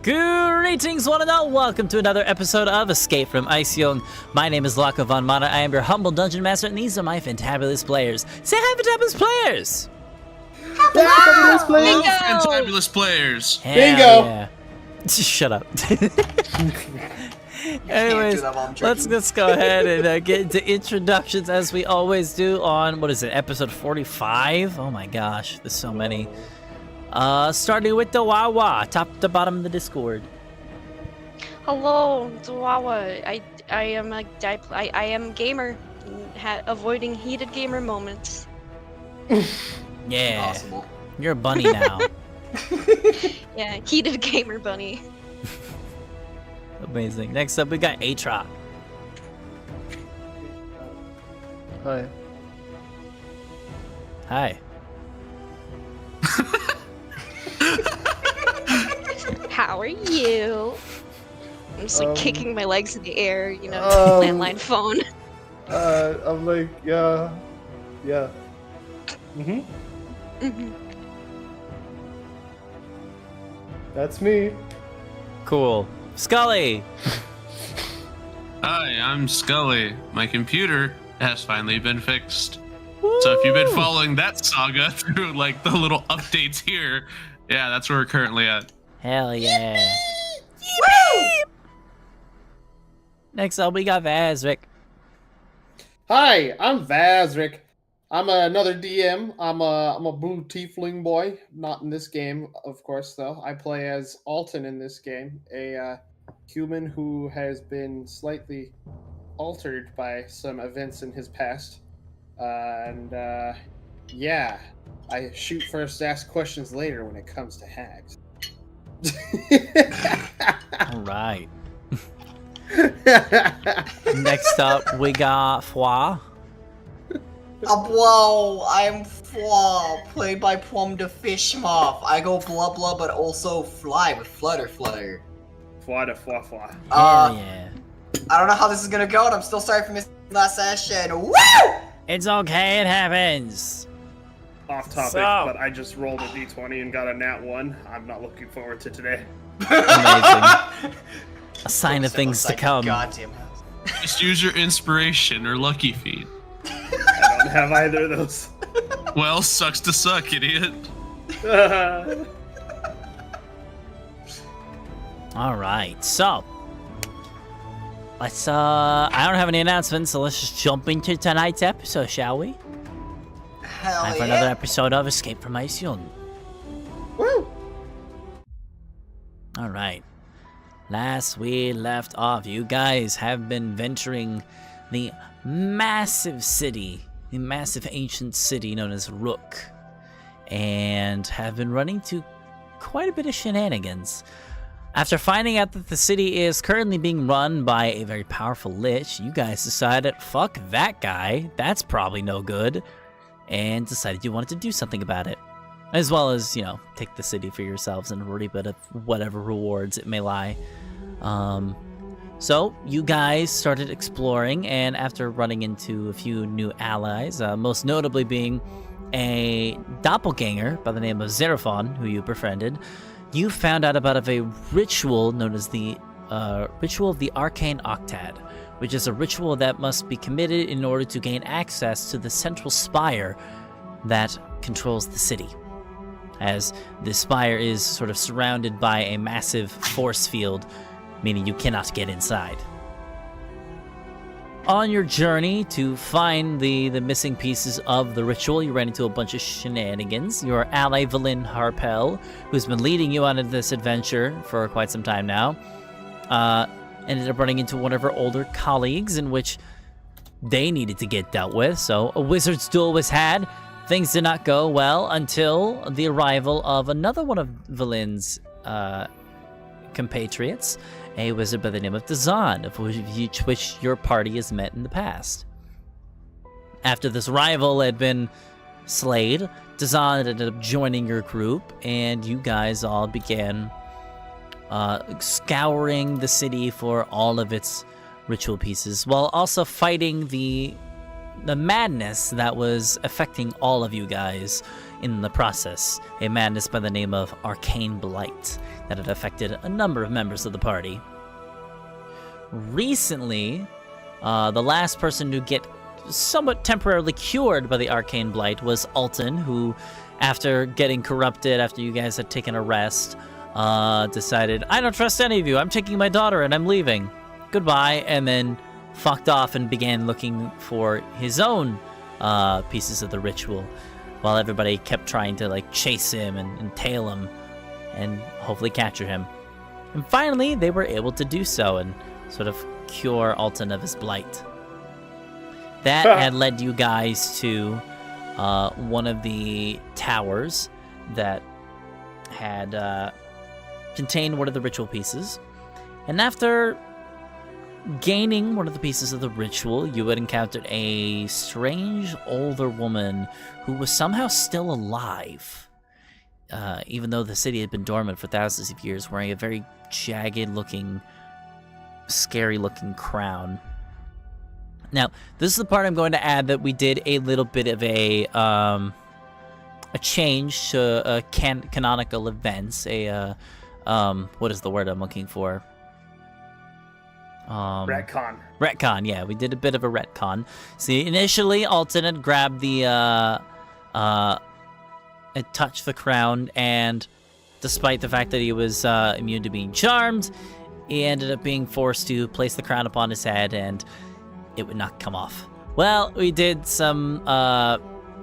Greetings, one and all. Welcome to another episode of Escape from Eisjung. My name is Laka von Mana. I am your humble dungeon master, and these are my fantabulous players. Say hi, fantabulous players! Fantabulous players! Fantabulous players! Hell Bingo! Yeah. Shut up. Anyways, let's go ahead and get into introductions as we always do on, what is it, episode 45? Oh my gosh, there's so many. Starting with the Wawa, top to bottom of the Discord. Hello, Wawa. I am gamer, avoiding heated gamer moments. Yeah, Impossible. You're a bunny now. Yeah, heated gamer bunny. Amazing. Next up, we got Aatrox. Hi. Hi. How are you? I'm just like kicking my legs in the air, you know, landline phone. I'm like, yeah. That's me. Cool. Scully. Hi, I'm Scully. My computer has finally been fixed. So if you've been following that saga through like the little updates here, yeah, that's where we're currently at. Hell yeah. Next up, we got Vazric. Hi, I'm Vazric. I'm another DM. I'm a blue tiefling boy. Not in this game, of course, though. I play as Alton in this game, a human who has been slightly altered by some events in his past. Yeah, I shoot first, ask questions later when it comes to hags. All right. Next up, we got Fwa. Whoa, I'm Fwa, played by Plum the Fish Moth. I go blah blah, but also fly with flutter. Fwa. Hell yeah. I don't know how this is gonna go, and I'm still sorry for missing last session. Woo! It's okay, it happens. Off topic, So- but I just rolled a d20 and got a nat 1. I'm not looking forward to today. Amazing. A sign of things to come. Goddamn house. Just use your inspiration or lucky feet. I don't have either of those. Well, sucks to suck, idiot. All right, so let's I don't have any announcements, so let's just jump into tonight's episode, shall we? Hell Time for yeah. another episode of Escape from Eisjung. Woo! All right. Last we left off, you guys have been venturing the massive city, the massive ancient city known as Rook, and have been running to quite a bit of shenanigans. After finding out that the city is currently being run by a very powerful lich, you guys decided, fuck that guy, that's probably no good, and decided you wanted to do something about it. As well as, you know, take the city for yourselves and reap it of whatever rewards it may lie. So, you guys started exploring, and after running into a few new allies, most notably being a doppelganger by the name of Xerophon, who you befriended, you found out about a ritual known as the Ritual of the Arcane Octad, which is a ritual that must be committed in order to gain access to the central spire that controls the city, as the spire is sort of surrounded by a massive force field, meaning you cannot get inside. On your journey to find the missing pieces of the ritual, you ran into a bunch of shenanigans. Your ally, Valin Harpel, who's been leading you on this adventure for quite some time now, ended up running into one of her older colleagues, in which they needed to get dealt with, so a wizard's duel was had. Things did not go well until the arrival of another one of Valin's compatriots, a wizard by the name of Dazan, of which your party has met in the past. After this rival had been slayed, Dazan ended up joining your group, and you guys all began scouring the city for all of its ritual pieces, while also fighting the the madness that was affecting all of you guys in the process. A madness by the name of Arcane Blight that had affected a number of members of the party. Recently, the last person to get somewhat temporarily cured by the Arcane Blight was Alton, who, after getting corrupted, after you guys had taken a rest, decided, I don't trust any of you, I'm taking my daughter and I'm leaving. Goodbye, and then fucked off and began looking for his own pieces of the ritual, while everybody kept trying to like chase him and tail him and hopefully capture him. And finally, they were able to do so and sort of cure Alton of his blight. That had led you guys to one of the towers that had contained one of the ritual pieces. And after gaining one of the pieces of the ritual, you had encountered a strange older woman who was somehow still alive, even though the city had been dormant for thousands of years, wearing a very jagged-looking, scary-looking crown. Now, this is the part I'm going to add that we did a little bit of a change to canonical events. What is the word I'm looking for? Retcon. Retcon, yeah. We did a bit of a retcon. See, initially, Alton had grabbed the, had touched the crown, and despite the fact that he was immune to being charmed, he ended up being forced to place the crown upon his head, and it would not come off. Well, we did some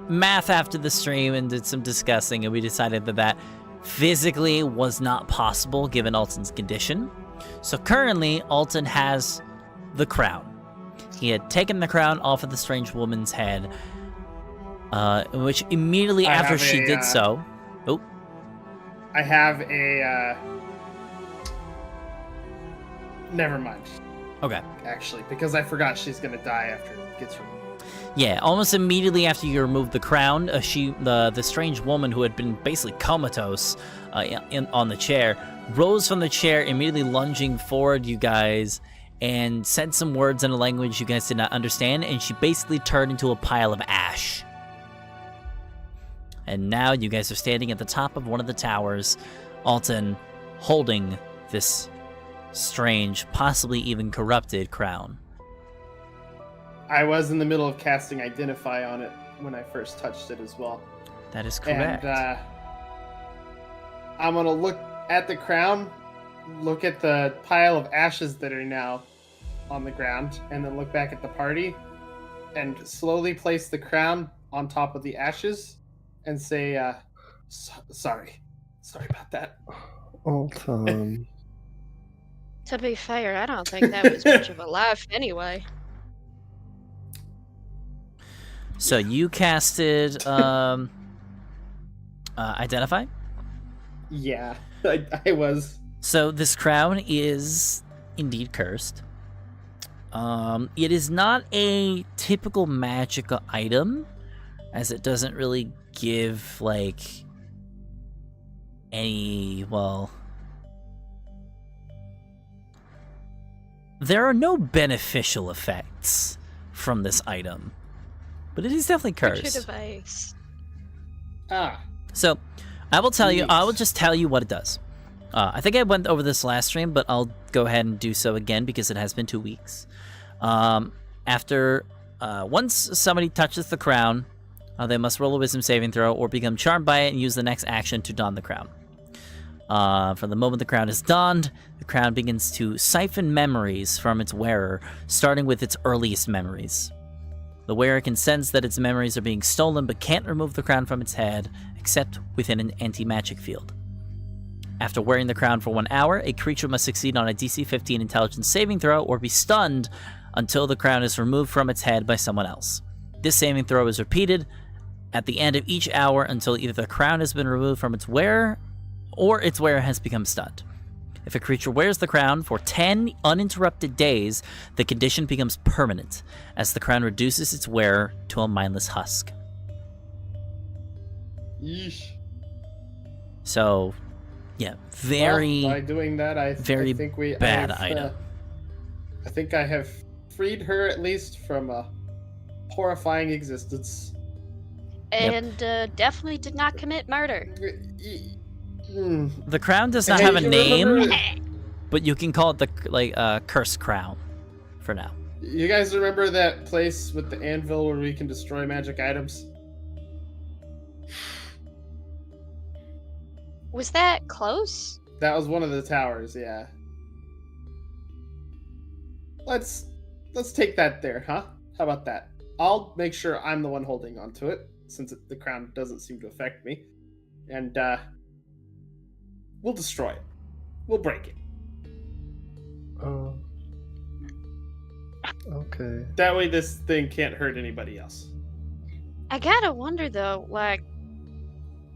math after the stream and did some discussing, and we decided that physically was not possible given Alton's condition. So currently, Alton has the crown. He had taken the crown off of the strange woman's head, which immediately after she did so... Oh. I have a... Never mind. Okay. Actually, because I forgot she's gonna die after it gets removed. Yeah, almost immediately after you removed the crown, the strange woman who had been basically comatose on the chair, rose from the chair, immediately lunging forward you guys, and said some words in a language you guys did not understand, and she basically turned into a pile of ash. And now you guys are standing at the top of one of the towers, Alton holding this strange, possibly even corrupted crown. I was in the middle of casting Identify on it when I first touched it as well. That is correct. And I'm going to look at the crown, look at the pile of ashes that are now on the ground, and then look back at the party, and slowly place the crown on top of the ashes, and say, sorry. Sorry about that. Alton. To be fair, I don't think that was much of a laugh anyway. So you casted Identify? Yeah, I was. So this crown is indeed cursed. It is not a typical magical item, as it doesn't really give, like, any, well... There are no beneficial effects from this item, but it is definitely cursed. Device. So, I will tell you, I will just tell you what it does. I think I went over this last stream, but I'll go ahead and do so again because it has been 2 weeks. Once somebody touches the crown, they must roll a wisdom saving throw or become charmed by it and use the next action to don the crown. From the moment the crown is donned, the crown begins to siphon memories from its wearer, starting with its earliest memories. The wearer can sense that its memories are being stolen, but can't remove the crown from its head, except within an anti-magic field. After wearing the crown for 1 hour, a creature must succeed on a DC 15 intelligence saving throw or be stunned until the crown is removed from its head by someone else. This saving throw is repeated at the end of each hour until either the crown has been removed from its wearer or its wearer has become stunned. If a creature wears the crown for 10 uninterrupted days, the condition becomes permanent, as the crown reduces its wearer to a mindless husk. Yeesh. So, yeah, very... Well, by doing that, I think bad item. I think I have freed her at least from a horrifying existence. And definitely did not commit murder. The crown does not Hey, have a you name, remember- but you can call it the cursed crown for now. You guys remember that place with the anvil where we can destroy magic items? Was that close? That was one of the towers, yeah. Let's take that there, huh? How about that? I'll make sure I'm the one holding onto it, since the crown doesn't seem to affect me. And we'll destroy it. We'll break it. Okay. That way this thing can't hurt anybody else. I gotta wonder though, like,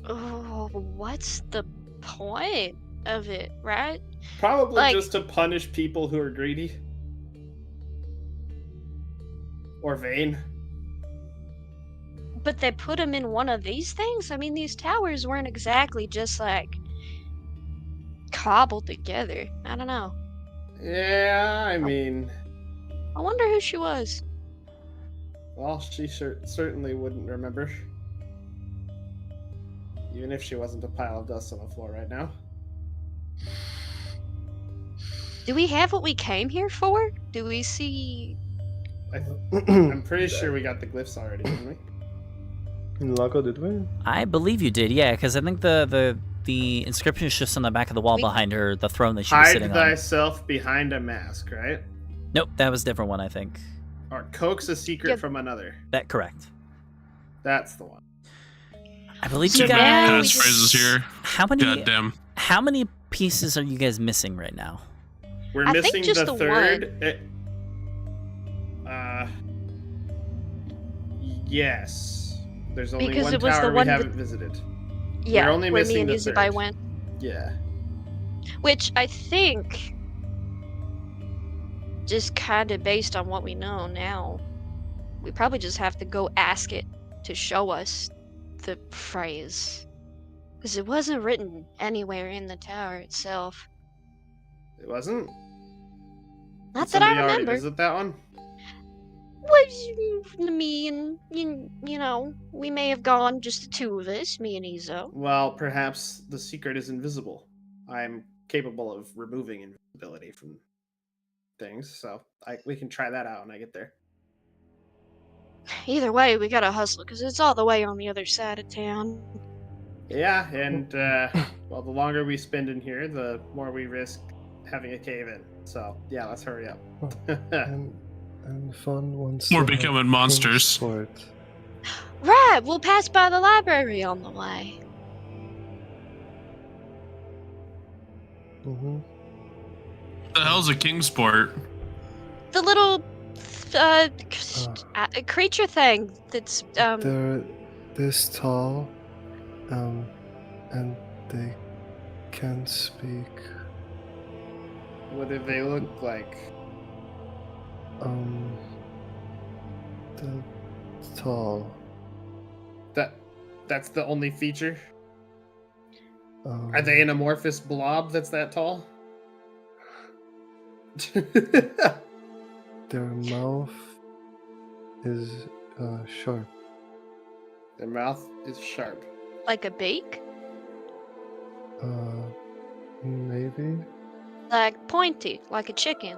what's the point of it, right? Probably Like- just to punish people who are greedy. Or vain. But they put him in one of these things? I mean, these towers weren't exactly just like cobbled together. I don't know. Yeah, I mean... I wonder who she was. Well, she certainly wouldn't remember. Even if she wasn't a pile of dust on the floor right now. Do we have what we came here for? Do we see... I'm pretty sure we got the glyphs already, didn't we? In Lago, did we? I believe you did, yeah, because I think the inscription is just on the back of the wall We- behind her, the throne that she was Hide sitting on. thyself behind a mask, right? Nope, that was a different one, I think. Or coax a secret Yep. from another. That correct. That's the one. I believe So you now we guys. just- Passphrases here. Goddamn. How many pieces are you guys missing right now? We're I think missing just the the third. Yes. There's only Because one it was the tower we one haven't visited. Yeah, only where me missing and the Easyby third. went. Yeah. Which I think, just kind of based on what we know now, we probably just have to go ask it to show us the phrase. Because it wasn't written anywhere in the tower itself. It wasn't? Not Did that I somebody already remember. visit that one? Was me and, you know, we may have gone just the two of us, me and Izo. Well, perhaps the secret is invisible. I'm capable of removing invisibility from things, so we can try that out when I get there. Either way, we gotta hustle, because it's all the way on the other side of town. Yeah, and well, the longer we spend in here, the more we risk having a cave in. So yeah, let's hurry up. And fun once. We're to have becoming monsters. Sport. Right, we'll pass by the library on the way. Mm-hmm. The hell's a Kingsport? The little creature thing that's They're this tall, and they can't speak. What do they look like? They're tall. That's the only feature? Um, Are they an amorphous blob that's that tall? Their mouth is sharp. Their mouth is sharp. like a beak, Maybe. like pointy, like a chicken.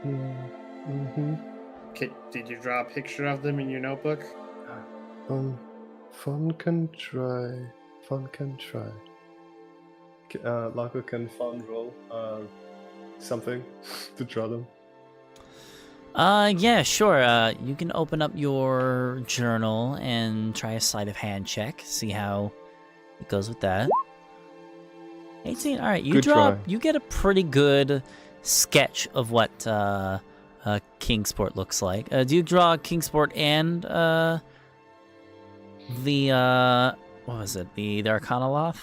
Mm-hmm. Did you draw a picture of them in your notebook? Fun can try. Laco can fun roll something to draw them. Yeah, sure. You can open up your journal and try a sleight of hand check. See how it goes with that. 18. All right, you Good draw. try. You get a pretty good sketch of what Kingsport looks like. Do you draw Kingsport and the what was it? The Arcanoloth?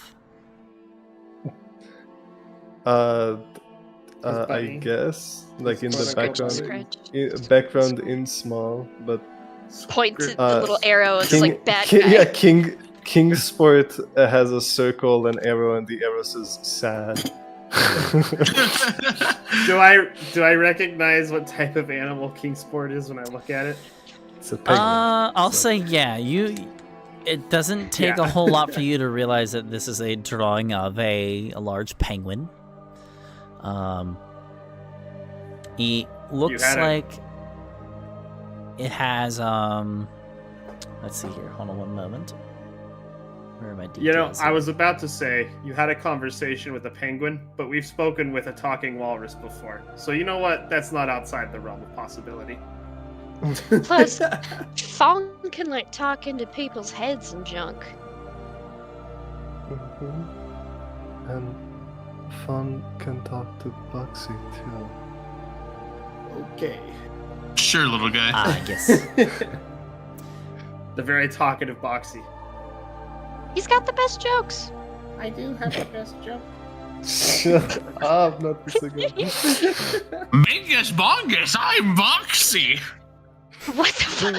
His I bunny. guess like in the Quote-unquote background, bunny. background in small, but Points at the Uh, little arrow. It's like bad guy. yeah, Kingsport has a circle and arrow, and the arrow says sad. Do I recognize what type of animal Kingsport is when I look at it? It's a penguin. I'll so- say yeah. It doesn't take a whole lot for you to realize that this is a drawing of a large penguin. It looks had it. like it has let's see here. Hold on one moment. Where are my details? You know, I here? was about to say you had a conversation with a penguin, but we've spoken with a talking walrus before. So you know what? That's not outside the realm of possibility. Plus, Fong can like talk into people's heads and junk. Mhm. And Fun can talk to Bugsy too. Okay. Sure, little guy. I guess. The very talkative Boxy. He's got the best jokes. I do have the best joke. Shut up, not the single. Mingus Bongus, I'm Boxy. What the fuck?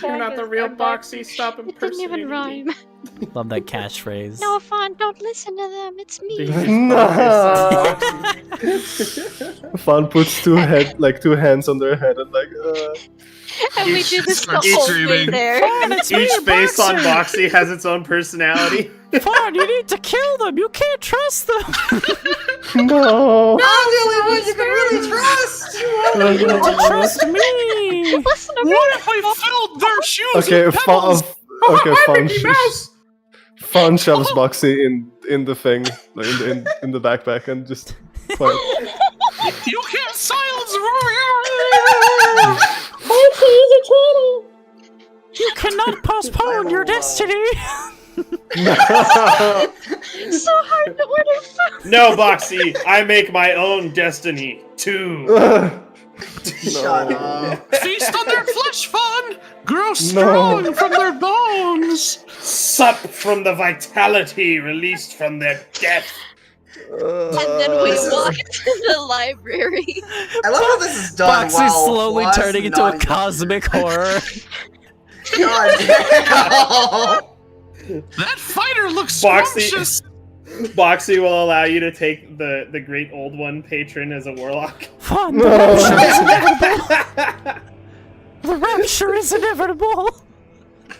You're not the real Boxy. Stop It didn't even impersonating rime. me. Love that catchphrase. No, Fawn, don't listen to them. It's me. No. Fun puts two hands on their head and like. And we do this the Each whole streaming. way there. Each face on Boxy has its own personality. Fawn, you need to kill them. You can't trust them. No. I'm the only one you can really trust! Trust me. Listen to me. What if we filled their shoes Okay, with pebbles? Fun. Mickey Mouse! Fun shoves Boxy in the thing, like in the backpack, and just. Quiet. You can't silence. You cannot postpone your destiny. It's so hard to order food. No, Boxy, I make my own destiny too. Shut up. Feast on their flesh, Fun. Grow strong from their bones. Sup from the vitality released from their death. And then we This is- walk to the library. I love how this is done Boxy while slowly Floss turning into a not- cosmic horror. God damn. That fighter looks Boxy- scrumptious. Boxy will allow you to take the great old one patron as a warlock. Fun. The rapture is inevitable.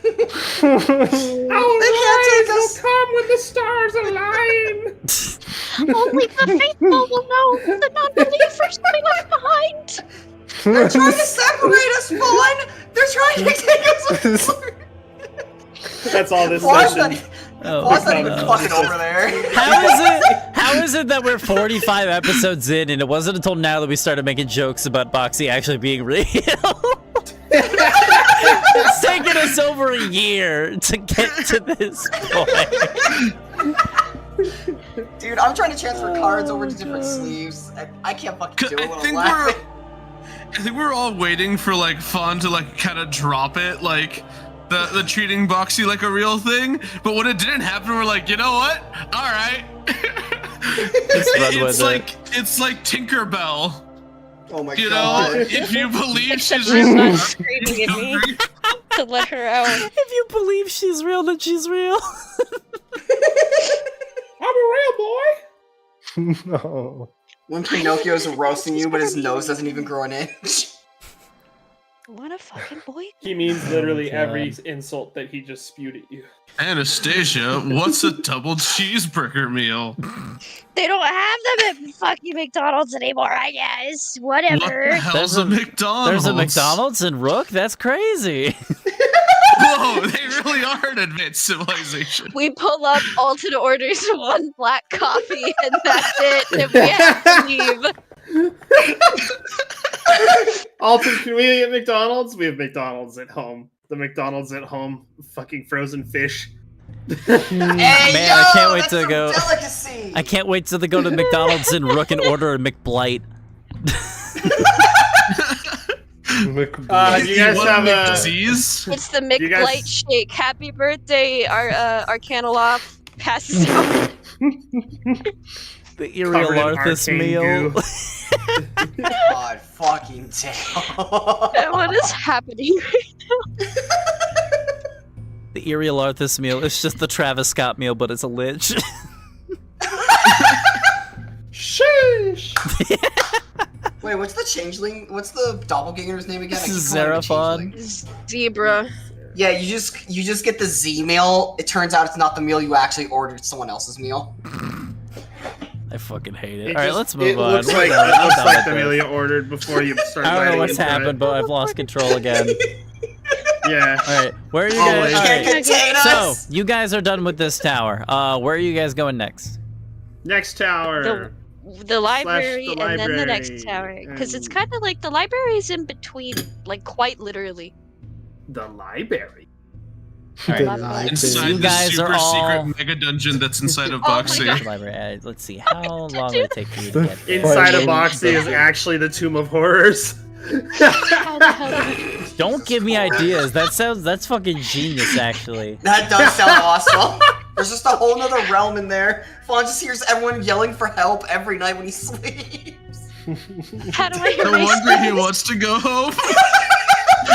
The rapture is inevitable. They can't take us. Come when the stars align. Only the faithful will know. The non-believers will be left behind. They're trying to separate us, Fawn! They're trying to take us apart! That's all this Fawn's session. not, Oh, Fawn's not even no. fucking over there. How is it that we're 45 episodes in and it wasn't until now that we started making jokes about Boxy actually being real? It's taken us over a year to get to this point. Dude, I'm trying to transfer cards over to different sleeves. I can't fucking do it when I'm laughing. I think we're all waiting for like Fawn to like kind of drop it, like the treating Boxy like a real thing. But when it didn't happen, we're like, you know what? All right. It's It's like Tinkerbell. Oh my You god. know, if you believe Except she's she's real, not screaming at me to let her out. If you believe she's real, then she's real. I'm a real boy. No. When Pinocchio's roasting you, but his nose doesn't even grow an inch. What a fucking boy. He means literally God. every insult that he just spewed at you. Anastasia, what's a double cheeseburger meal? They don't have them at fucking McDonald's anymore, I guess. What Whatever. the hell's a McDonald's? There's a McDonald's in Rook? That's crazy. Whoa, they really are an advanced civilization. We pull up, Alton orders one black coffee, and that's it. And we have to leave. Alton, can we eat at McDonald's? We have McDonald's at home. The McDonald's at home, fucking frozen fish. Hey, Man, yo, I can't wait that's to some go. Delicacy. I can't wait till they go to McDonald's in Rook and order a McBlight. You guys have a... disease? It's the You guys- McBlight shake. Happy birthday, our Canaloff passes out. The Covered in Arthas arcane meal. goo. God fucking damn. What is happening? The Ariel Arthas meal. It's just the Travis Scott meal, but it's a lich. Sheesh. Wait, what's the changeling? What's the doppelganger's name again? I keep calling him a Xeraphon. changeling. Zebra. Yeah, you just get the Z meal. It turns out it's not the meal you actually ordered; it's someone else's meal. I fucking hate it. It All right, just- let's move it on. Looks We're like, done. it I'm looks done like with the this. meal you ordered before you start I don't know biting what's into happened, it. but I've lost control again. Yeah. All right, where are you Oh, guys? you All can't right. contain So us. you guys are done with this tower. Where are you guys going next? Next tower. The library, the and then the next library, tower. Because it's and- kind of like the library is in between, like quite literally. The library. All The right. library. Inside You the guys are super all- secret mega dungeon that's inside of Oh my Boxy. God. Library. Let's see. How long will it take for you to The get there? Inside of Fudge. Boxy is actually the Tomb of Horrors. How the hell did we... Don't give me ideas. That's fucking genius, actually. That does sound awesome. There's just a whole nother realm in there. Fawn just hears everyone yelling for help every night when he sleeps. How do I No erase wonder he this? wants to go home.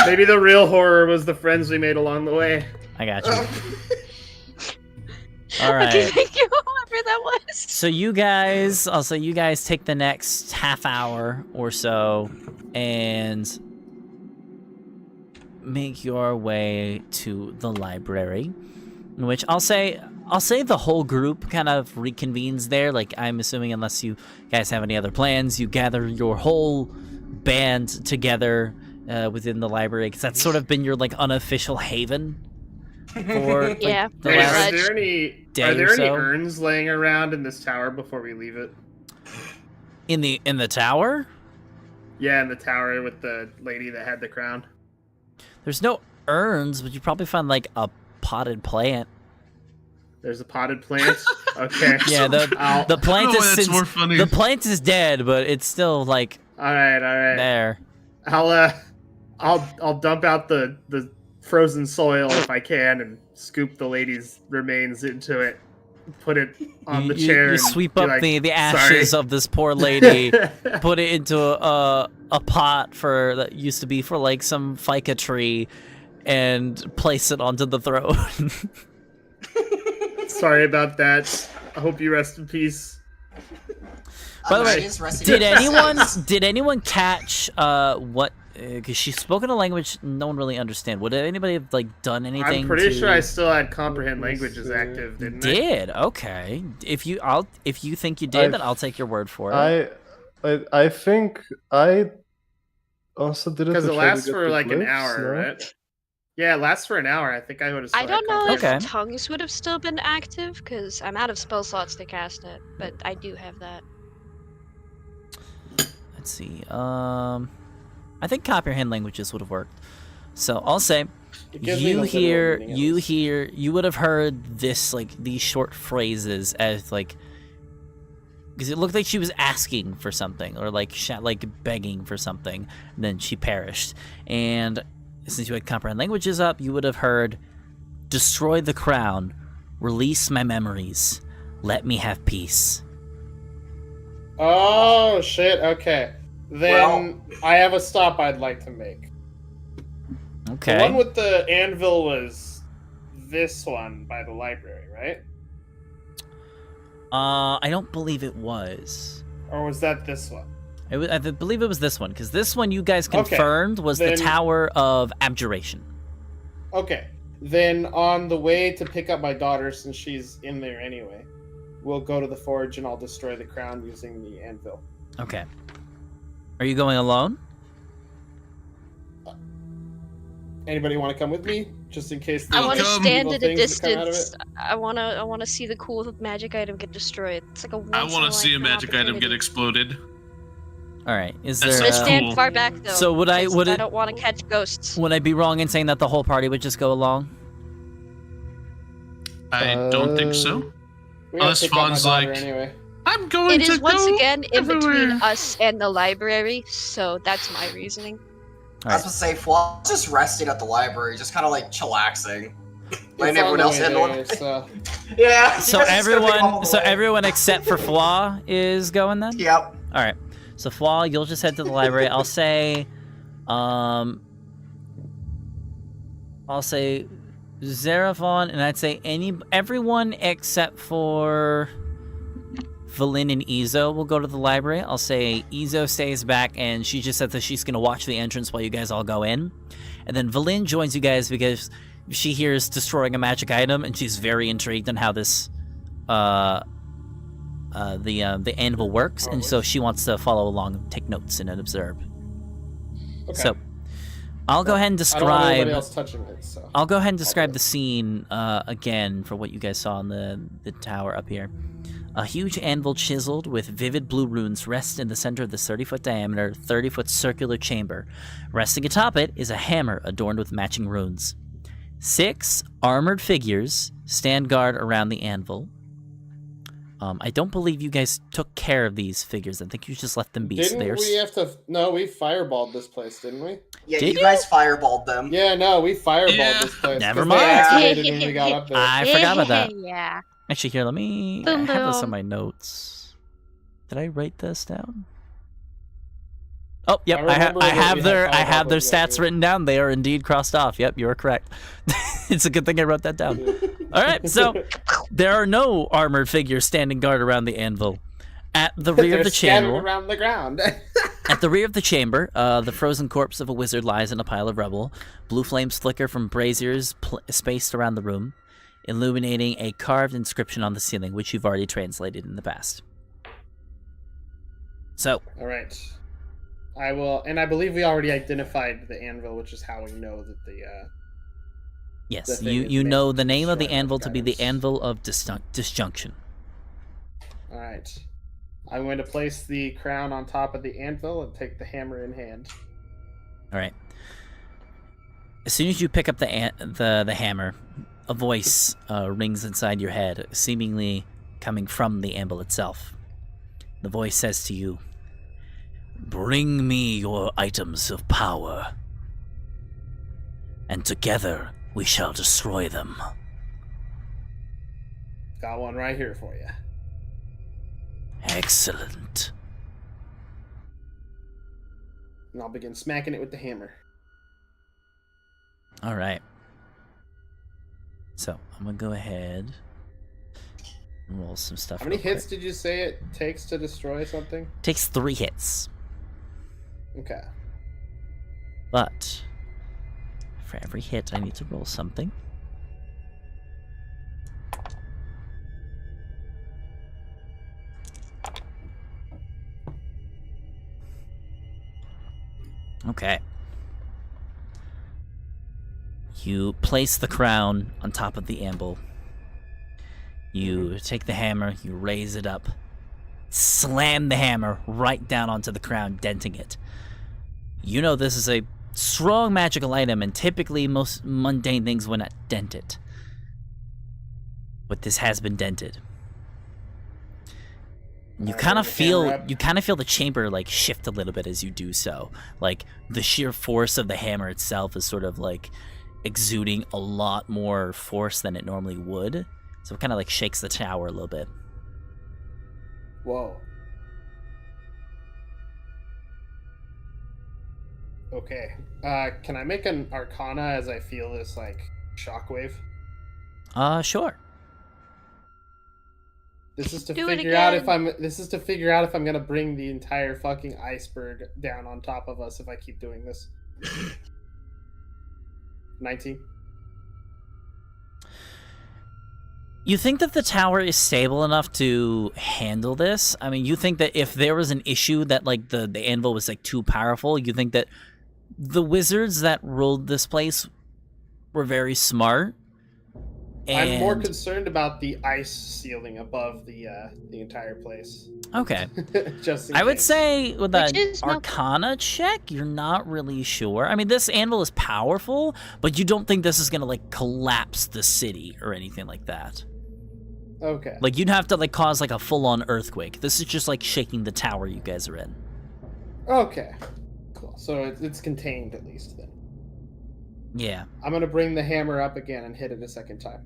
Maybe the real horror was the friends we made along the way. I got you. All Okay, right. thank you, whoever that was. So you guys, take the next half hour or so and make your way to the library, in which I'll say the whole group kind of reconvenes there. Like, I'm assuming, unless you guys have any other plans, you gather your whole band together within the library, because that's sort of been your like unofficial haven for like, Yeah. the Hey, Pretty are last much. there any day are there or any so. urns laying around in this tower before we leave it? in the tower. Yeah, in the tower with the lady that had the crown. There's no urns, but you probably find like a potted plant. There's a potted plant. Okay. Yeah, the plant I don't know why is that's since more funny. the plant is dead, but it's still like All right. there. I'll dump out the frozen soil if I can and scoop the lady's remains into it. Put it on the chair. You and sweep be up like, the ashes "Sorry." of this poor lady, put it into a pot that used to be for like some fica tree, and place it onto the throne. Sorry about that. I hope you rest in peace. By the way, She's resting did in anyone catch what? Because she spoke in a language no one really understand. Would anybody have like done anything? I'm pretty to... sure I still had comprehend languages active, didn't I? did. Okay. If you think you did, then I'll take your word for it. I think I also did it Because to it try to lasts get for the like an glyphs, hour, no? right? Yeah, it lasts for an hour. I think I would have. I don't know if Okay. tongues would have still been active, because I'm out of spell slots to cast it, but I do have that. Let's see. I think comprehend languages would have worked. So I'll say It gives me you the literal hear meaning of you this. hear you would have heard this like these short phrases as like because it looked like she was asking for something or like like begging for something, and then she perished. And since you had comprehend languages up, you would have heard, "Destroy the crown, release my memories, let me have peace." Oh shit. Okay. Then I have a stop I'd like to make. Okay. The one with the anvil was this one by the library, right? I don't believe it was. Or was that this one? I believe it was this one, because this one you guys Okay, confirmed was the then- Tower of Abjuration. Okay. Then on the way to pick up my daughter, since she's in there anyway, we'll go to the forge and I'll destroy the crown using the anvil. Okay. Are you going alone? Anybody want to come with me? Just in case the I want to Welcome. stand evil at a things that come out of distance. it? I wanna see the cool magic item get destroyed. It's like a I once want in to see a lifetime magic item get opportunity. exploded. All right. Is That's there? I'm gonna so stand cool. far back though. So would I- 'cause would I it- don't want to catch ghosts. Would I be wrong in saying that the whole party would just go along? I don't think so. We gotta Unless pick up my Fawn's daughter like, anyway. I'm going It to is once go again in between everywhere. us and the library, so that's my reasoning. I was gonna say, Flaw just resting at the library, just kind of like chillaxing. Letting It's on everyone the else way handle there, it. so Yeah. So you guys just gotta pick 'em up on the way. everyone except for Flaw is going then. Yep. All right. So Flaw, you'll just head to the library. I'll say Xeraphon, and I'd say everyone except for Valin and Izo will go to the library. I'll say Izo stays back, and she just said that she's going to watch the entrance while you guys all go in. And then Valin joins you guys because she hears destroying a magic item, and she's very intrigued on how this, the anvil works, and so she wants to follow along and take notes and observe. Okay. So, I'll go ahead and I don't want describe. anybody else touching it, so. I'll go ahead and describe the scene again for what you guys saw in the tower up here. A huge anvil chiseled with vivid blue runes rests in the center of this 30-foot diameter, 30-foot circular chamber. Resting atop it is a hammer adorned with matching runes. 6 armored figures stand guard around the anvil. I don't believe you guys took care of these figures. I think you just left them be. Didn't we have to... No, we fireballed this place, didn't we? Yeah, Did you guys fireballed them. Yeah, no, we fireballed Yeah. this place. Never 'cause mind. They activated when we got up there. I forgot about that. Yeah. Actually, here, let me... Boom, I have this on boom. my notes. Did I write this down? Oh, yep, I I remember that have we their had I have their fireballs, yeah, stats yeah. written down. They are indeed crossed off. Yep, you are correct. It's a good thing I wrote that down. All right, so there are no armored figures standing guard around the anvil. At the rear They're of the scattered chamber, around the ground. at the rear of the chamber, the frozen corpse of a wizard lies in a pile of rubble. Blue flames flicker from braziers spaced around the room, illuminating a carved inscription on the ceiling, which you've already translated in the past. So, All right. I will, and I believe we already identified the anvil, which is how we know that the. yes, The thing is you made know to the name of the destroy anvil magic to be the items. Anvil of Disjunction. All right. I'm going to place the crown on top of the anvil and take the hammer in hand. All right. As soon as you pick up the hammer, a voice rings inside your head, seemingly coming from the anvil itself. The voice says to you, "Bring me your items of power, and together we shall destroy them." Got one right here for you. Excellent. And I'll begin smacking it with the hammer. All right. So I'm gonna go ahead and roll some stuff. How many real quick. hits did you say it takes to destroy something? Takes 3 hits, Okay. but for every hit, I need to roll something. Okay. You place the crown on top of the anvil. You take the hammer, you raise it up, slam the hammer right down onto the crown, denting it. You know this is a strong magical item, and typically most mundane things will not dent it. But this has been dented. You Alright, kind of bring the hammer feel up. the chamber like shift a little bit as you do so. Like the sheer force of the hammer itself is sort of like exuding a lot more force than it normally would. So it kind of like shakes the tower a little bit. Whoa. Okay. Can I make an Arcana as I feel this like shockwave? Sure. This is to Do it figure out if again. I'm gonna bring the entire fucking iceberg down on top of us if I keep doing this. 19. You think that the tower is stable enough to handle this? I mean, you think that if there was an issue that like the anvil was like too powerful, you think that the wizards that ruled this place were very smart? I'm more And- concerned about the ice ceiling above the entire place. Okay. Just in I would case. say with Which an is no- Arcana check, you're not really sure. I mean, this anvil is powerful, but you don't think this is gonna like collapse the city or anything like that. Okay. Like you'd have to like cause like a full-on earthquake. This is just like shaking the tower you guys are in. Okay. Cool. So it's contained at least then. Yeah. I'm gonna bring the hammer up again and hit it a second time.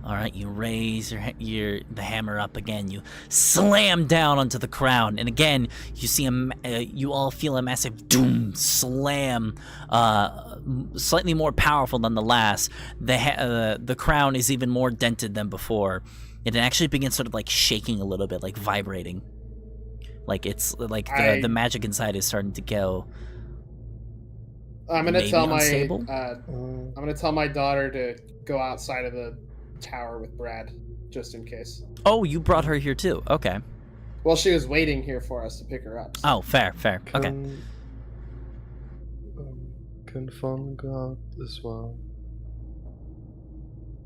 All right, you raise the hammer up again. You slam down onto the crown, and again you see you all feel a massive doom slam, slightly more powerful than the last. The crown is even more dented than before. It actually begins sort of like shaking a little bit, like vibrating, like it's like the magic inside is starting to go. I'm gonna tell unstable? I'm gonna tell my daughter to go outside of the tower with Brad, just in case. Oh, you brought her here too. Okay. Well, she was waiting here for us to pick her up. So. Oh, fair. Okay. Can Fawn go out as well?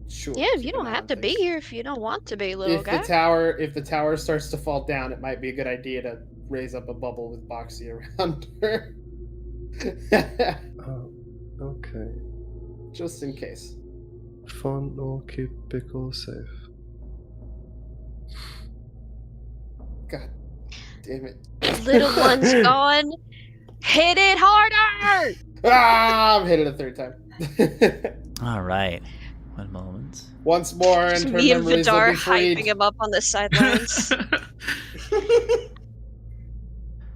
Sure. Yeah, you don't have to be here if you don't want to be, little guy. If the tower starts to fall down, it might be a good idea to raise up a bubble with Boxy around her. Oh, okay. Just in case. Fawn will keep Pickle safe. God damn it. Little one's gone. Hit it harder! I'm hit it a third time. All right. 1 moment. Once more, and her Me and memories will Vidar be freed. hyping him up on the sidelines.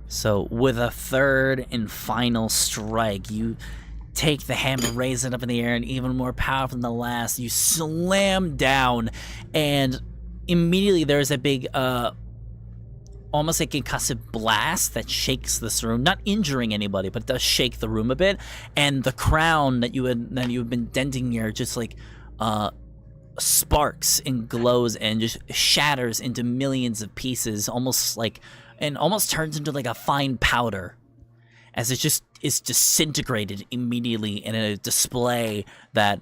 So, with a third and final strike, you take the hammer, raise it up in the air, and even more powerful than the last, you slam down, and immediately there's a big, almost like a concussive blast that shakes this room, not injuring anybody, but it does shake the room a bit, and the crown that you had been denting here just like, sparks and glows and just shatters into millions of pieces, almost turns into like a fine powder, as it just is disintegrated immediately in a display that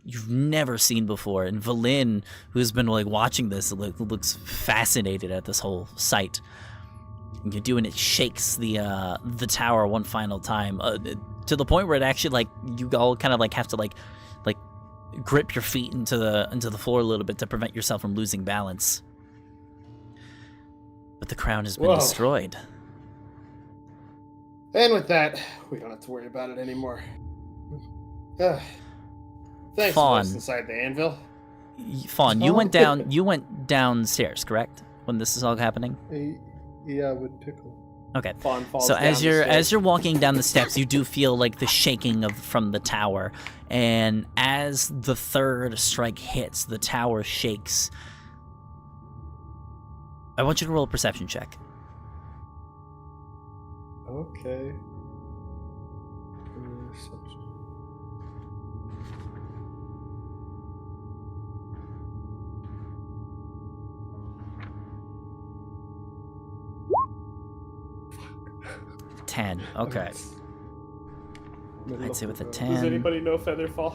you've never seen before. And Valin, who's been like watching this, looks fascinated at this whole sight. And you do, and it shakes the tower one final time, to the point where it actually like you all kind of like have to like grip your feet into the floor a little bit to prevent yourself from losing balance. But the crown has been destroyed. And with that, we don't have to worry about it anymore. Thanks, Fawn. for inside the anvil. Fawn, you went downstairs, correct? When this is all happening? Yeah, with Pickle. Okay. Fawn falls So down as the stairs. you're walking down the steps, you do feel like the shaking from the tower, and as the third strike hits, the tower shakes. I want you to roll a perception check. Okay. Perception. 10. Okay. I'd say with a 10. Does anybody know Featherfall?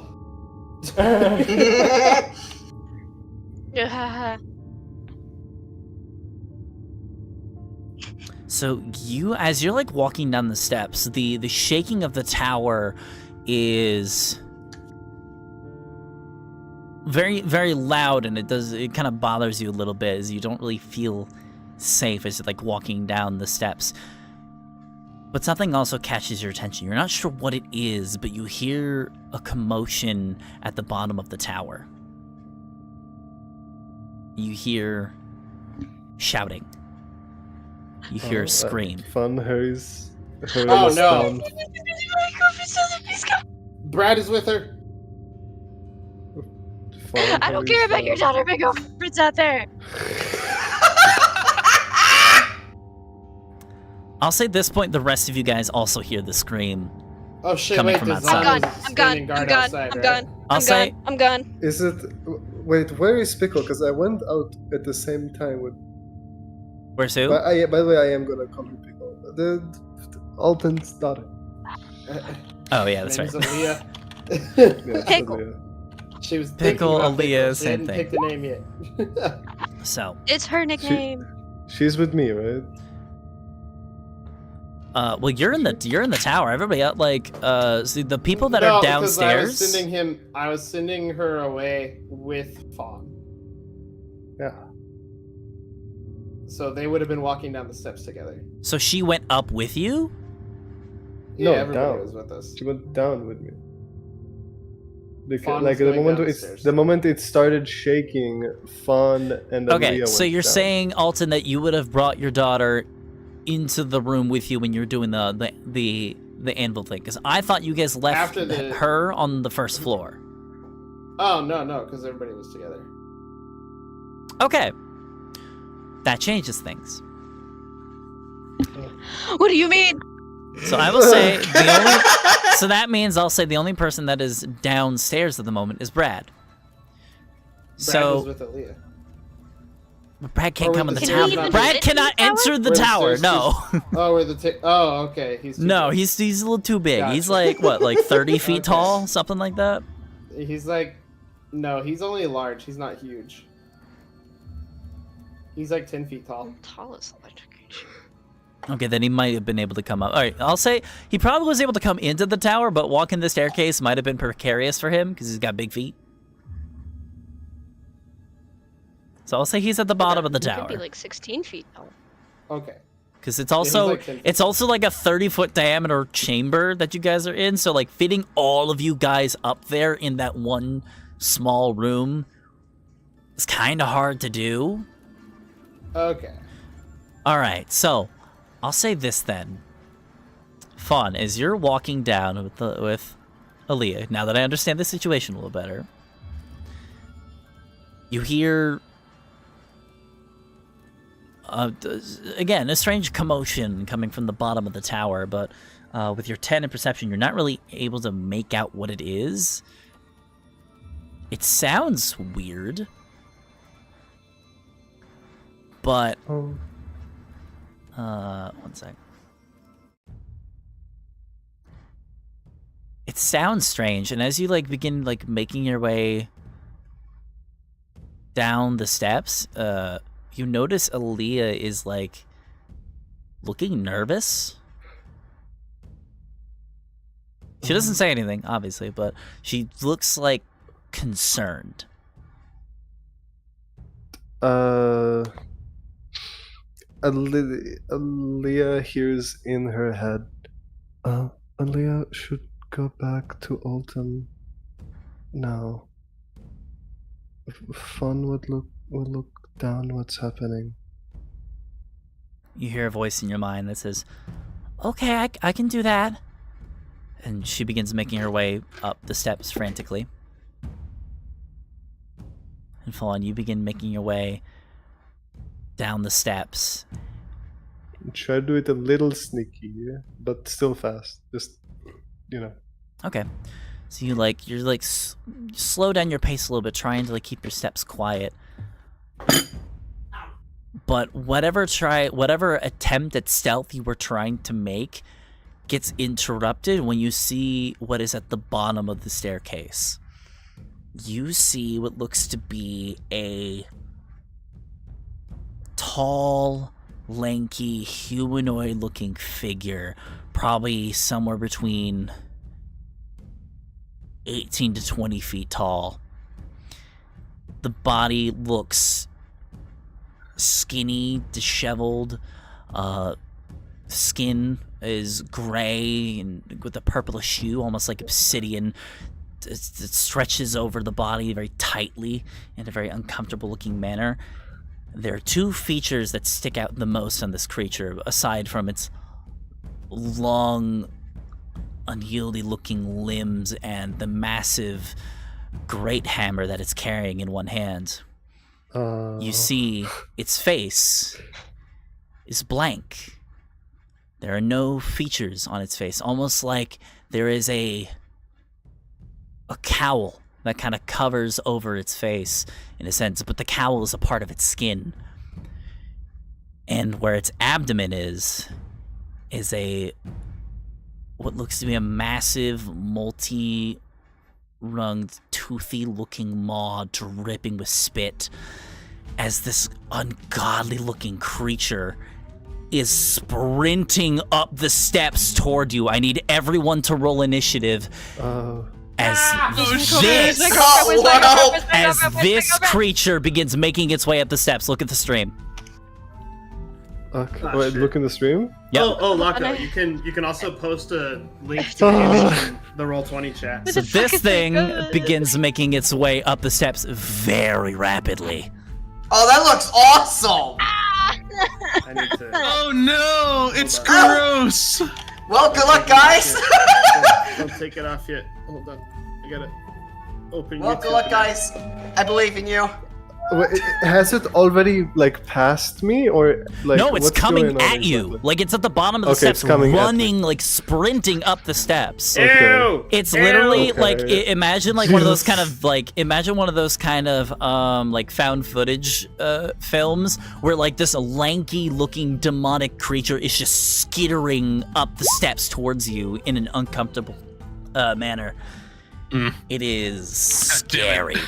So as you're like walking down the steps, the shaking of the tower is very, very loud, and it kind of bothers you a little bit, as you don't really feel safe as you're like walking down the steps. But something also catches your attention. You're not sure what it is, but you hear a commotion at the bottom of the tower. You hear shouting. You hear a scream. Fun hurries Oh, no. down. Brad is with her. Fun I don't care hurries about your down. daughter, big old friends out there. I'll say at this point, the rest of you guys also hear the scream. Oh shit! Coming Wait, from Design outside. is standing guard outside, right? I'm gone. Is it? Wait, where is Pickle? Because I went out at the same time with. Where's who? By the way, I am gonna call you Pickle. The Alton's daughter. Oh yeah, that's right. Name's Aaliyah. Yeah, Pickle. Aaliyah. She was Pickle, thinking about Aaliyah, Pickle. She same didn't thing. pick the name yet. So, It's her nickname. She's with me, right? well, you're in the tower. Everybody else, see the people that No, are because downstairs. I was sending her away with Fawn. Yeah. So they would have been walking down the steps together. So she went up with you. Yeah, No, everybody down. was with us. She went down with me. Because, Fawn like was the going moment downstairs. the moment it started shaking, Fawn and Okay, Aaliyah so went you're down. saying, Alton, that you would have brought your daughter into the room with you when you were doing the anvil thing, because I thought you guys left After the- her on the first floor. Oh no, because everybody was together. Okay, that changes things. What do you mean? So I will say the only. So that means I'll say the only person that is downstairs at the moment is Brad. Brad was So with Aaliyah. Brad can't Or come in with the the tower. stairs not Brad fit cannot in the tower? enter the Where the tower. stairs No, Oh, where the oh, okay. He's too no, big. he's a little too big. He's Gotcha. like what, like 30 feet Okay. tall, something like that. He's like, no, he's only large. He's not huge. He's like 10 feet tall. Tallest electric creature. Okay, then he might have been able to come up. All right, I'll say he probably was able to come into the tower, but walking the staircase might have been precarious for him because he's got big feet. So I'll say he's at the bottom of the He could tower. be like 16 feet tall. Okay. Because it's he's also like 10 feet. it's also like a 30-foot diameter chamber that you guys are in, so like fitting all of you guys up there in that one small room is kind of hard to do. Okay. All right, so I'll say this then. Fawn, as you're walking down with Aaliyah, now that I understand the situation a little better, you hear again a strange commotion coming from the bottom of the tower, but with your 10 in perception, you're not really able to make out what it is. It sounds weird, but Oh. one sec. It sounds strange, and as you like begin like making your way down the steps, you notice Aaliyah is like looking nervous. She doesn't say anything, obviously, but she looks like concerned. Aaliyah hears in her head, Aaliyah should go back to Alton now. Fun would look down what's happening. You hear a voice in your mind that says, "Okay, I can do that." And she begins making her way up the steps frantically. And Fawn, you begin making your way down the steps. Try to do it a little sneaky, yeah? But still fast. Just, you know. Okay. So you're slow down your pace a little bit, trying to like keep your steps quiet. But whatever attempt at stealth you were trying to make gets interrupted when you see what is at the bottom of the staircase. You see what looks to be a tall, lanky, humanoid-looking figure, probably somewhere between 18 to 20 feet tall. The body looks skinny, disheveled. Skin is gray and with a purplish hue, almost like obsidian. It stretches over the body very tightly in a very uncomfortable looking manner. There are two features that stick out the most on this creature, aside from its long, unwieldy looking limbs and the massive great hammer that it's carrying in one hand. You see its face is blank. There are no features on its face, almost like there is a cowl that kind of covers over its face in a sense, but the cowl is a part of its skin. And where its abdomen is what looks to be a massive, multi-runged, toothy-looking maw dripping with spit, as this ungodly-looking creature is sprinting up the steps toward you. I need everyone to roll initiative as this creature begins making its way up the steps. Look at the stream. Okay, Ah, wait, shit. look in the stream. Yep. Oh, Lockout. You can also post a link to the in the Roll20 chat. So the fuck this is that thing good? begins making its way up the steps very rapidly. Oh, that looks awesome! I need to. Oh no, it's Hold on. gross. Well, good luck, guys! Don't take it off yet. Hold on. I gotta open Well, YouTube good luck, now. guys. I believe in you. Wait, has it already like passed me or like? No, it's what's coming going on at you. exactly? Like it's at the bottom of the Okay, it's steps, coming at me. running, like sprinting up the steps. Okay. Ew! It's Ew! literally Okay. like imagine like one of those Jesus. kind of like imagine one of those kind of like found footage films where like this lanky looking demonic creature is just skittering up the steps towards you in an uncomfortable manner. Mm. It is God damn it. scary.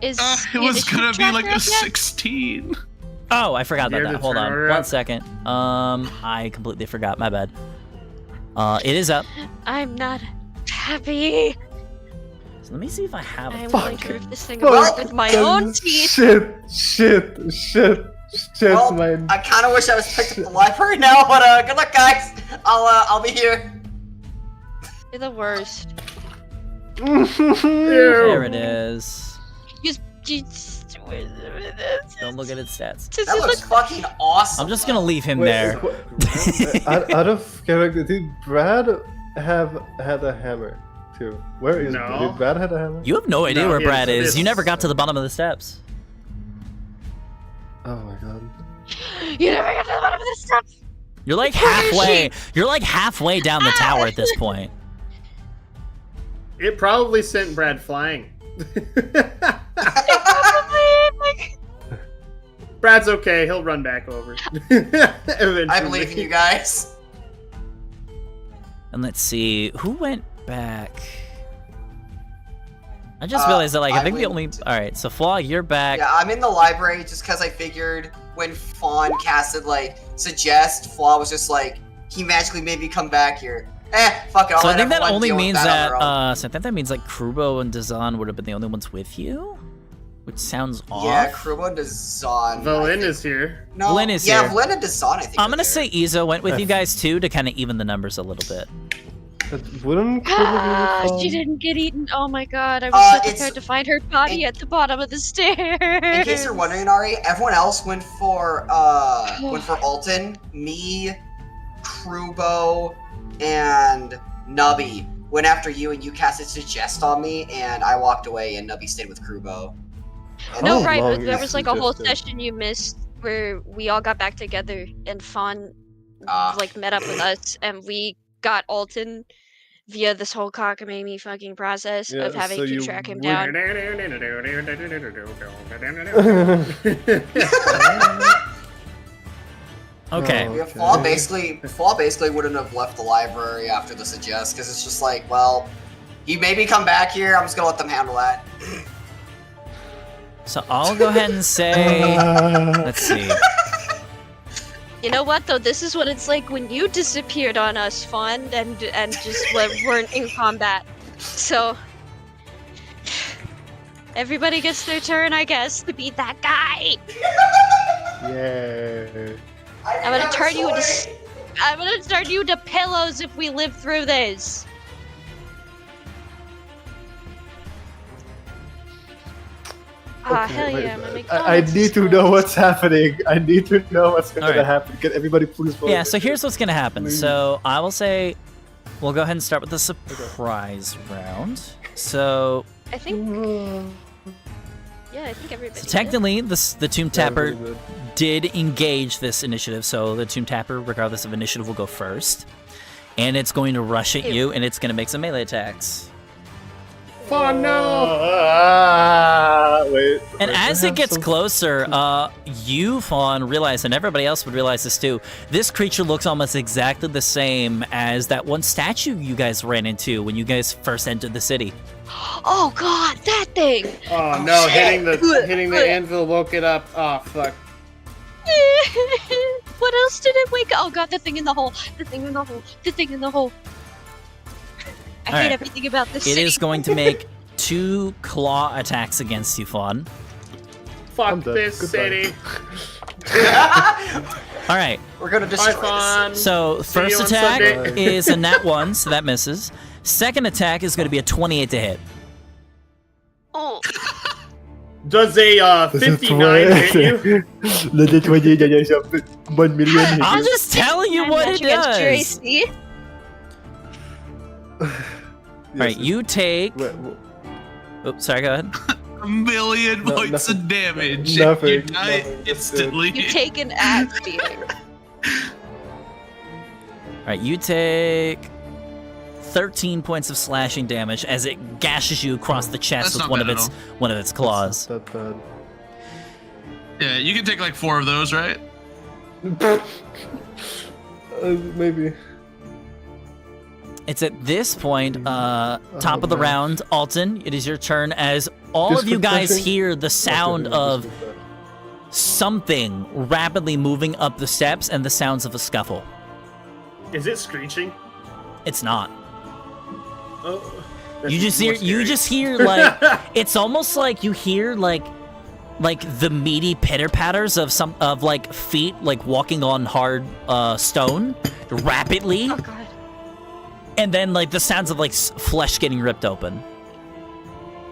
Is It was gonna be like a yet? 16. Oh, I forgot Do you about have that. the Hold on, turn order 1 up? second. I completely forgot. My bad. It is up. I'm not happy. So let me see if I have I'm it. going to rip this thing Fuck. apart with my own teeth. Shit, Well, man. I kind of wish I was picked up the library now, but good luck, guys. I'll be here. You're the worst. There it is. Just, Don't look at its stats. does That it looks look fucking awesome. I'm just gonna leave him Wait, there. out of character, did Brad have had a hammer too? Where is No. did Brad had a hammer? You have no idea No, where he Brad has is. You this. never got to the bottom of the steps. Oh my god. You never got to the bottom of the steps. You're like Where is halfway. she? You're like halfway down the tower at this point. It probably sent Brad flying. Brad's okay. He'll run back over. Eventually. I believe in you guys. And let's see who went back. I just realized that like I I think the only. went- All right, so Flaw, you're back. Yeah, I'm in the library just because I figured when Fawn casted like suggest, Flaw was just like he magically made me come back here. Fuck it. I'll So I let think that everyone only deal with means that that. on their own. So I think that means like Krubo and Dazan would have been the only ones with you, which sounds off. Yeah, Krubo and Dazan. Valin is here. No, Vlin is yeah, here. Vlin and Dazan, I think. I'm are gonna there. say Izo went with you guys too to kind of even the numbers a little bit. It wouldn't Ah, probably she be didn't get eaten. Oh my god, I Uh, was so it's- prepared to find her body at the bottom of the stairs. In case you're wondering, Ari, everyone else went for Alton. Me, Krubo, and Nubby went after you, and you casted suggest on me, and I walked away, and Nubby stayed with Krubo. And No, How right, long but there is was like a whole suggested? session you missed where we all got back together and Fawn Ah. like met up with us and we got Alton via this whole cockamamie fucking process Yeah, of having so to you track him would- down. Okay. Oh. Yeah, Flaw basically wouldn't have left the library after the suggest, because it's just like, well, you maybe come back here, I'm just gonna let them handle that. So I'll go ahead and say. Let's see. You know what though? This is what it's like when you disappeared on us, Fawn, and just weren't in combat. So everybody gets their turn, I guess, to be that guy. Yeah. I'm gonna turn you into I'm gonna turn you to pillows if we live through this. Ah, hell wait, yeah, I'm gonna make I need to know what's happening. I need to know what's going to Alright. happen. Can everybody please vote? Yeah. So here's what's gonna happen. Please. So I will say, we'll go ahead and start with the surprise round. So I think yeah, I think everybody did. technically, the Tomb Tapper Yeah, really good. did engage this initiative, so the Tomb Tapper, regardless of initiative, will go first. And it's going to rush at you, and it's going to make some melee attacks. Oh no! Wait. And wait, as I it have gets some- closer, you, Fawn, realize, and everybody else would realize this too, this creature looks almost exactly the same as that one statue you guys ran into when you guys first entered the city. Oh god, that thing! Oh no! shit. Hitting the anvil woke it up. Oh fuck! What else did it wake up? Oh god, the thing in the hole. The thing in the hole. The thing in the hole. I hate Alright. everything about this It city. is going to make 2 claw attacks against you, Fawn. Fuck I'm dead. this Goodbye. city! All right. We're gonna destroy this. fun. So See you first on attack Sunday. is a nat 1, so that misses. Second attack is going to be a 28 to hit. Oh, Does a 59 hit you? The 20 is 1 million hit I'm you. just telling you what it against your does. AC? All right, you take. Oops, sorry. Go ahead. A million No, points of damage. Nothing, You die nothing, that's instantly. You take an axe beating. All right, you take 13 points of slashing damage as it gashes you across the chest That's with not one of bad at its claws. Not that Yeah, you can take like 4 of those, right? bad. Maybe. It's at this point, top of the man. round, Alton. It is your turn as all Just of you for guys pressing? hear the sound Okay, of just for that. something rapidly moving up the steps and the sounds of a scuffle. Is it screeching? It's not. Oh, You just hear like it's almost like you hear like the meaty pitter patters of like feet like walking on hard stone rapidly, Oh god. and then like the sounds of like flesh getting ripped open.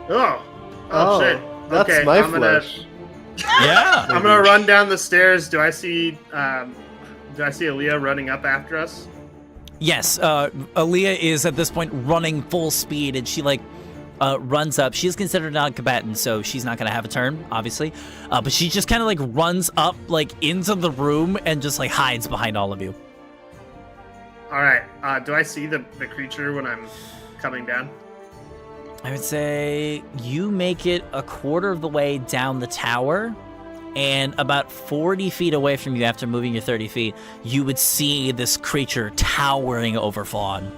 Oh shit. That's Okay, my I'm gonna- flesh. Yeah. I'm gonna run down the stairs. Do I see Aaliyah running up after us? Yes, Aaliyah is at this point running full speed, and she like runs up. She is considered a non-combatant, so she's not gonna have a turn, obviously. But she just kind of like runs up like into the room and just like hides behind all of you. All right. Do I see the creature when I'm coming down? I would say you make it a quarter of the way down the tower, and about 40 feet away from you after moving your 30 feet, you would see this creature towering over Fawn.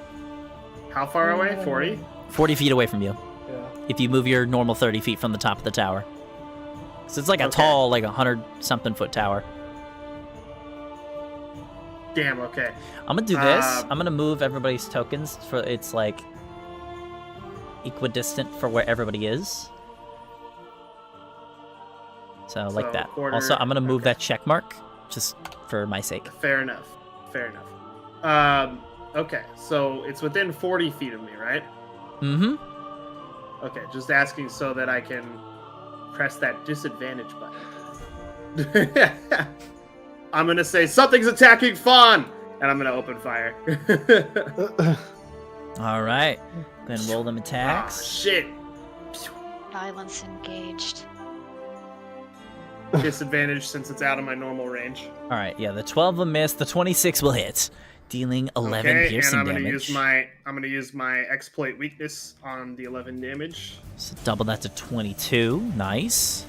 How far away? 40? 40 feet away from you, Yeah. if you move your normal 30 feet from the top of the tower. So it's like a Okay. tall, like 100-something foot tower. Damn. Okay. I'm gonna do this. I'm gonna move everybody's tokens for it's like equidistant for where everybody is. So like So, that. quarter- Also, I'm gonna move okay. that check mark just for my sake. Fair enough. Fair enough. Okay. So it's within 40 feet of me, right? Mm-hmm. Okay. Just asking so that I can press that disadvantage button. I'm gonna say something's attacking Fawn, and I'm gonna open fire. All right. Then roll them Ah, attacks. shit. Violence engaged. Disadvantage since it's out of my normal range. All right. Yeah, the 12 will miss. The 26 will hit, dealing 11 Okay, and piercing I'm gonna damage. use my exploit weakness on the 11 damage. So double that to 22. Nice.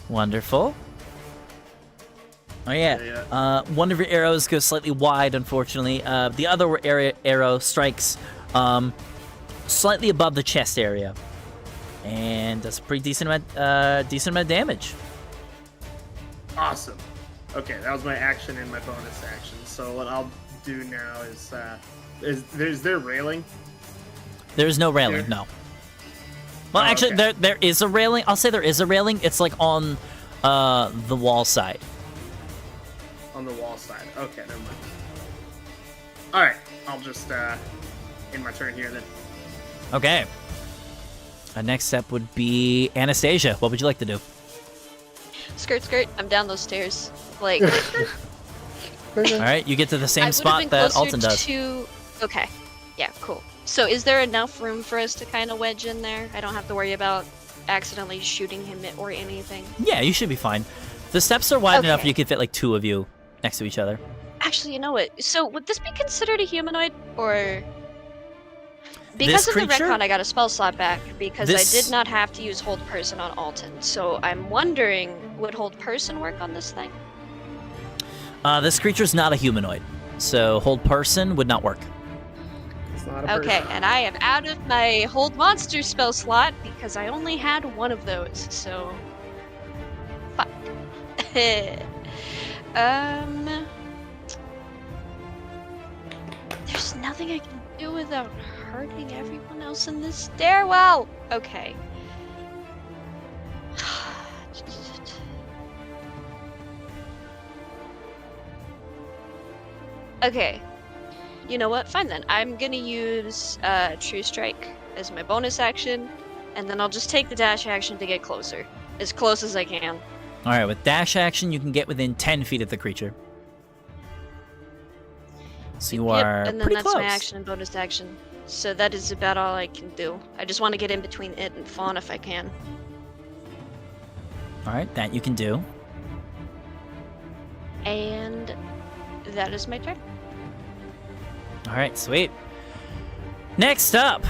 Wonderful. Oh yeah. One of your arrows goes slightly wide, unfortunately. The other arrow strikes slightly above the chest area, and does a pretty decent amount of damage. Awesome. Okay, that was my action and my bonus action. So what I'll do now is there railing? There is no railing, Here? no. Well, Oh, actually, okay. there is a railing. I'll say there is a railing. It's like on the wall side. On the wall side. Okay, never mind. Alright, I'll just end my turn here then. Okay. Next step would be Anastasia. What would you like to do? Skirt, skirt. I'm down those stairs. Like, All right, you get to the I same would've spot been that closer Alton does. to. Okay. Yeah. Cool. So, is there enough room for us to kind of wedge in there? I don't have to worry about accidentally shooting him or anything. Yeah, you should be fine. The steps are wide enough Okay. you could fit like two of you next to each other. Actually, you know what? So, would this be considered a humanoid, or? This Because of the creature? retcon, I got a spell slot back because This- I did not have to use Hold Person on Alton. So I'm wondering, would Hold Person work on this thing? This creature's not a humanoid, so hold person would not work. It's not a Okay, person. and I am out of my Hold Monster spell slot because I only had one of those, so... Fuck. There's nothing I can do without hurting everyone else in this stairwell! Okay. Okay. You know what? Fine then. I'm gonna use True Strike as my bonus action, and then I'll just take the dash action to get closer. As close as I can. Alright, with dash action, you can get within 10 feet of the creature. So you are and then pretty that's close. my action and bonus action. So that is about all I can do. I just want to get in between it and Fawn if I can. Alright, that you can do. And that is my turn. Alright, sweet. Next up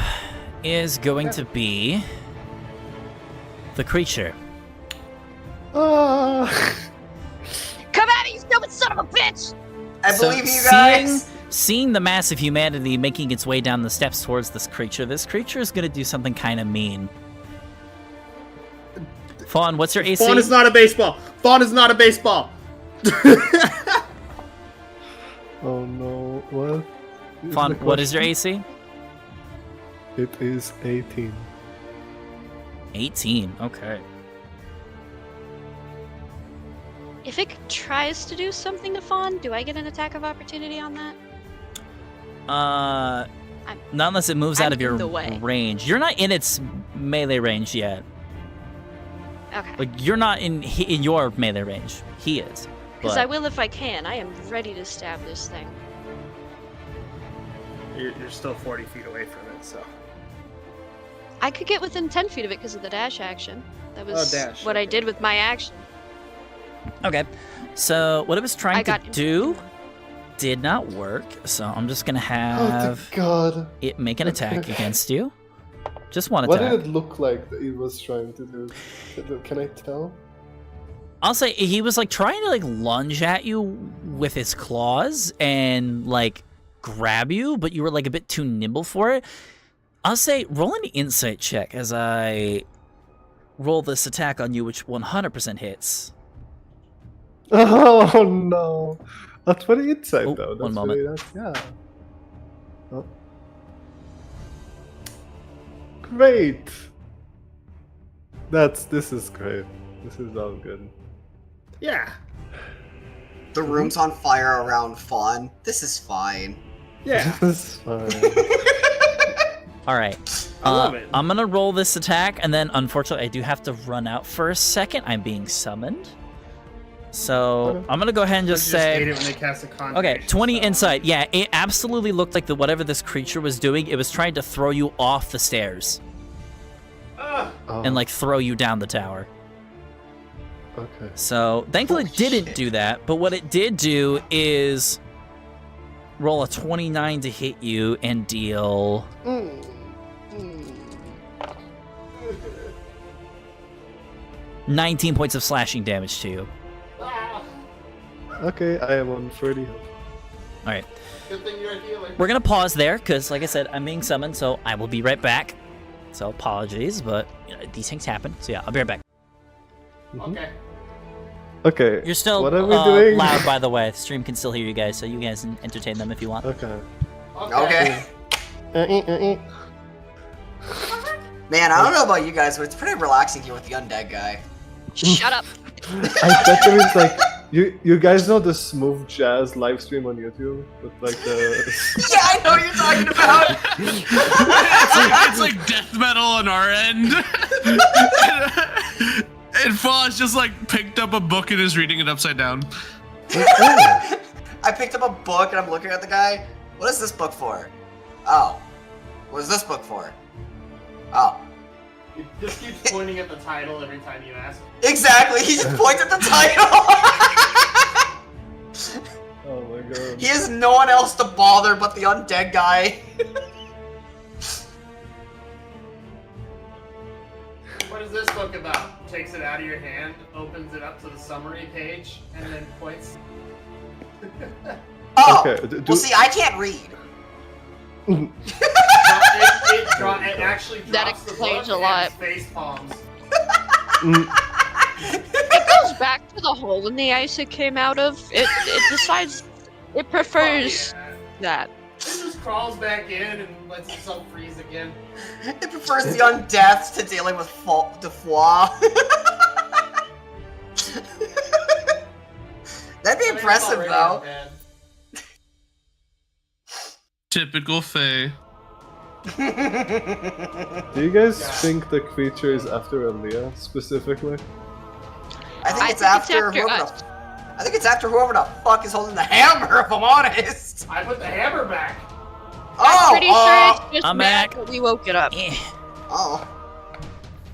is going to be the creature. Ah! Come at me, you stupid son of a bitch! I So believe you guys. Seeing the mass of humanity making its way down the steps towards this creature is going to do something kind of mean. Fawn, what's your AC? Fawn is not a baseball. Fawn is not a baseball. Oh no, what? Fawn, what is your AC? It is 18. 18, okay. If it tries to do something to Fawn, do I get an attack of opportunity on that? Not unless it moves out I'm of your in the way. range. You're not in its melee range yet. Okay. Like, you're not in your melee range. He is. Because but- I will if I can. I am ready to stab this thing. You're still 40 feet away from it, so. I could get within 10 feet of it because of the dash action. That was dash, what I okay. did with my action. Okay. So, what it was I trying to got do did not work. So, I'm just going to Oh have thank God! it make an attack against you. Just one What attack. did it look like that he was trying to do? Can I tell? I'll say he was like trying to like lunge at you with his claws and like grab you, but you were like a bit too nimble for it. I'll say roll an insight check as I roll this attack on you, which 100% hits. Oh no! A 20 insight Oh, though. That's one moment. really yeah. Oh. Great! This is great. This is all good. Yeah. The room's on fire around Fawn. This is fine. Yeah. This is fine. All right. I love it. I'm gonna roll this attack, and then unfortunately, I do have to run out for a second. I'm being summoned, so Okay. I'm gonna go ahead and just say. hate it when they cast a Okay, concentration 20 spell. insight. Yeah, it absolutely looked like whatever this creature was doing, it was trying to throw you off the stairs Ah, Oh, and like throw you down the tower. okay. So thankfully, Holy it didn't shit. do that. But what it did do is roll a 29 to hit you and deal 19 points of slashing damage to you. Okay, I am on 30 health. All right, Good thing you're healing. we're gonna pause there because, like I said, I'm being summoned, so I will be right back. So apologies, but you know, these things happen. So yeah, I'll be right back. Okay. Okay. You're still What are we doing? loud, by the way. The stream can still hear you guys, so you guys can entertain them if you want. Okay. Okay. Uh-uh. Man, I don't know about you guys, but it's pretty relaxing here with the undead guy. Shut up. I bet there is like you guys know the smooth jazz live stream on YouTube with like the Yeah, I know what you're talking about. It's like death metal on our end. And Fawn's just like picked up a book and is reading it upside down. I picked up a book and I'm looking at the guy. What is this book for? Oh. What is this book for? Oh. He just keeps pointing at the title every time you ask. Exactly, he just points at the title! Oh my god. He has no one else to bother but the undead guy. What is this book about? Takes it out of your hand, opens it up to the summary page, and then points. Oh, Okay, well see, I can't read. It actually drops That the explains book a lot. and face palms. It goes back to the hole in the ice it came out of. It decides it prefers Oh, yeah. that. It just crawls back in and lets itself freeze again. It prefers the undeaths to dealing with de foi. That'd be I mean, it's impressive already though. undead. Typical Fae. Do you guys think the creature is after Aaliyah specifically? I think it's after whoever us. I think it's after whoever the fuck is holding the hammer, if I'm honest. I put the hammer back. Oh, Pretty sure it's just I'm Matt, back. but we woke it up. Oh.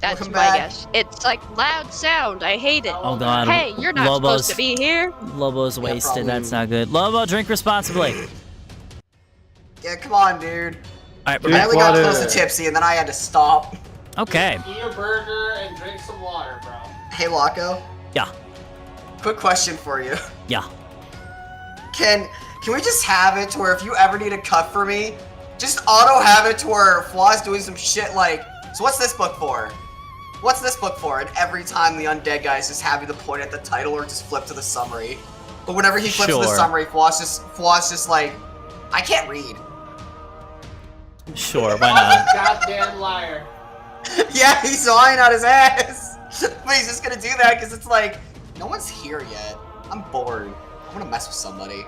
That's Welcome my back. guess. It's like loud sound. I hate it. Hold on. Hey, you're not Lobo's, supposed to be here. Lobo's wasted. probably. That's not good. Lobo, drink responsibly. Yeah, come on, dude. All right, we're Drink I back. only got water. close to tipsy, and then I had to stop. Okay. Eat a burger and drink some water, bro. Hey, Laco. Yeah. Quick question for you. Yeah. Can we just have it to where if you ever need a cut for me, just auto have it to where Flaw's doing some shit like, so what's this book for? What's this book for? And every time the undead guy's just happy to point at the title or just flip to the summary. But whenever he flips to the Sure. summary, Flaw's just like, I can't read. Sure, why not? Goddamn liar. Yeah, he's lying on his ass. But he's just gonna do that because it's like, no one's here yet. I'm bored. I wanna mess with somebody.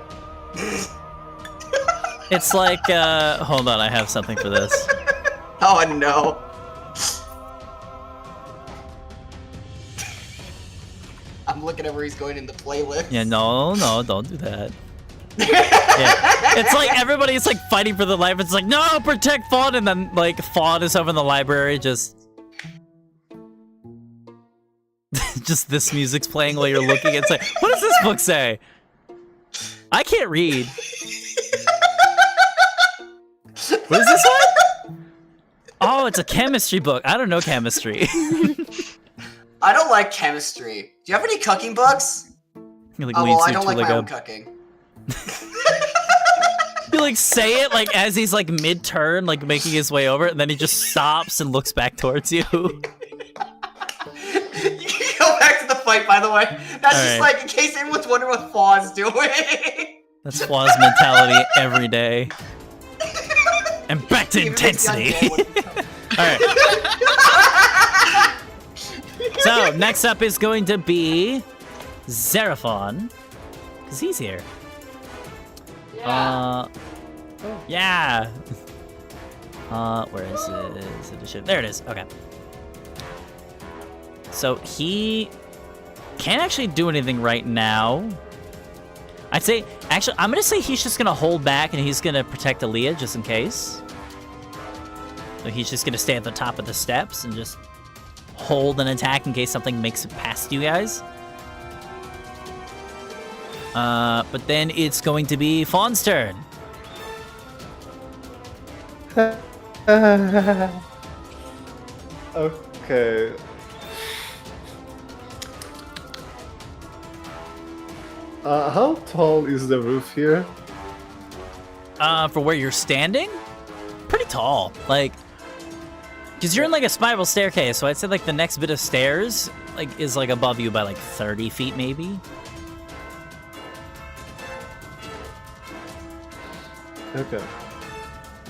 It's like, hold on, I have something for this. Oh no. I'm looking at where he's going in the playlist. Yeah, no, don't do that. Yeah. It's like everybody's like fighting for their life. It's like, no, protect Fawn, and then like Fawn is over in the library, just this music's playing while you're looking. It's like, what does this book say? I can't read. What is this one? Oh, it's a chemistry book. I don't know chemistry. I don't like chemistry. Do you have any cooking books? You like Oh, leans well, I to don't like like my a- own cooking. You like say it like as he's like mid-turn, like making his way over, and then he just stops and looks back towards you. You can go back to the fight, by the way. That's just Alright. like, in case anyone's wondering what Faw's doing. That's Flaws mentality every day. And back to Even makes the intensity. undead Alright. So, next up is going to be Xeraphon. Because he's here. Yeah. Yeah. Where is it? There it is. Okay. So he can't actually do anything right now. I'd say, actually, I'm gonna say he's just gonna hold back and he's gonna protect Aaliyah just in case. So he's just gonna stay at the top of the steps and just hold an attack in case something makes it past you guys. But then it's going to be Fawn's turn. Okay. How tall is the roof here? For where you're standing? Pretty tall. Like, because you're in like a spiral staircase, so I'd say like the next bit of stairs like is like above you by like 30 feet maybe. Okay.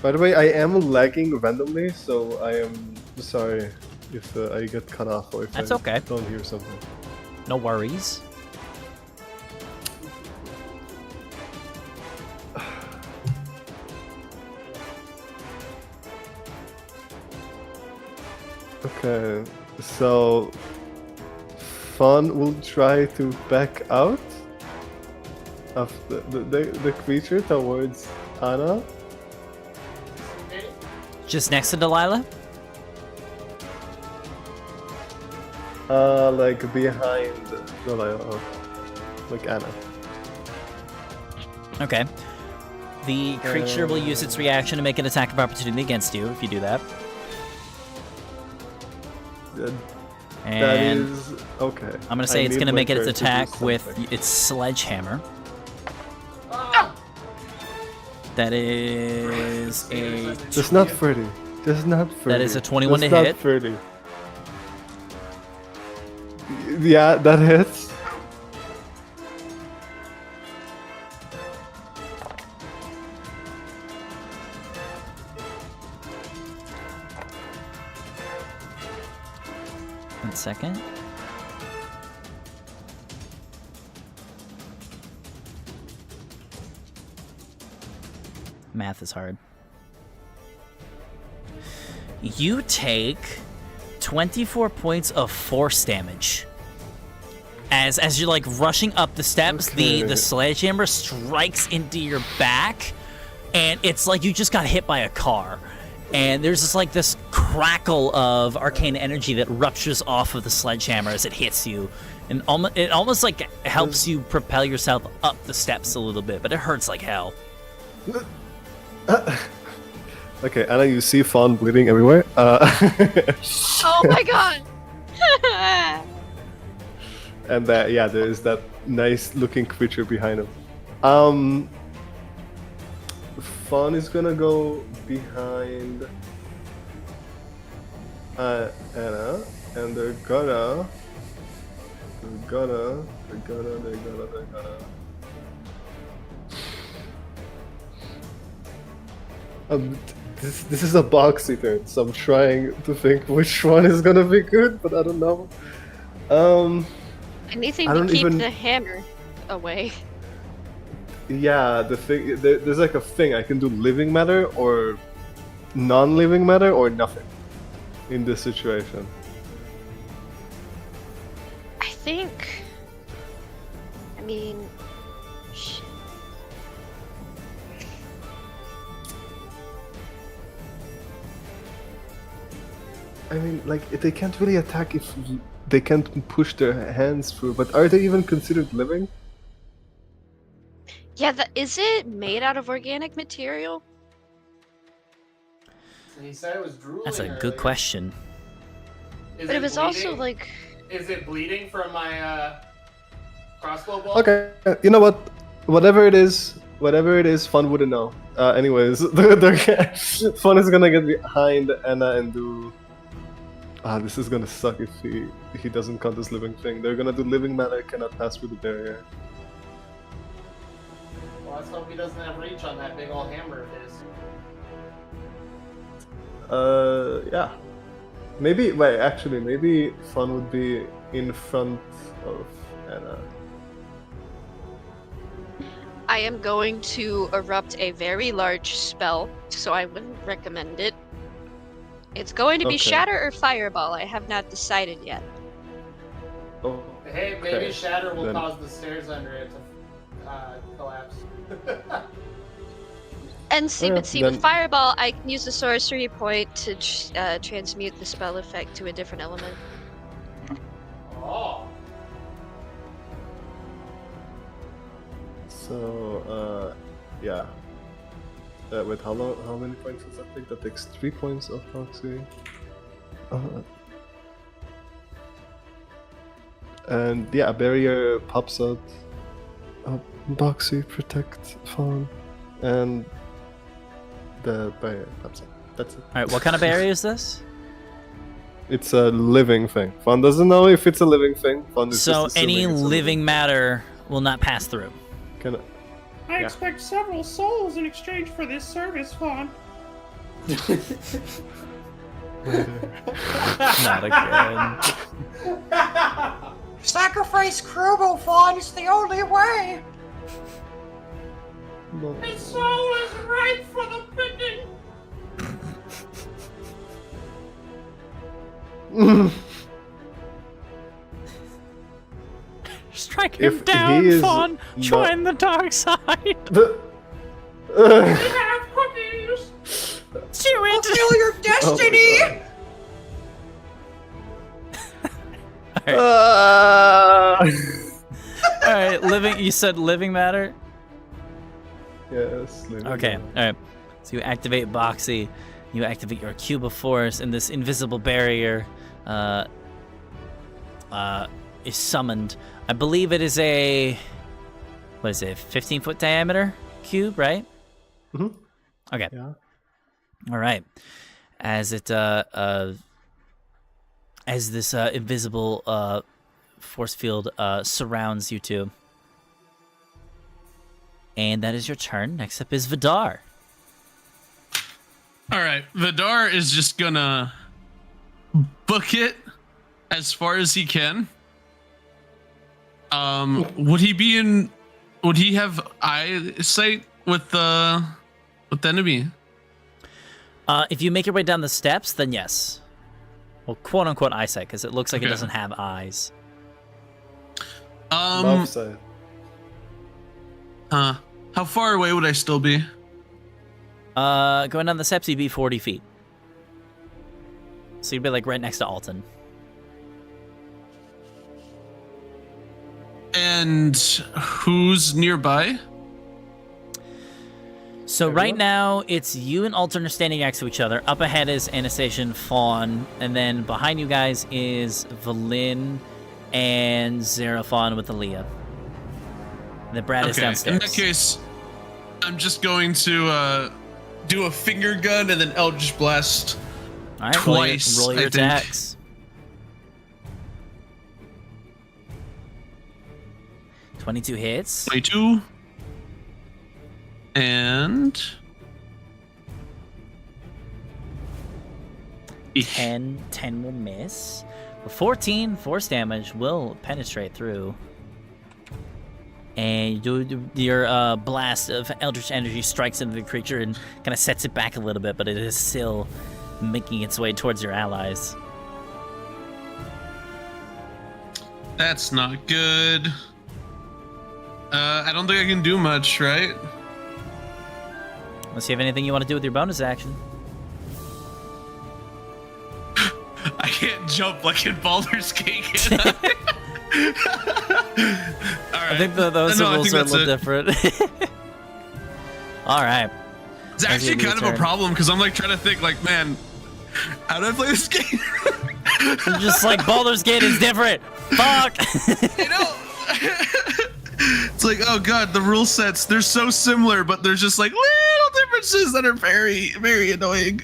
By the way, I am lagging randomly, so I am sorry if I get cut off or if That's I okay. don't hear something. No worries. Okay, so Fawn will try to back out of the creature towards Anna. Just next to Delilah? Like behind Delilah, like Anna. Okay. The creature will use its reaction to make an attack of opportunity against you if you do that. That And is okay. I'm gonna say it's need gonna make Winter its to do attack with something. its sledgehammer. Ah! That is a Just not 30. Just not 30. That is a 21 Just to not hit. 30. Yeah, that hits. One second. Math is hard. You take 24 points of force damage. As you're like rushing up the steps, the sledgehammer strikes into your back, and it's like you just got hit by a car. And there's this crackle of arcane energy that ruptures off of the sledgehammer as it hits you, and it almost like helps you propel yourself up the steps a little bit, but it hurts like hell. Okay, Anna, you see Fawn bleeding everywhere. Oh my god! And yeah, there is that nice-looking creature behind him. Fawn is gonna go behind Anna, and they're gonna. This is a boxy turn, so I'm trying to think which one is gonna be good, but I don't know. Anything I to don't keep even- the hammer away. Yeah, the thing there's like a thing I can do living matter or non-living matter or nothing in this situation. I think. I mean. Shit. I mean, like they can't really attack if they can't push their hands through. But are they even considered living? Yeah, is it made out of organic material? He said it was drooling. That's a good earlier. question. Is But it was also bleeding? like. Is it bleeding from my crossbow bolt? Okay, you know what? Whatever it is, Fun wouldn't know. Anyways, Fun is gonna get behind Anna and do. This is gonna suck if he doesn't count this living thing. They're gonna do living matter cannot pass through the barrier. Well, let's hope he doesn't have reach on that big old hammer of his. Yeah. Maybe Fun would be in front of Anna. I am going to erupt a very large spell, so I wouldn't recommend it. It's going to be Okay. Shatter or Fireball. I have not decided yet. Oh, Hey, maybe okay. Shatter will Then- cause the stairs under it to collapse. And see, Yeah, but see, then- with Fireball, I can use the sorcery point to transmute the spell effect to a different element. Oh. So, yeah. Wait, how many points does that take? That takes 3 points of proxy. And yeah, a barrier pops out. Boxy, protect, Fawn, and the barrier pops out. That's it. All right, what kind of barrier is this? It's a living thing. Fawn doesn't know if it's a living thing. Fawn is So just assuming any it's a living matter will not pass through. Can I Yeah. expect several souls in exchange for this service, Fawn. Not again. Sacrifice Krubo, Fawn. It's the only way. No. His soul is ripe for the picking. Strike If him he down, is Fawn! not- Join the dark side! Have cookies. Do it! Fulfill your destiny. Alright, living. You said living matter? Yes. living Okay, matter. alright. So you activate Boxy, you activate your cube of force, and this invisible barrier is summoned. I believe it is a. What is it? 15-foot diameter cube, right? Mhm. Okay. Yeah. All right. As it as this invisible force field surrounds you two. And that is your turn. Next up is Vidar. All right, Vidar is just gonna book it as far as he can. Would he have eyesight with the What the enemy? If you make your way down the steps, then yes. Well, quote unquote eyesight, because it looks like it Okay. doesn't have eyes. Mouth side. How far away would I still be? Going down the steps, you'd be 40 feet. So you'd be like right next to Alton. And who's nearby? So right now, it's you and Alton are standing next to each other. Up ahead is Anastasia and Fawn, and then behind you guys is Valin and Xeraphon with Aaliyah. And the Brad is downstairs. In that case, I'm just going to do a finger gun and then Eldritch Blast All right, twice. roll your I think. attacks. 22 hits. 22. And 10 will miss. 14 force damage will penetrate through. And your blast of Eldritch Energy strikes into the creature and kind of sets it back a little bit, but it is still making its way towards your allies. That's not good. I don't think I can do much, right? Unless you have anything you want to do with your bonus action. I can't jump like in Baldur's Gate, can I? All right. I think those No, I rules think are a little different. All right. It's actually kind of a problem because I'm like trying to think, like, man, how do I play this game? I'm just like, Baldur's Gate is different. Fuck. You know, it's like, oh god, the rule sets, they're so similar, but there's just like little differences that are very, very annoying.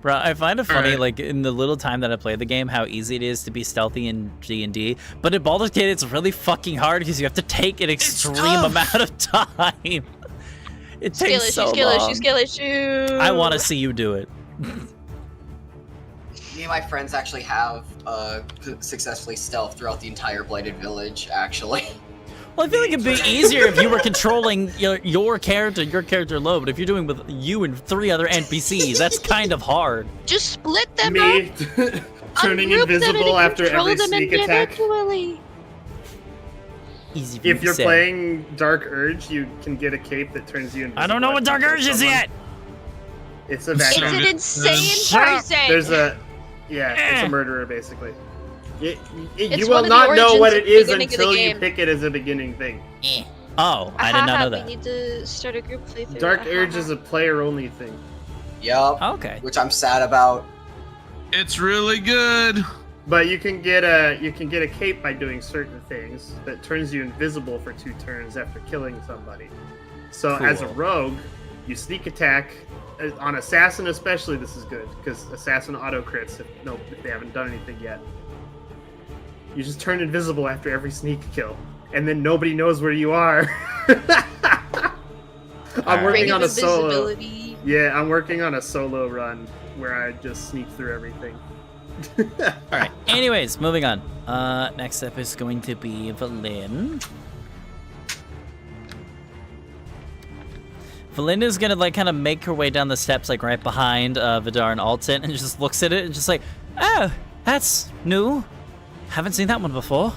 Bro, I find it funny, Alright. like, in the little time that I play the game, how easy it is to be stealthy in D&D. But in Baldur's Gate, it's really fucking hard because you have to take an extreme tough. amount of time. It takes so long. Shoot. I want to see you do it. Me and my friends actually have successfully stealth throughout the entire Blighted Village, actually. Well, I feel like it'd be easier if you were controlling your character low, but if you're doing with you and 3 other NPCs, that's kind of hard. Just split them Me up. turning Ungroup them invisible and after control every them sneak attack. individually. Easy for you If to you're say. playing Dark Urge, you can get a cape that turns you invisible. I don't know what Dark after Urge is someone. yet! It's a It's vacuum. an insane Shut up. person. There's it's a murderer basically. It's You one will of the not know origins what at it the is beginning of the until you game. pick it as a beginning thing. Oh, I did not know We that. need to start a group playthrough. Dark Urge is a player-only thing. Yup. Okay. Which I'm sad about. It's really good. But you can get a cape by doing certain things that turns you invisible for 2 turns after killing somebody. So as a Cool. rogue, you sneak attack. On Assassin especially, this is good because Assassin auto crits if they haven't done anything yet. You just turn invisible after every sneak kill, and then nobody knows where you are. I'm working Ring on of a solo. invisibility. Yeah, I'm working on a solo run where I just sneak through everything. All right. Anyways, moving on. Next up is going to be Valin. Valin is gonna like kind of make her way down the steps, like right behind Vidar and Alton, and just looks at it and just like, oh, that's new. Haven't seen that one before.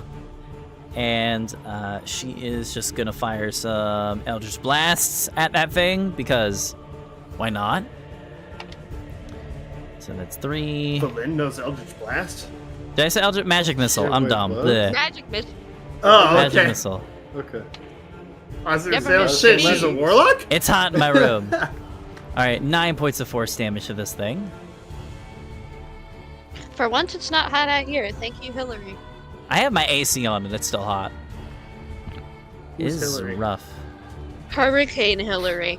And she is just gonna fire some Eldritch Blasts at that thing because why not? So that's 3. Balin knows Eldritch Blast? Did I say Eldritch Magic Missile? Yeah, I'm wait, dumb. what? Bleh. Magic miss. Oh, Magic okay. Missile. Okay. I was gonna Never say, oh missed shit, any. she's a warlock? It's hot in my room. All right, 9 points of force damage to this thing. For once, it's not hot out here. Thank you, Hillary. I have my AC on and it's still hot. It Who's is Hillary? rough. Hurricane Hillary.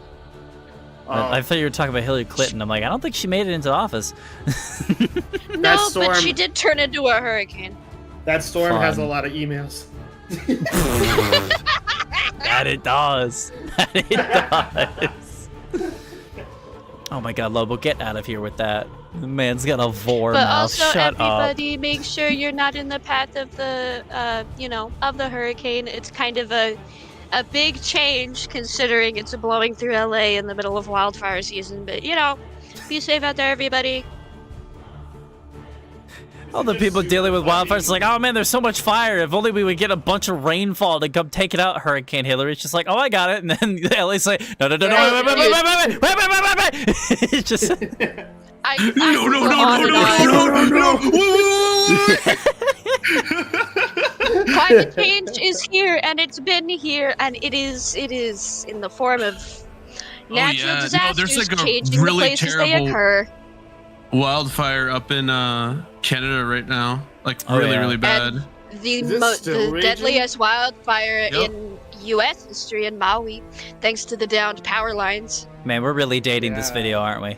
I thought you were talking about Hillary Clinton. I'm like, I don't think she made it into office. No, storm- but she did turn into a hurricane. That storm has a Fun. lot of emails. That it does. That it does. Oh my god, Lobo, get out of here with that. The man's got a vor But mouth. also, Shut up. everybody, make sure you're not in the path of the, of the hurricane. It's kind of a a big change considering it's blowing through LA in the middle of wildfire season, but you know, be safe out there, everybody. All the people dealing with wildfires like, oh man, there's so much fire. If only we would get a bunch of rainfall to come take it out, Hurricane Hillary. It's just like, oh, I got it. And then LA's like, no, wait. It's just... No. Climate change is here, and it's been here, and it is in the form of natural disasters there's like a changing really the places they terrible occur. wildfire up in Canada right now. Like really bad. The deadliest wildfire in U.S. history in Maui, thanks to the downed power lines. Man, we're really dating this video, aren't we?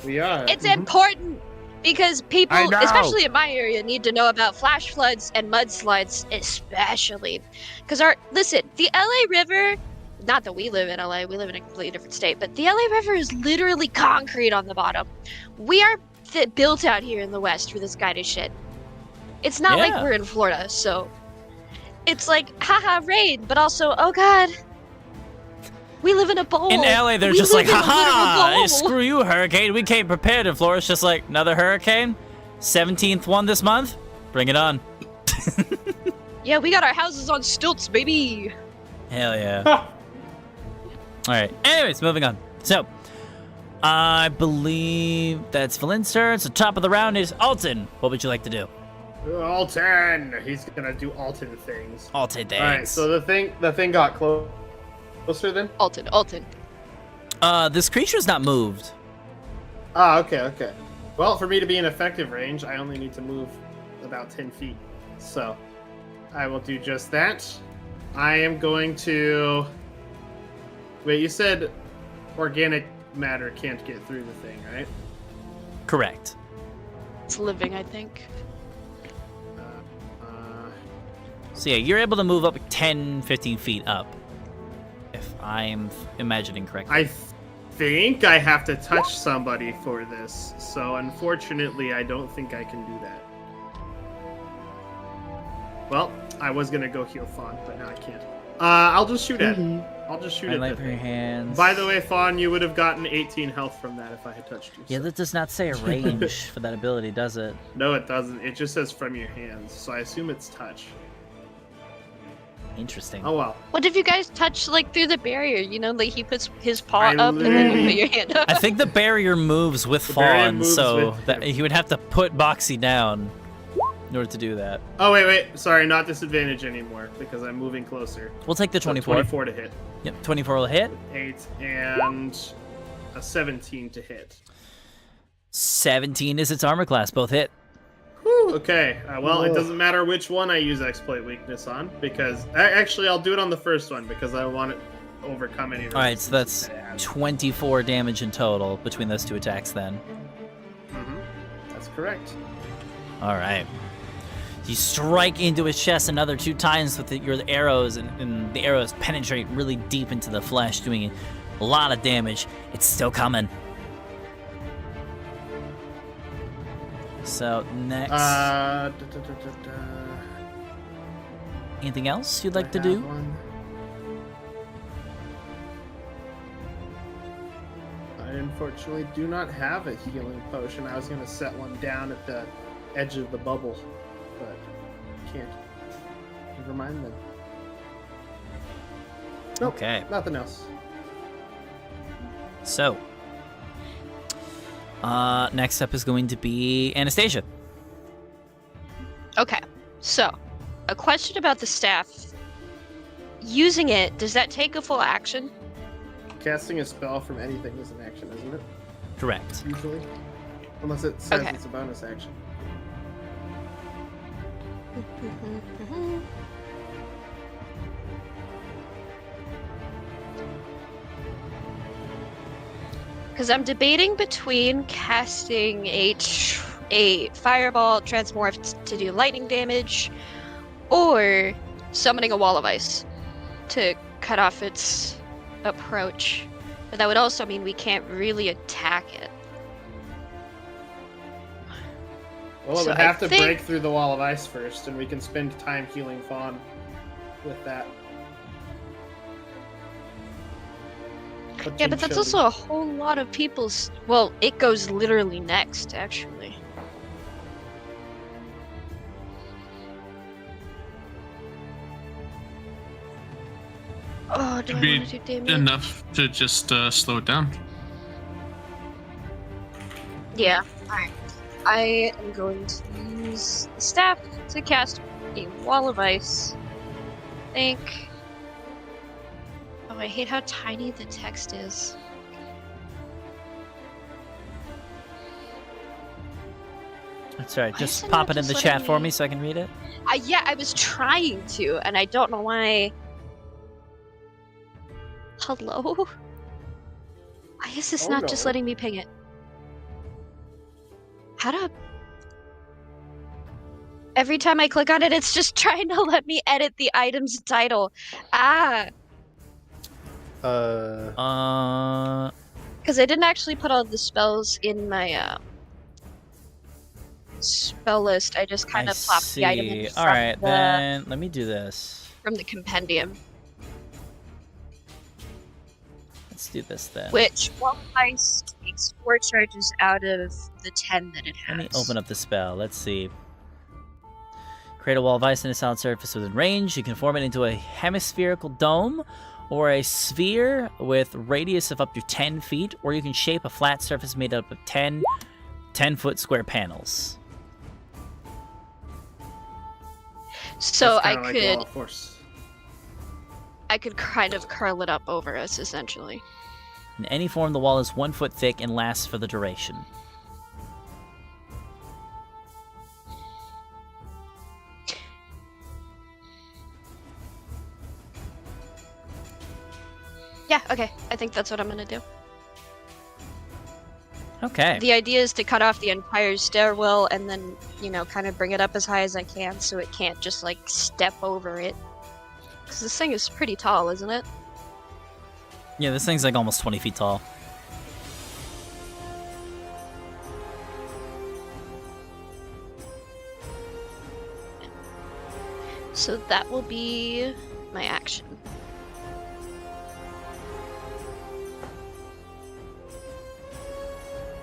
We are. It's important because people, especially in my area, need to know about flash floods and mudslides, especially. Because the LA River, not that we live in LA, we live in a completely different state, but the LA River is literally concrete on the bottom. We are built out here in the West for this kind of shit. It's not like we're in Florida, so it's like, haha, rain, but also, oh god, we live in a bowl. In LA, they're just like, haha, screw you, hurricane. We came prepared. In Florida, it's just like, another hurricane? 17th one this month? Bring it on. Yeah, we got our houses on stilts, baby. Hell yeah. All right. Anyways, moving on. So, I believe that's Valin's turn. So, top of the round is Alton. What would you like to do? Alton! He's gonna do Alton things. Alton things. Alright, so the thing got closer then? Alton. This creature's not moved. Ah, okay. Well, for me to be in effective range, I only need to move about 10 feet. So, I will do just that. I am going to... Wait, you said organic matter can't get through the thing, right? Correct. It's living, I think. So yeah, you're able to move up 10, 15 feet up. If I'm imagining correctly. I think I have to touch somebody for this. So unfortunately, I don't think I can do that. Well, I was going to go heal Fawn, but now I can't. I'll just shoot at it. I'll just shoot at Highlight the your thing. hands. By the way, Fawn, you would have gotten 18 health from that if I had touched you. Yeah, so. that does not say a range for that ability, does it? No, it doesn't. It just says from your hands, so I assume it's touch. Interesting. Oh well. What if you guys touch like through the barrier? You know, like he puts his paw up and then you put your hand up. I think the barrier moves with Fawn, so that he would have to put Boxy down in order to do that. Oh wait. Sorry, not disadvantage anymore because I'm moving closer. We'll take the 24. 24 to hit. Yep, 24 will hit. 8 and a 17 to hit. 17 is its armor class, both hit. Whew, okay, well, it doesn't matter which one I use exploit weakness on because actually I'll do it on the first one because I want to overcome any. All right, so that's 24 damage in total between those two attacks. Then. That's correct. All right. You strike into his chest another 2 times with your arrows, and the arrows penetrate really deep into the flesh, doing a lot of damage. It's still coming. So next, anything else you'd like to do? I unfortunately do not have a healing potion. I was going to set one down at the edge of the bubble, but can't. Never mind then. Nope, Okay. nothing else. So, next up is going to be Anastasia. Okay, so a question about the staff. Using it, does that take a full action? Casting a spell from anything is an action, isn't it? Correct. Usually. Unless it says Okay. it's a bonus action. Because I'm debating between casting a fireball transmorph to do lightning damage, or summoning a wall of ice to cut off its approach. But that would also mean we can't really attack it. Well, it So would I have to think- break through the wall of ice first, and we can spend time healing Fawn with that. Yeah, but that's also a whole lot of people's. Well, it goes literally next, actually. Oh, do I Be want to do damage? enough to just slow it down. Yeah. Alright. I am going to use the staff to cast a wall of ice. I think. Oh, I hate how tiny the text is. That's right. Why Just is it pop not it in the just chat letting for me- me so I can read it. Yeah, I was trying to, and I don't know why. Hello? Why is this Oh, not just no. letting me ping it? How to... Every time I click on it, it's just trying to let me edit the item's title. Ah! Because I didn't actually put all the spells in my spell list. I just kind I of plopped the item in see. from, Alright, the, then let me do this. from the compendium. Let's do this then. Which Wall Ice takes 4 charges out of the 10 that it has. Let me open up the spell. Let's see. Create a wall of ice in a solid surface within range. You can form it into a hemispherical dome or a sphere with radius of up to 10 feet, or you can shape a flat surface made up of 10-foot square panels. So I That's kinda like could Wall of Force. I could kind of curl it up over us, essentially. In any form, the wall is 1 foot thick and lasts for the duration. Yeah, okay. I think that's what I'm gonna do. Okay. The idea is to cut off the entire stairwell and then, you know, kind of bring it up as high as I can so it can't just, like, step over it. Because this thing is pretty tall, isn't it? Yeah, this thing's like almost 20 feet tall. So that will be my action.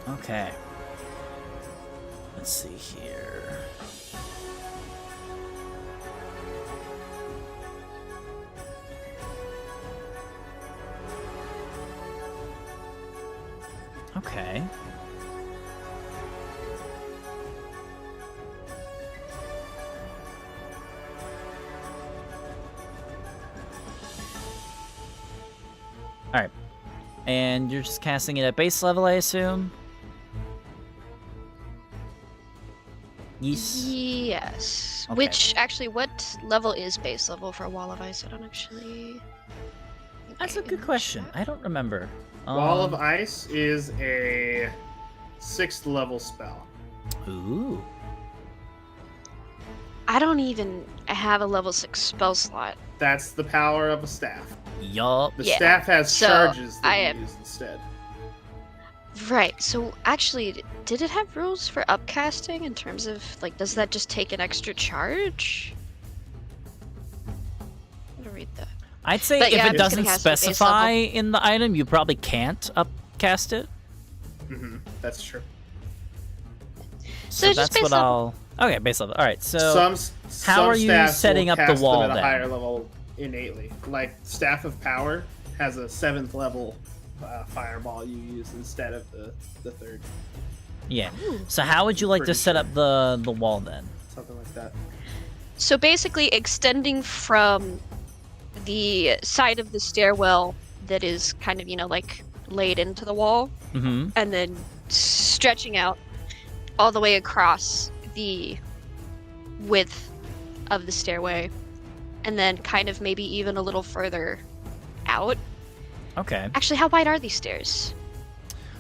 Okay. Let's see here. Okay. Alright. And you're just casting it at base level, I assume? Yes. Yes. Okay. Which, actually, what level is base level for Wall of Ice? I don't actually... That's a Okay, good in question. chat. I don't remember. Wall of Ice is a 6th level spell. Ooh. I don't even have a level 6 spell slot. That's the power of a staff. Yup. The Yeah, staff has so charges that I you am- use instead. Right, so actually, did it have rules for upcasting in terms of, like, does that just take an extra charge? I'm gonna read that. I'd say But if yeah, I'm it just gonna doesn't cast it base specify in the item, you probably can't upcast it. That's true. So it's just that's base what level. I'll... Okay, base level. Alright, so... Some are you staffs setting will up the cast them wall, at a then? higher level innately. Like Staff of Power has a 7th level fireball you use instead of the 3rd. Yeah. So how would you like to Pretty set up the wall, then? Something like that. So basically, extending from the side of the stairwell that is kind of, you know, like, laid into the wall, Mm-hmm. and then stretching out all the way across the width of the stairway, and then kind of maybe even a little further out. Okay. Actually, how wide are these stairs?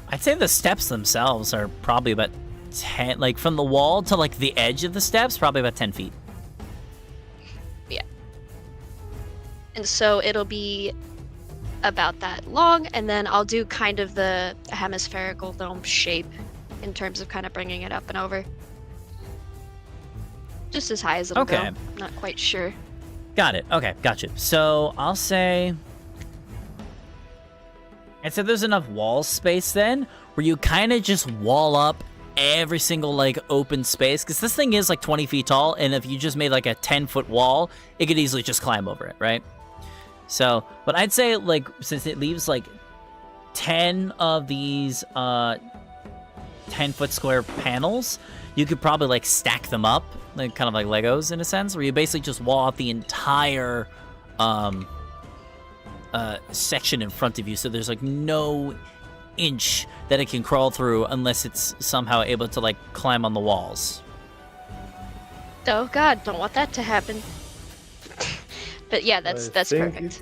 I'd say the steps themselves are probably about 10... Like, from the wall to, like, the edge of the steps, probably about 10 feet. And so it'll be about that long, and then I'll do kind of the hemispherical dome shape in terms of kind of bringing it up and over. Just as high as it'll Okay. go. Not quite sure. Got it. Okay, gotcha. So, I'll say... And so there's enough wall space then where you kind of just wall up every single like open space, because this thing is like 20 feet tall, and if you just made like a 10-foot wall, it could easily just climb over it, right? So, but I'd say like since it leaves like 10 of these 10-foot square panels, you could probably like stack them up, like kind of like Legos in a sense, where you basically just wall off the entire section in front of you, so there's like no inch that it can crawl through unless it's somehow able to like climb on the walls. Oh god, don't want that to happen. But yeah, that's think perfect. it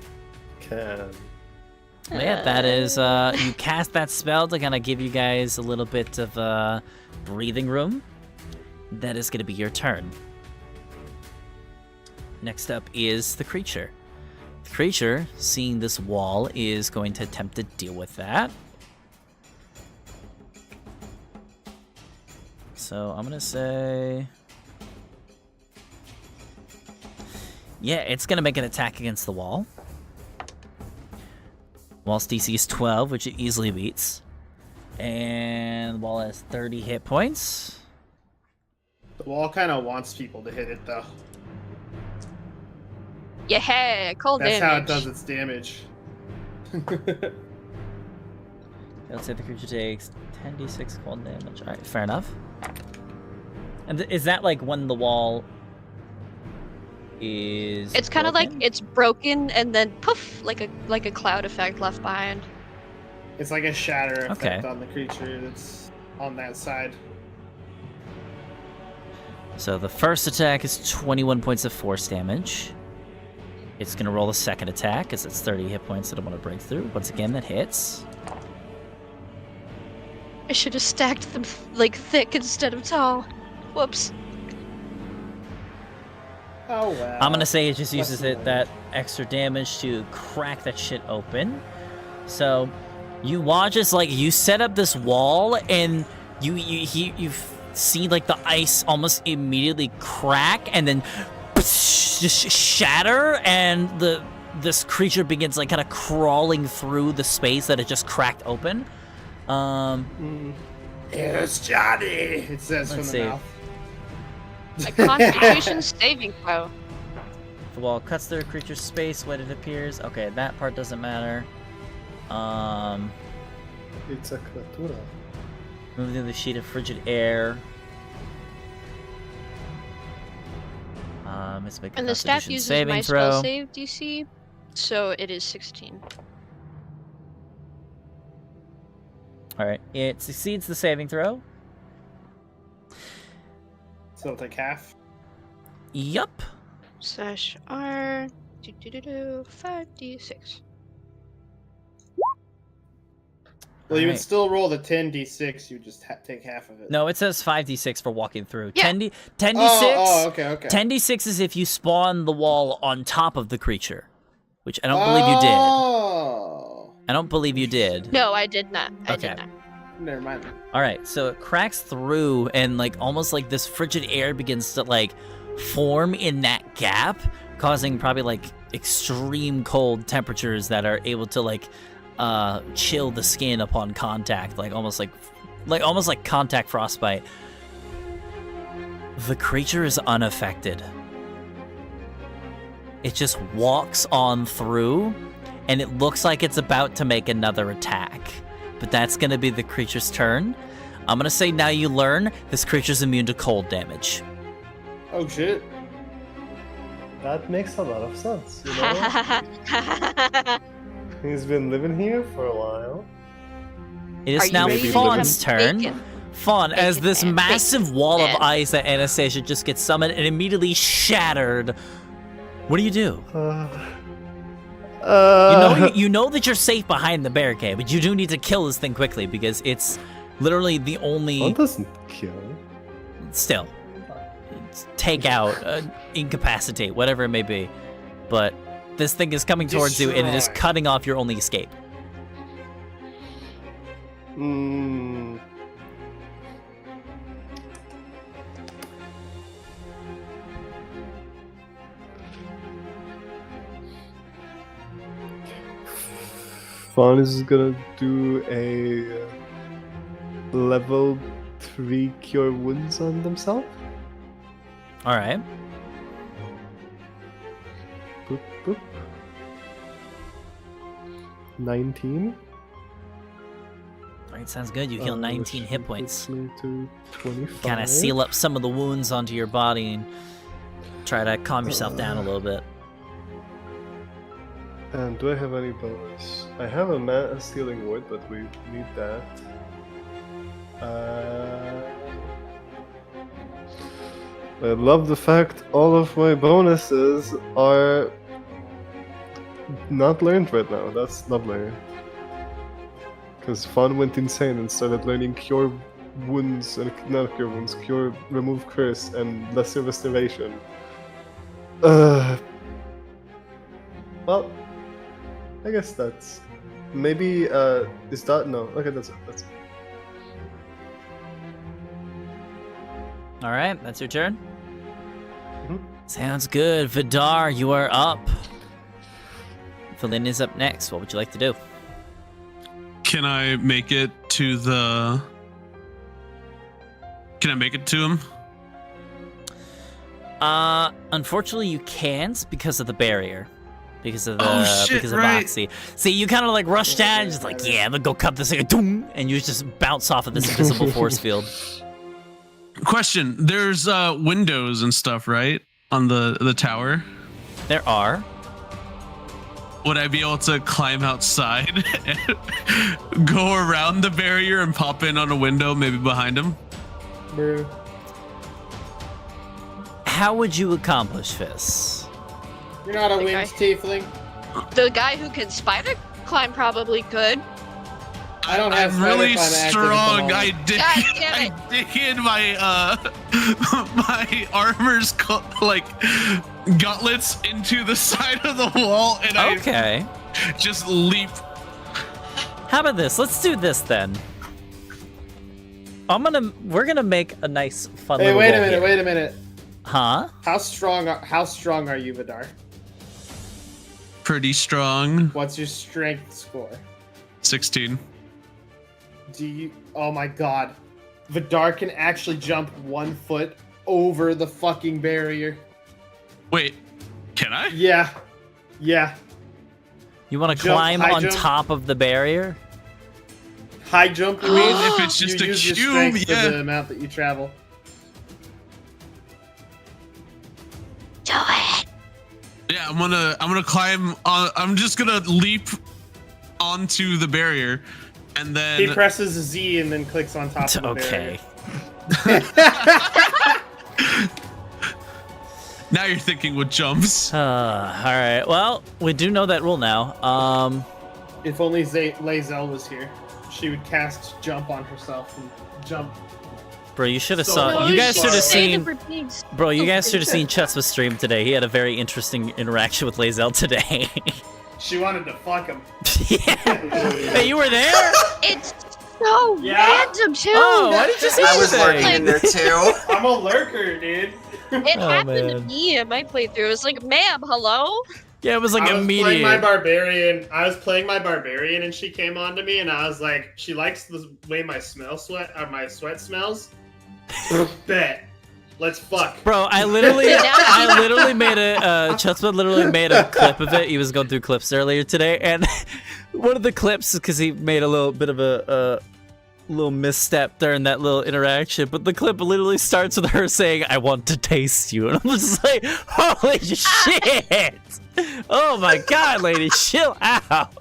can. Yeah, that is, you cast that spell to kind of give you guys a little bit of breathing room. That is going to be your turn. Next up is the creature. The creature, seeing this wall, is going to attempt to deal with that. So I'm going to say... yeah, it's going to make an attack against the wall. Wall's DC is 12, which it easily beats. And the wall has 30 hit points. The wall kind of wants people to hit it, though. Yeah, cold That's damage. how it does its damage. Let's say the creature takes 10d6 cold damage. Alright, fair enough. And is that like when the wall is It's kind of like broken? it's broken and then poof, like a cloud effect left behind. It's like a shatter effect Okay. on the creature that's on that side. So the first attack is 21 points of force damage. It's going to roll the second attack, because it's 30 hit points that I want to break through. Once again, that hits. I should have stacked them like thick instead of tall. Whoops. Oh well. I'm going to say it just That's uses annoying. that extra damage to crack that shit open. So you watch as like you set up this wall, and you've seen like the ice almost immediately crack and then just shatter, and this creature begins like kind of crawling through the space that it just cracked open. Here's Johnny. It says from Let's the see. mouth. A Constitution saving throw. The wall cuts through a creature's space when it appears. Okay, that part doesn't matter. It's a creatura. Moving through the sheet of frigid air. Let's make a And the staff Constitution uses saving my throw. spell save DC, so it is 16. All right, it succeeds the saving throw. So it'll take half. Yup. Slash R. 5d6. Well, you would Alright. still roll the 10d6. You just take half of it. No, it says 5d6 for walking through. Yeah. 10d6. Oh, okay. 10d6 is if you spawn the wall on top of the creature, which I don't believe you did. Oh. I don't believe you did. No, I did not. I Okay. did not. Never mind. All right, so it cracks through, and like almost like this frigid air begins to like form in that gap, causing probably like extreme cold temperatures that are able to like chill the skin upon contact, like almost like contact frostbite. The creature is unaffected. It just walks on through, and it looks like it's about to make another attack. But that's going to be the creature's turn. I'm going to say now you learn this creature's immune to cold damage. Oh shit. That makes a lot of sense, you know? He's been living here for a while. It Are is you now ready to Fawn's become turn. bacon? Fawn, as Bacon this man, massive bacon wall of man. ice that Anastasia just gets summoned and immediately shattered. What do? You know that you're safe behind the barricade, but you do need to kill this thing quickly because it's literally the One only doesn't kill. still take out, incapacitate, whatever it may be. But this thing is coming towards you and it is Destroy. cutting off your only escape. Hmm. Fawn is gonna do a level 3 cure wounds on themselves. All right. Boop, boop. 19. All right, sounds good. You heal 19 hit points. Takes me to 25. Kind of seal up some of the wounds onto your body and try to calm yourself down a little bit. And do I have any bonus? I have a stealing word, but we need that. I love the fact all of my bonuses are not learned right now. That's lovely. Because Fawn went insane and started learning cure wounds, and not cure wounds, cure remove curse and lesser restoration. Well, I guess that's maybe is that no? Okay, that's it. That's it. All right, that's your turn. Mhm. Sounds good. Vidar, you are up. Felin is up next. What would you like to do? Can I make it to the? Can I make it to him? Unfortunately, you can't because of the barrier. Because of the shit, right. Boxy. See, you kind of like rush down, just like, yeah, I'm gonna go cut this thing, doom, and you just bounce off of this invisible force field. Question: there's windows and stuff, right, on the tower? There are. Would I be able to climb outside and go around the barrier and pop in on a window, maybe behind him? Bro. How would you accomplish this? You're not a The wind guy- tiefling. The guy who can spider climb probably could. I don't have I'm really spider climb active at the strong. moment. God damn I it. dig in my my armor's like gauntlets into the side of the wall, and Okay. I just leap. How about this? Let's do this then. We're gonna make a nice fun Hey, little wait a roll minute, here. wait a minute. Huh? How strong are you, Vidar? Pretty strong. What's your strength score? 16. Do you? Oh my god, Vidar can actually jump 1 foot over the fucking barrier. Wait, can I? Yeah, yeah. You want to Jump, climb high on jump. top of the barrier? High jump. You mean? If it's just you a use your cube, strength for yeah. the amount that you travel. Do it. Yeah, I'm gonna climb on. I'm just gonna leap onto the barrier, and then He presses Z and then clicks on top of the Okay. barrier. now you're thinking with jumps. All right. Well, we do know that rule now. If only Lae'zel was here, she would cast jump on herself and jump. Bro, you should have So- saw. No, You guys she should have said seen. Repeats. Bro, you guys should have seen Chesma's stream today. He had a very interesting interaction with Lae'zel today. She wanted to fuck him. Yeah. Hey, you were there? It's so Yeah. random too. Oh, why did you say I was anything? lurking in there too. I'm a lurker, dude. It Oh, happened to man. me in my playthrough. It was like, ma'am, hello? Yeah, it was like I was playing immediate. my barbarian. I was playing my barbarian, and she came on to me, and I was like, "She likes the way my sweat smells." Bet. Let's fuck. Bro, I literally made a, Chesma literally made a clip of it. He was going through clips earlier today, and one of the clips is because he made a little bit of a little misstep during that little interaction, but the clip literally starts with her saying, "I want to taste you," and I'm just like, holy shit! Oh my god, lady, chill out.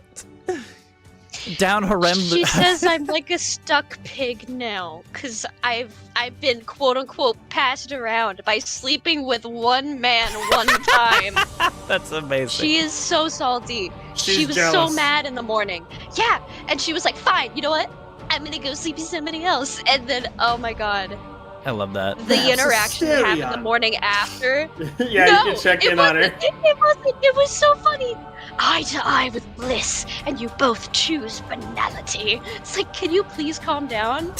Down harem. She says I'm like a stuck pig now, because I've been quote unquote passed around by sleeping with one man one time. That's amazing. She is so salty. She She's was jealous. so mad in the morning. Yeah, and she was like, fine, you know what? I'm gonna go sleep with somebody else. And then, oh my god, I love that. the That's interaction that happened the hysteria. morning after. Yeah, No, you can check it in on her. wasn't. It wasn't. It was so funny. Eye to eye with bliss, and you both choose banality. It's like, can you please calm down?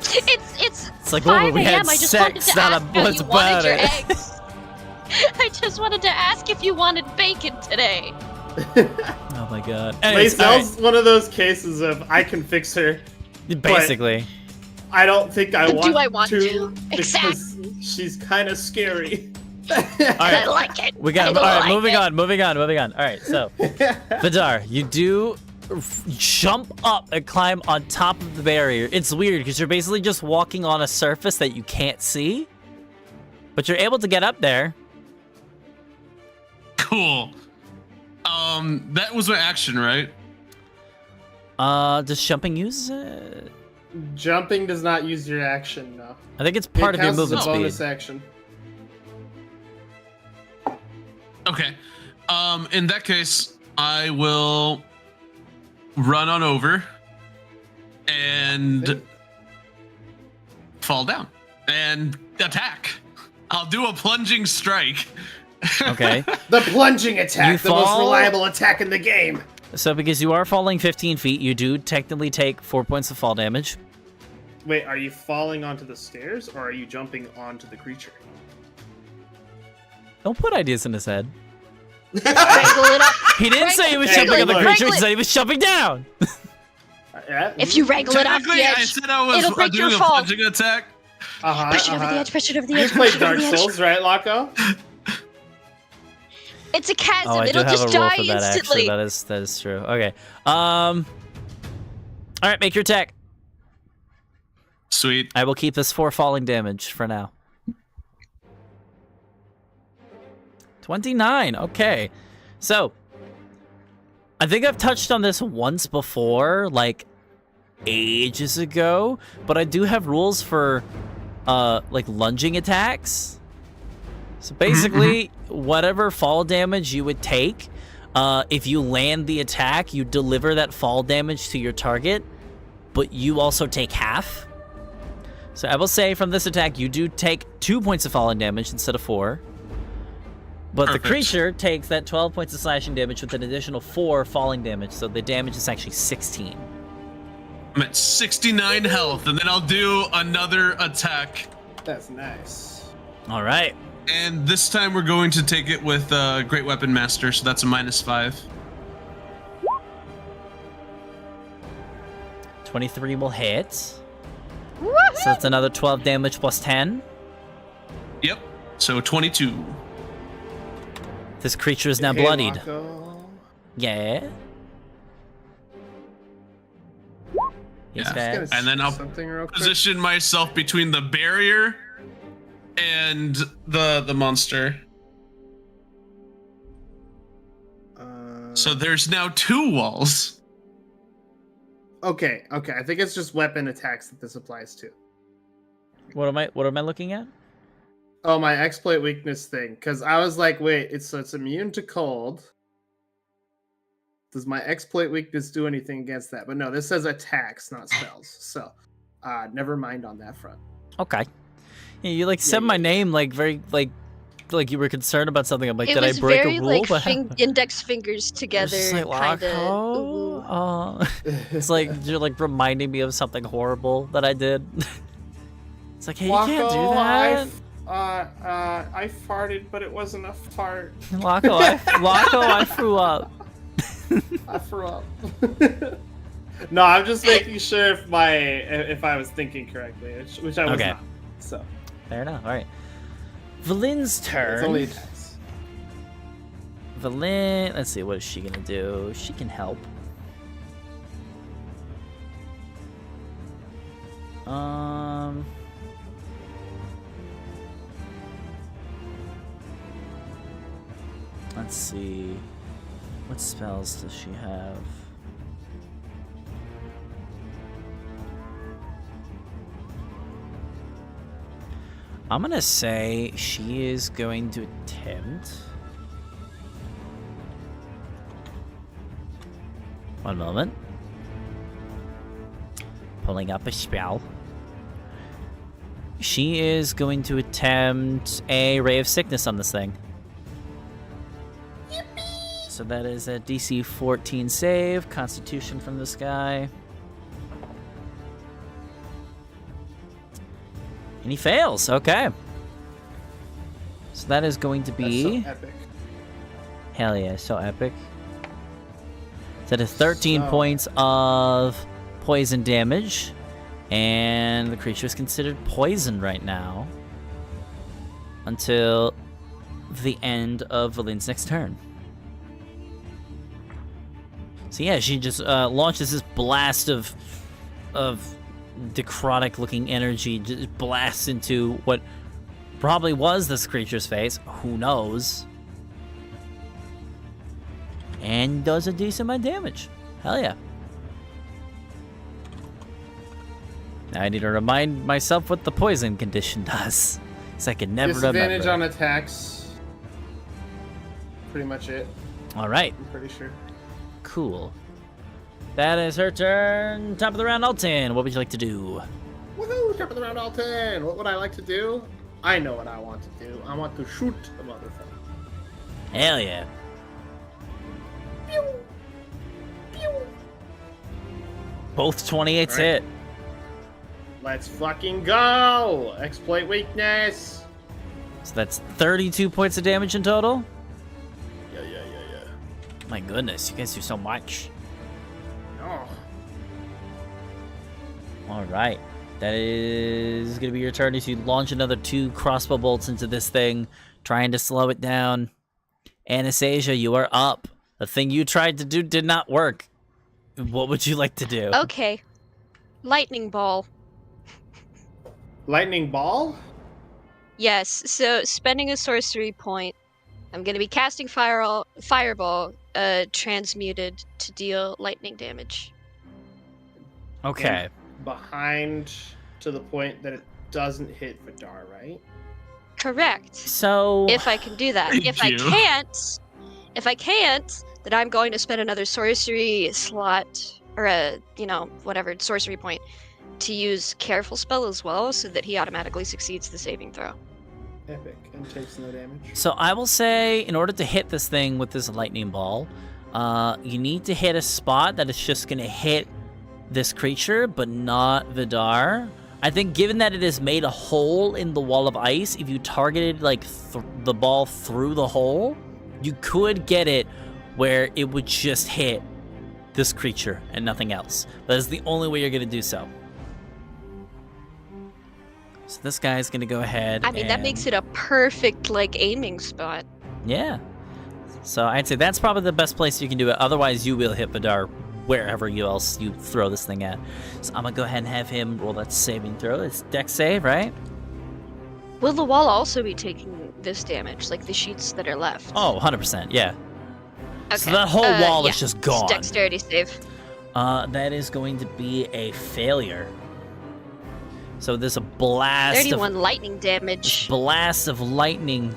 It's like, 5 oh, we had a.m. I just sex, wanted to not ask a how what's you wanted about your it. eggs. I just wanted to ask if you wanted bacon today. Oh my god. Anyways, Lae'zel's one of those cases of I can fix her. basically. I don't think I want, I want to? because Exactly. she's kind of scary. I like it. We got. I All right, like moving it. on. All right, so Vidar, you do jump up and climb on top of the barrier. It's weird because you're basically just walking on a surface that you can't see, but you're able to get up there. Cool. That was my action, right? Does jumping use? Jumping does not use your action, no. I think it's part it of your counts as movement a bonus speed. action. Okay. In that case, I will run on over and fall down and attack. I'll do a plunging strike. Okay. The plunging attack, You the most fall- reliable attack in the game. So because you are falling 15 feet, you do technically take 4 points of fall damage. Wait, are you falling onto the stairs or are you jumping onto the creature? Don't put ideas in his head. Wrangle it up. He didn't say he was Hey, jumping on the look. creature. He Wrangle it. said he was jumping down. If you wrangle it off the Technically, I edge, said I was it'll break doing your a fall. plunging attack. Push it over the edge, push it over the You edge, played push it over Dark the edge. Souls, right, Laco? It's a chasm. Oh, I do It'll have a just roll die for that. instantly. Actually, that is true. Okay. All right, make your attack. Sweet. I will keep this 4 falling damage for now. 29. Okay. So, I think I've touched on this once before, like ages ago, but I do have rules for like lunging attacks. So basically, whatever fall damage you would take, if you land the attack, you deliver that fall damage to your target, but you also take half. So I will say from this attack, you do take 2 points of falling damage instead of 4. But Perfect. the creature takes that 12 points of slashing damage with an additional 4 falling damage, so the damage is actually 16. I'm at 69 health, and then I'll do another attack. That's nice. All right. And this time we're going to take it with Great Weapon Master, so that's a -5. 23 will hit. So that's another 12 damage plus 10. Yep. So 22. This creature is now Okay, bloodied. Laco. Yeah. Yes, Yeah. Vaz. And then I'll something real quick. Position myself between the barrier and the monster. So there's now 2 walls. Okay. I think it's just weapon attacks that this applies to. What am I looking at? Oh, my exploit weakness thing. Because I was like, wait, it's immune to cold. Does my exploit weakness do anything against that? But no, this says attacks, not spells. So, never mind on that front. Okay. Yeah, you said my name very you were concerned about something. I'm like, It did I was break very a rule? like What happened? index fingers It's together, just like, kind of. Laco? Oh. It's like you're reminding me of something horrible that I did. It's like, hey, you can't do that. I farted, but it wasn't a fart. Laco, I threw up. I threw up. No, I'm just making sure if I was thinking correctly, which I was Okay. not. So Fair enough. All right. Valin's it's turn. only attacks. Valin, let's see, what is she gonna do? She can help. Let's see. What spells does she have? I'm gonna say she is going to attempt. One moment. Pulling up a spell. She is going to attempt a Ray of Sickness on this thing. So that is a DC 14 save, Constitution from this guy. And he fails, okay. So that is going to That's be... so epic. Hell yeah, so epic. So that is 13 points of poison damage. And the creature is considered poisoned right now until the end of Valin's next turn. So yeah, she just launches this blast of necrotic-looking energy, just blasts into what probably was this creature's face. Who knows? And does a decent amount of damage. Hell yeah. Now I need to remind myself what the poison condition does, so I can never Disadvantage remember. on attacks. Pretty much it. All right, I'm pretty sure. cool. That is her turn. Top of the round, Alton. What would you like to do? Woohoo! Top of the round, Alton. What would I like to do? I know what I want to do. I want to shoot the motherfucker. Hell yeah. Pew! Pew! Both 28s All right. hit. Let's fucking go! Exploit weakness. So that's 32 points of damage in total. Yeah. My goodness, you guys do so much. Oh. All right. That is going to be your turn as you launch another 2 crossbow bolts into this thing, trying to slow it down. Anastasia, you are up. The thing you tried to do did not work. What would you like to do? Okay. Lightning ball. Lightning ball? Yes, so spending a sorcery point, I'm going to be casting Fireball, transmuted to deal lightning damage. Okay. Behind to the point that it doesn't hit Vidar, right? Correct. So If I can do that. Thank If I can't, then I'm going to spend another sorcery slot, or whatever, sorcery point, to use Careful Spell as well, so that he automatically succeeds the saving throw. Epic. And takes no damage. So I will say, in order to hit this thing with this lightning ball, you need to hit a spot that is just going to hit this creature, but not Vidar. I think given that it has made a hole in the wall of ice, if you targeted like the ball through the hole, you could get it where it would just hit this creature and nothing else. That is the only way you're going to do so. So this guy's going to go ahead I mean, that makes it a perfect, aiming spot. Yeah. So I'd say that's probably the best place you can do it. Otherwise, you will hit Vidar wherever else you throw this thing at. So I'm going to go ahead and have him roll that saving throw. It's dex save, right? Will the wall also be taking this damage, like the sheets that are left? Oh, 100%, yeah. Okay. So that whole wall is just It's gone. dexterity save. That is going to be a failure. So there's a blast 31 lightning damage. blast of lightning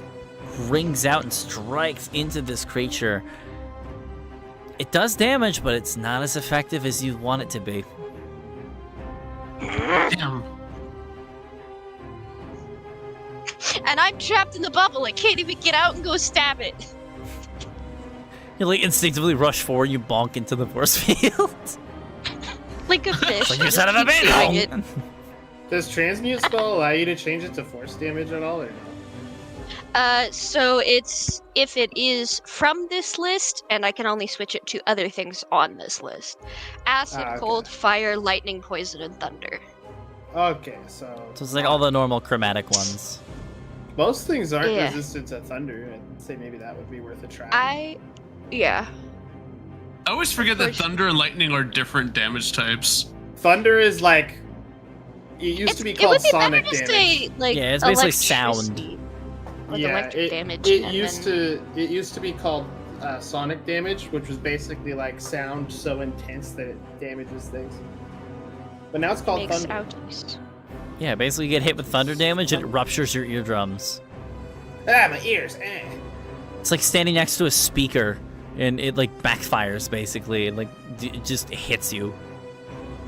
rings out and strikes into this creature. It does damage, but it's not as effective as you want it to be. Damn. And I'm trapped in the bubble. I can't even get out and go stab it. You instinctively rush forward, you bonk into the force field. Like a fish. Like you son of a Keep doing it. bitch! Does transmute spell allow you to change it to force damage at all, or no? So it's if it is from this list, and I can only switch it to other things on this list. Acid, Okay. cold, fire, lightning, poison, and thunder. Okay, so So it's like all the normal chromatic ones. most things aren't Yeah. resistant to thunder. I'd say maybe that would be worth a try. Yeah. I always forget that Push. thunder and lightning are different damage types. Thunder is like it used to be It called would be better sonic to damage. say Yeah, it's basically electricity, like electric damage. It and used then to be called sonic damage, which was basically like sound so intense that it damages things. But now it's called makes thunder. outies. Yeah, basically you get hit with thunder damage and it ruptures your eardrums. Ah, my ears. Eh. It's like standing next to a speaker and it backfires basically and it just hits you.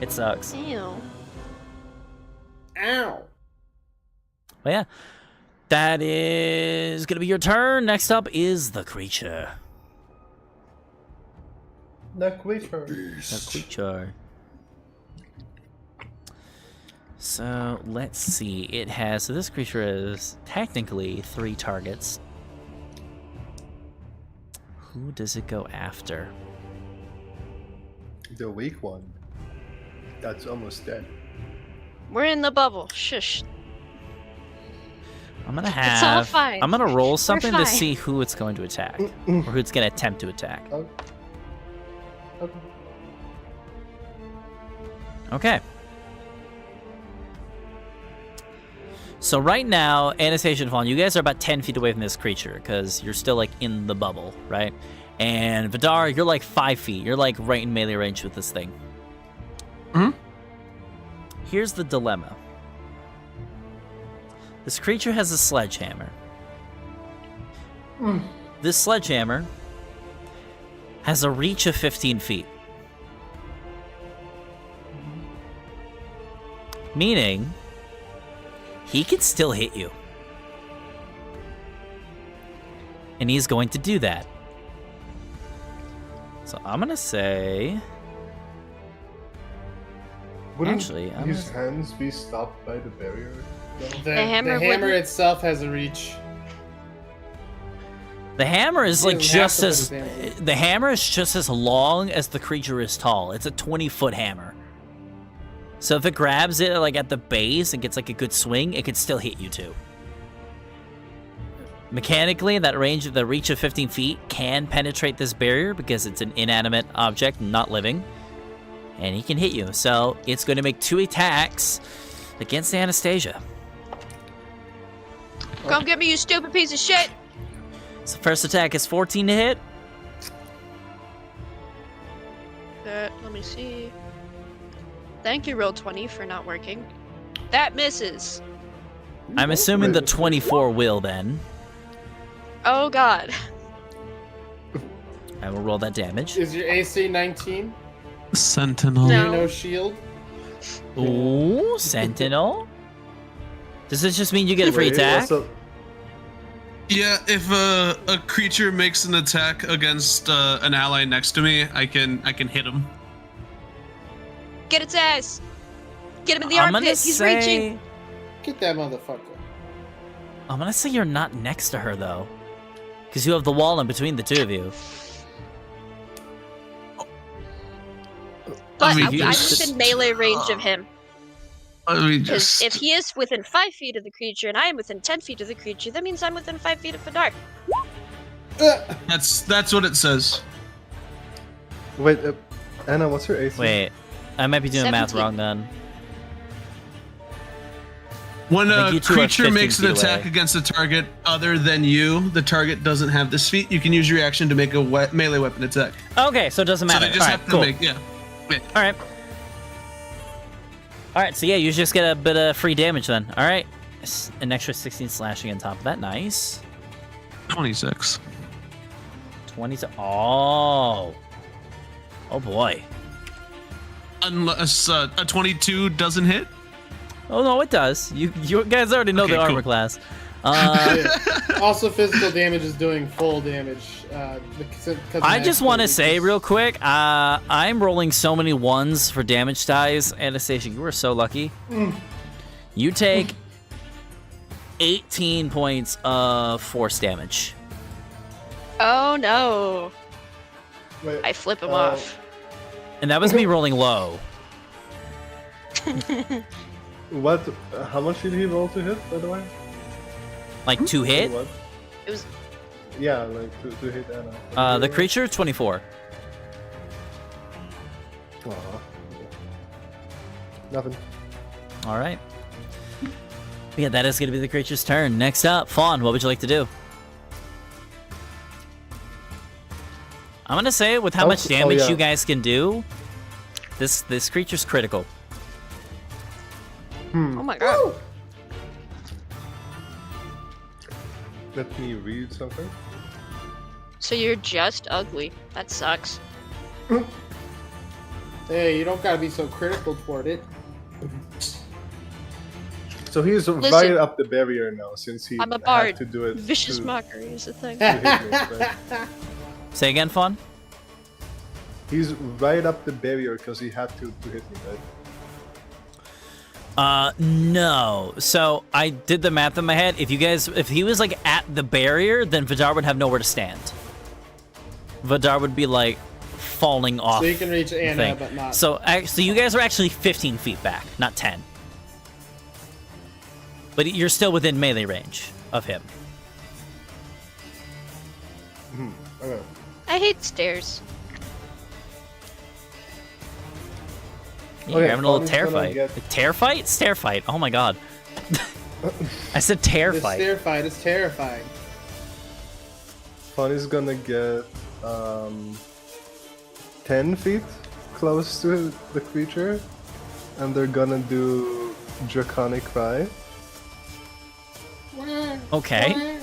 It sucks. Ew. Ow. But yeah, that is gonna be your turn. Next up is the creature. The creature. The creature. So let's see. So this creature is technically 3 targets. Who does it go after? The weak one. That's almost dead. We're in the bubble. Shush. I'm gonna It's all have. fine. I'm gonna roll something to fine. see who it's going to attack, or who it's gonna attempt to attack. Oh. Okay. Okay. So right now, Anastasia and Fawn, you guys are about 10 feet away from this creature because you're still like in the bubble, right? And Vidar, you're like 5 feet. You're like right in melee range with this thing. Hmm? Here's the dilemma. This creature has a sledgehammer. This sledgehammer has a reach of 15 feet. Meaning, he can still hit you. And he's going to do that. So I'm going to say... Wouldn't Actually, I'm his hands be stopped by the barrier? The hammer hammer wouldn't- itself has a reach. The hammer is He like doesn't have just to put as... his hand in. The hammer is just as long as the creature is tall. It's a 20-foot hammer. So if it grabs it like at the base and gets like a good swing, it could still hit you too. Mechanically, that range of the reach of 15 feet can penetrate this barrier because it's an inanimate object, not living. And he can hit you. So it's going to make 2 attacks against Anastasia. Come get me, you stupid piece of shit! So first attack is 14 to hit. Let me see. Thank you, Roll20, for not working. That misses. I'm assuming the 24 will then. Oh god. I will roll that damage. Is your AC 19? Sentinel. No. No shield? Ooh, Sentinel. Does this just mean you get a free Wait, attack? also- Yeah, if a creature makes an attack against an ally next to me, I can hit him. Get its ass! Get him in the I'm armpit! gonna He's say... reaching! Get that motherfucker. I'm gonna say you're not next to her though, because you have the wall in between the two of you. But mean, I'm he's- within melee range of him. Let me Because just. if he is within 5 feet of the creature and I am within 10 feet of the creature, that means I'm within 5 feet of Vidar. That's what it says. Wait, Anna, what's your AC? Wait, I might be doing math 17. wrong then. When I think a you two are creature 15 makes an feet attack away. against a target other than you, the target doesn't have this feat. You can use your action to make a melee weapon attack. Okay, so it doesn't So matter. they just All right, have to cool. make, yeah. All right. All right, so yeah, you just get a bit of free damage then. All right, an extra 16 slashing on top of that. Nice. 26. 20. Oh. Oh boy. Unless a 22 doesn't hit. Oh no, it does. You guys already know Okay, the armor cool. class. Also, physical damage is doing full damage. Because I just want to say real quick, I'm rolling so many ones for damage dice. Anastasia, you were so lucky. You take 18 points of force damage. Oh no. Wait, I flip him off. And that was me rolling low. What? How much did he roll to hit, by the way? Like 2 hit? What? It was Yeah, like to hit Anna. The creature, 24. Aw. Nothing. All right. Yeah, that is going to be the creature's turn. Next up, Fawn, what would you like to do? I'm going to say, with how much damage yeah. you guys can do, this creature's critical. oh my god. Let me read something. So you're just ugly. That sucks. Hey, you don't gotta be so critical toward it. So he's Listen. right up the barrier now, since he I'm a had bard. to do it. Vicious to, mockery is a thing. to hit me, right? Say again, Fawn? He's right up the barrier because he had to hit me, right? No. So I did the math in my head. If he was like at the barrier, then Vidar would have nowhere to stand. Vidar would be like falling off. So you can reach the Anna, thing. but not. So you guys are actually 15 feet back, not 10. But you're still within melee range of him. Okay. I hate stairs. You're Okay, having a little Fawn's tear gonna fight. get- A tear fight? Stair fight. Oh my god. I said tear This fight. stair fight is terrifying. Funny's gonna get 10 feet close to the creature, and they're gonna do Draconic Cry. Okay.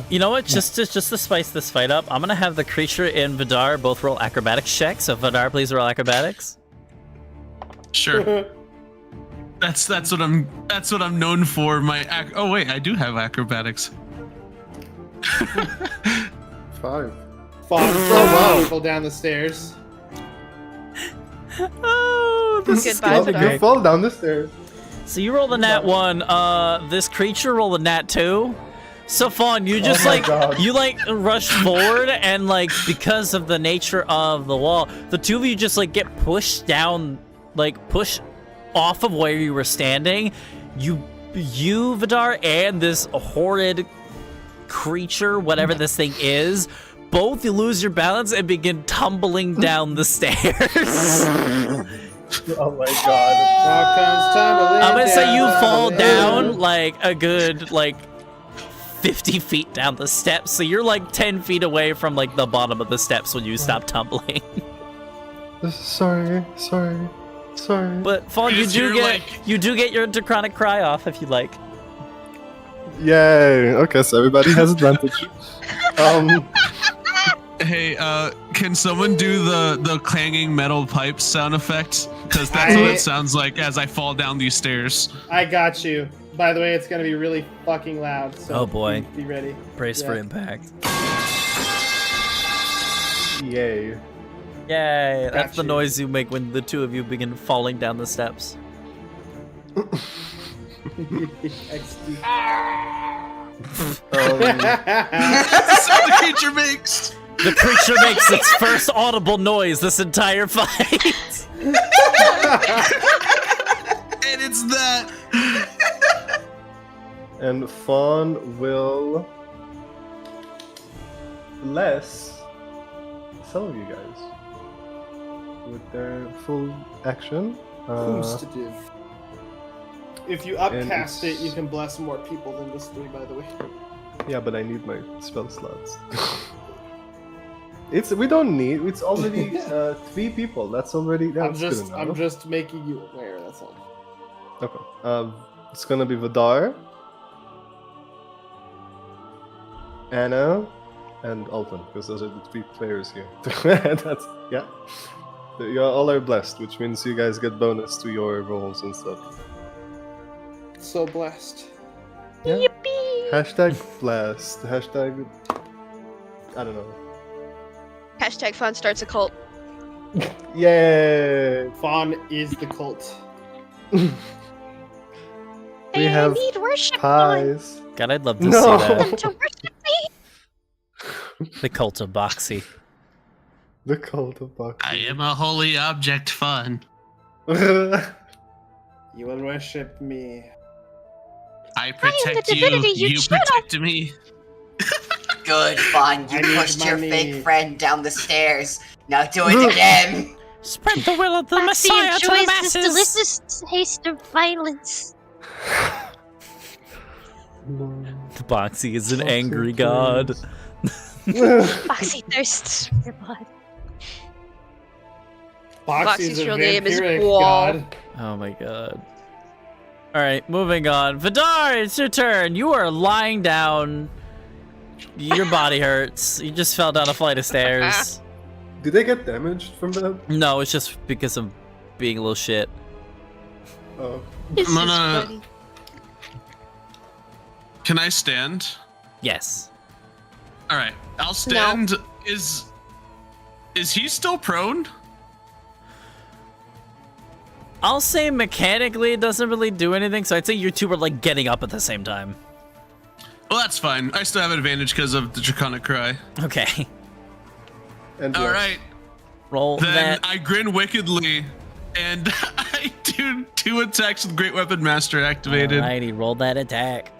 You know what? Just to spice this fight up, I'm gonna have the creature and Vidar both roll acrobatics checks. So Vidar, please roll acrobatics. Sure. That's what I'm known for. Oh wait, I do have acrobatics. 5. Falling wow. people down the stairs. Oh, this is Goodbye, gonna be Vidar. great. You fall down the stairs. So you roll the nat 1. This creature roll the nat 2. So Fawn, you just my God. you rush forward, and like because of the nature of the wall, the two of you just like get pushed down, like pushed off of where you were standing. You Vidar and this horrid creature, whatever this thing is, both you lose your balance and begin tumbling down the stairs. Oh my god. Now comes tumbling I'm gonna say you down fall the down hill. like a good 50 feet down the steps, so you're like 10 feet away from like the bottom of the steps when you stop tumbling. Sorry. But Fawn, you Because do you're, get like- you do get your Draconic Cry off if you like. Yay. Okay, so everybody has advantage. Hey, can someone do the clanging metal pipes sound effect? Because that's what it sounds like as I fall down these stairs. I got you. By the way, it's gonna be really fucking loud. So Oh, boy. be ready. Brace for Yeah. impact. Yay. Yay! That's the you. noise you make when the two of you begin falling down the steps. XD. That's the sound the creature makes. The creature makes its first audible noise this entire fight. And it's that. And Fawn will bless some of you guys with their full action. Boosted. If you upcast it's- it, you can bless more people than just 3, by the way. Yeah, but I need my spell slots. We don't need. It's already 3 people. That's already. That's good enough. I'm just making you aware. That's all. Okay. It's gonna be Vidar, Anna, and Alton, because those are the 3 players here. That's yeah. You all are blessed, which means you guys get bonus to your rolls and stuff. So blessed. Yeah. Yippee! Hashtag blessed. Hashtag. I don't know. Hashtag fun starts a cult. Yay! Fawn is the cult. We Hey, have I need worship pies. God, I'd love to No. see on that. to worship me. The cult of Boxy. The cult of Buck. I am a holy object, fun. You will worship me. I protect the divinity you you shut up. protect me. Good fun. You I need pushed your money. fake friend down the stairs. Now do it again. Spread the will of the Foxy Messiah to the enjoys this masses. delicious taste of violence. The Boxy is an Boxy angry god. Foxy thirsts for your blood. Boxy's Boxy's a real name is vampiric Wall. god. Oh my god. Alright, moving on. Vidar, it's your turn. You are lying down. Your body hurts. You just fell down a flight of stairs. Did they get damaged from that? No, it's just because of being a little shit. Oh. It's I'm just gonna- funny. Can I stand? Yes. All right, I'll stand. Is he still prone? I'll say mechanically it doesn't really do anything, so I'd say you two were like getting up at the same time. Well, that's fine. I still have advantage because of the Draconic Cry. Okay. And All yes. right. Roll Then that. I grin wickedly, and I do 2 attacks with Great Weapon Master activated. Alrighty, roll that attack.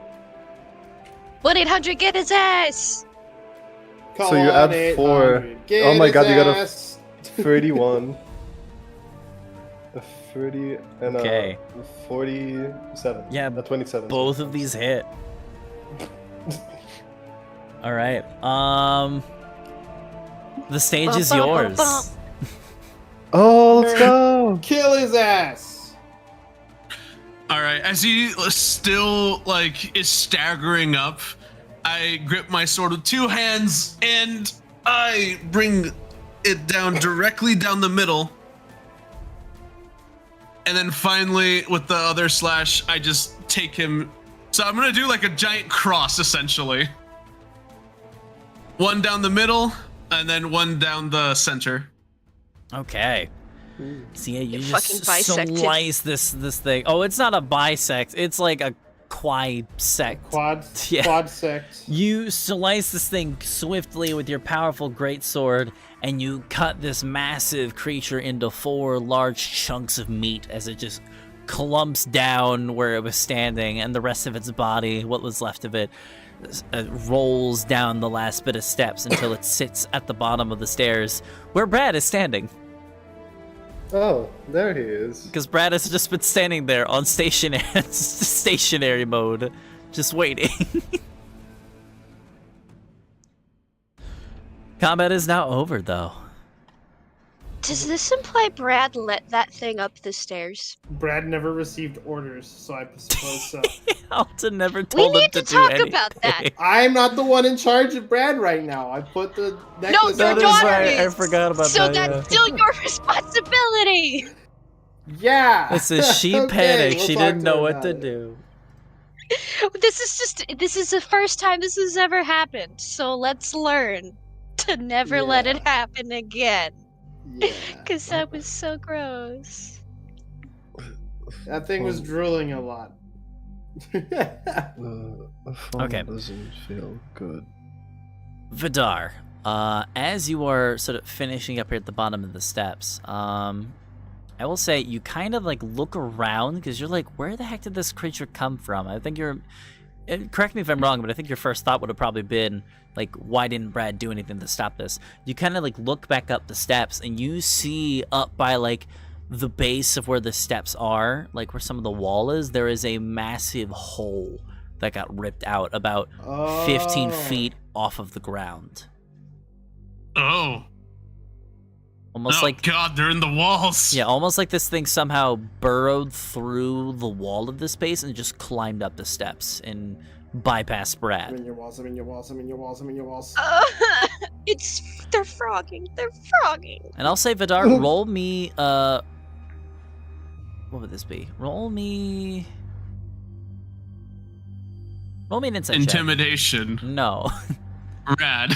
1-800 get his ass. So you add 4. Oh my god, you got a 31. A 30 and Okay. a 47. Yeah, a 27. Both of these hit. Alright. The stage is yours. Oh, let's go! Kill his ass. All right, as he still is staggering up, I grip my sword with 2 hands and I bring it down directly down the middle. And then finally, with the other slash, I just take him. So I'm gonna do like a giant cross, essentially. 1 down the middle, and then 1 down the center. Okay. So yeah, you It just fucking bisected. slice this thing. Oh, it's not a bisect. It's like a quisect. Yeah. Quad sect. You slice this thing swiftly with your powerful greatsword, and you cut this massive creature into 4 large chunks of meat as it just clumps down where it was standing, and the rest of its body, what was left of it, rolls down the last bit of steps until it sits at the bottom of the stairs where Brad is standing. Oh, there he is. Because Brad has just been standing there on stationary mode, just waiting. Combat is now over, though. Does this imply Brad let that thing up the stairs? Brad never received orders, so I suppose so. Alton never We told him need to to do talk anything. about that. I'm not the one in charge of Brad right now. I put the necklace your on. daughter I is. forgot about So that. that's still your responsibility. Yeah. This is she Okay, panicked. we'll She talk didn't to know her what about to it. do. This is the first time this has ever happened. So let's learn to never let Yeah. it happen again. Yeah. Because that was so gross. That thing was drooling a lot. Okay. Doesn't feel good. Vidar, as you are sort of finishing up here at the bottom of the steps, I will say you kind of look around because you're like, where the heck did this creature come from? I think correct me if I'm wrong, but I think your first thought would have probably been why didn't Brad do anything to stop this? You kind of look back up the steps and you see up by the base of where the steps are, where some of the wall is, there is a massive hole that got ripped out about 15 feet off of the ground. Oh. Almost God, they're in the walls. Yeah, almost like this thing somehow burrowed through the wall of the space and just climbed up the steps and bypassed Brad. I'm in your walls, I'm in your walls, I'm in your walls, I'm in your walls. They're frogging. They're frogging. And I'll say, Vidar, roll me, what would this be? Roll me an insight check. Intimidation. No. Rad.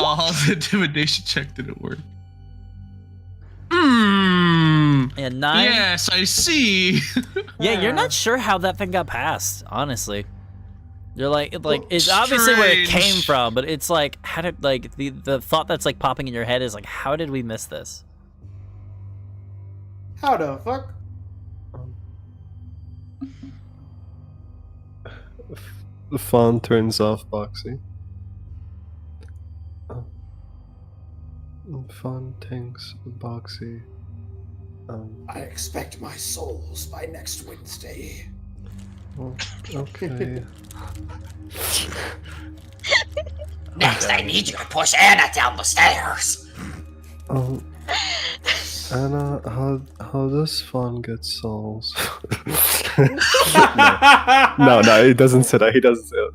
Oh, the intimidation check didn't work. And 9? Yes, I see. Yeah, you're not sure how that thing got past, honestly. You're it's obviously where it Strange. came from, but it's how did, the thought that's popping in your head is how did we miss this? How the fuck? The fawn turns off Boxy. Fawn tanks Boxy. I expect my souls by next Wednesday. Well, okay. Next, I need you to push Anna down the stairs. Anna, how does Fawn get souls? No, it doesn't say that. He doesn't say that.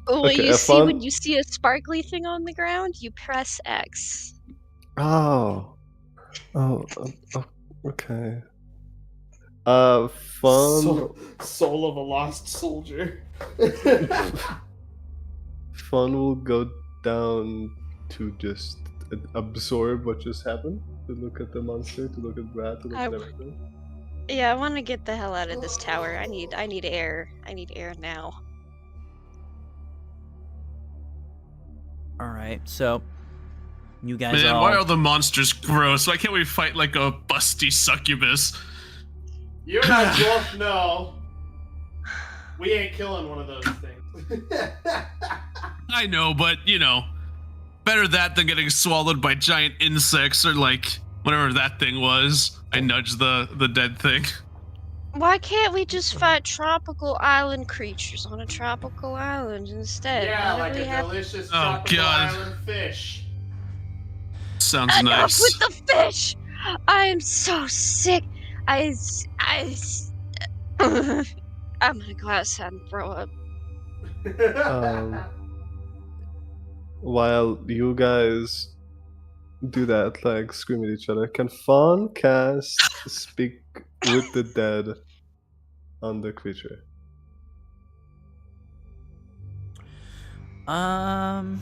Oh, Okay, you see fun- when you see a sparkly thing on the ground, you press X. Okay. Fun. Soul of a lost soldier. Fun will go down to just absorb what just happened. To look at the monster, to look at Brad, to look at everything. Yeah, I want to get the hell out of this tower. I need air. I need air now. All right, so you guys Man, all. why are the monsters gross? Why can't we fight like a busty succubus? You and I both know we ain't killing one of those things. I know, but you know, better that than getting swallowed by giant insects or like whatever that thing was. I nudged the dead thing. Why can't we just fight tropical island creatures on a tropical island instead? Yeah, Why do like we a have delicious Oh, tropical God. island fish. Sounds enough nice. with the fish? I am so sick. I'm gonna go outside and throw up. While you guys do that, like scream at each other, can Fawn cast Speak with the Dead on the creature? Can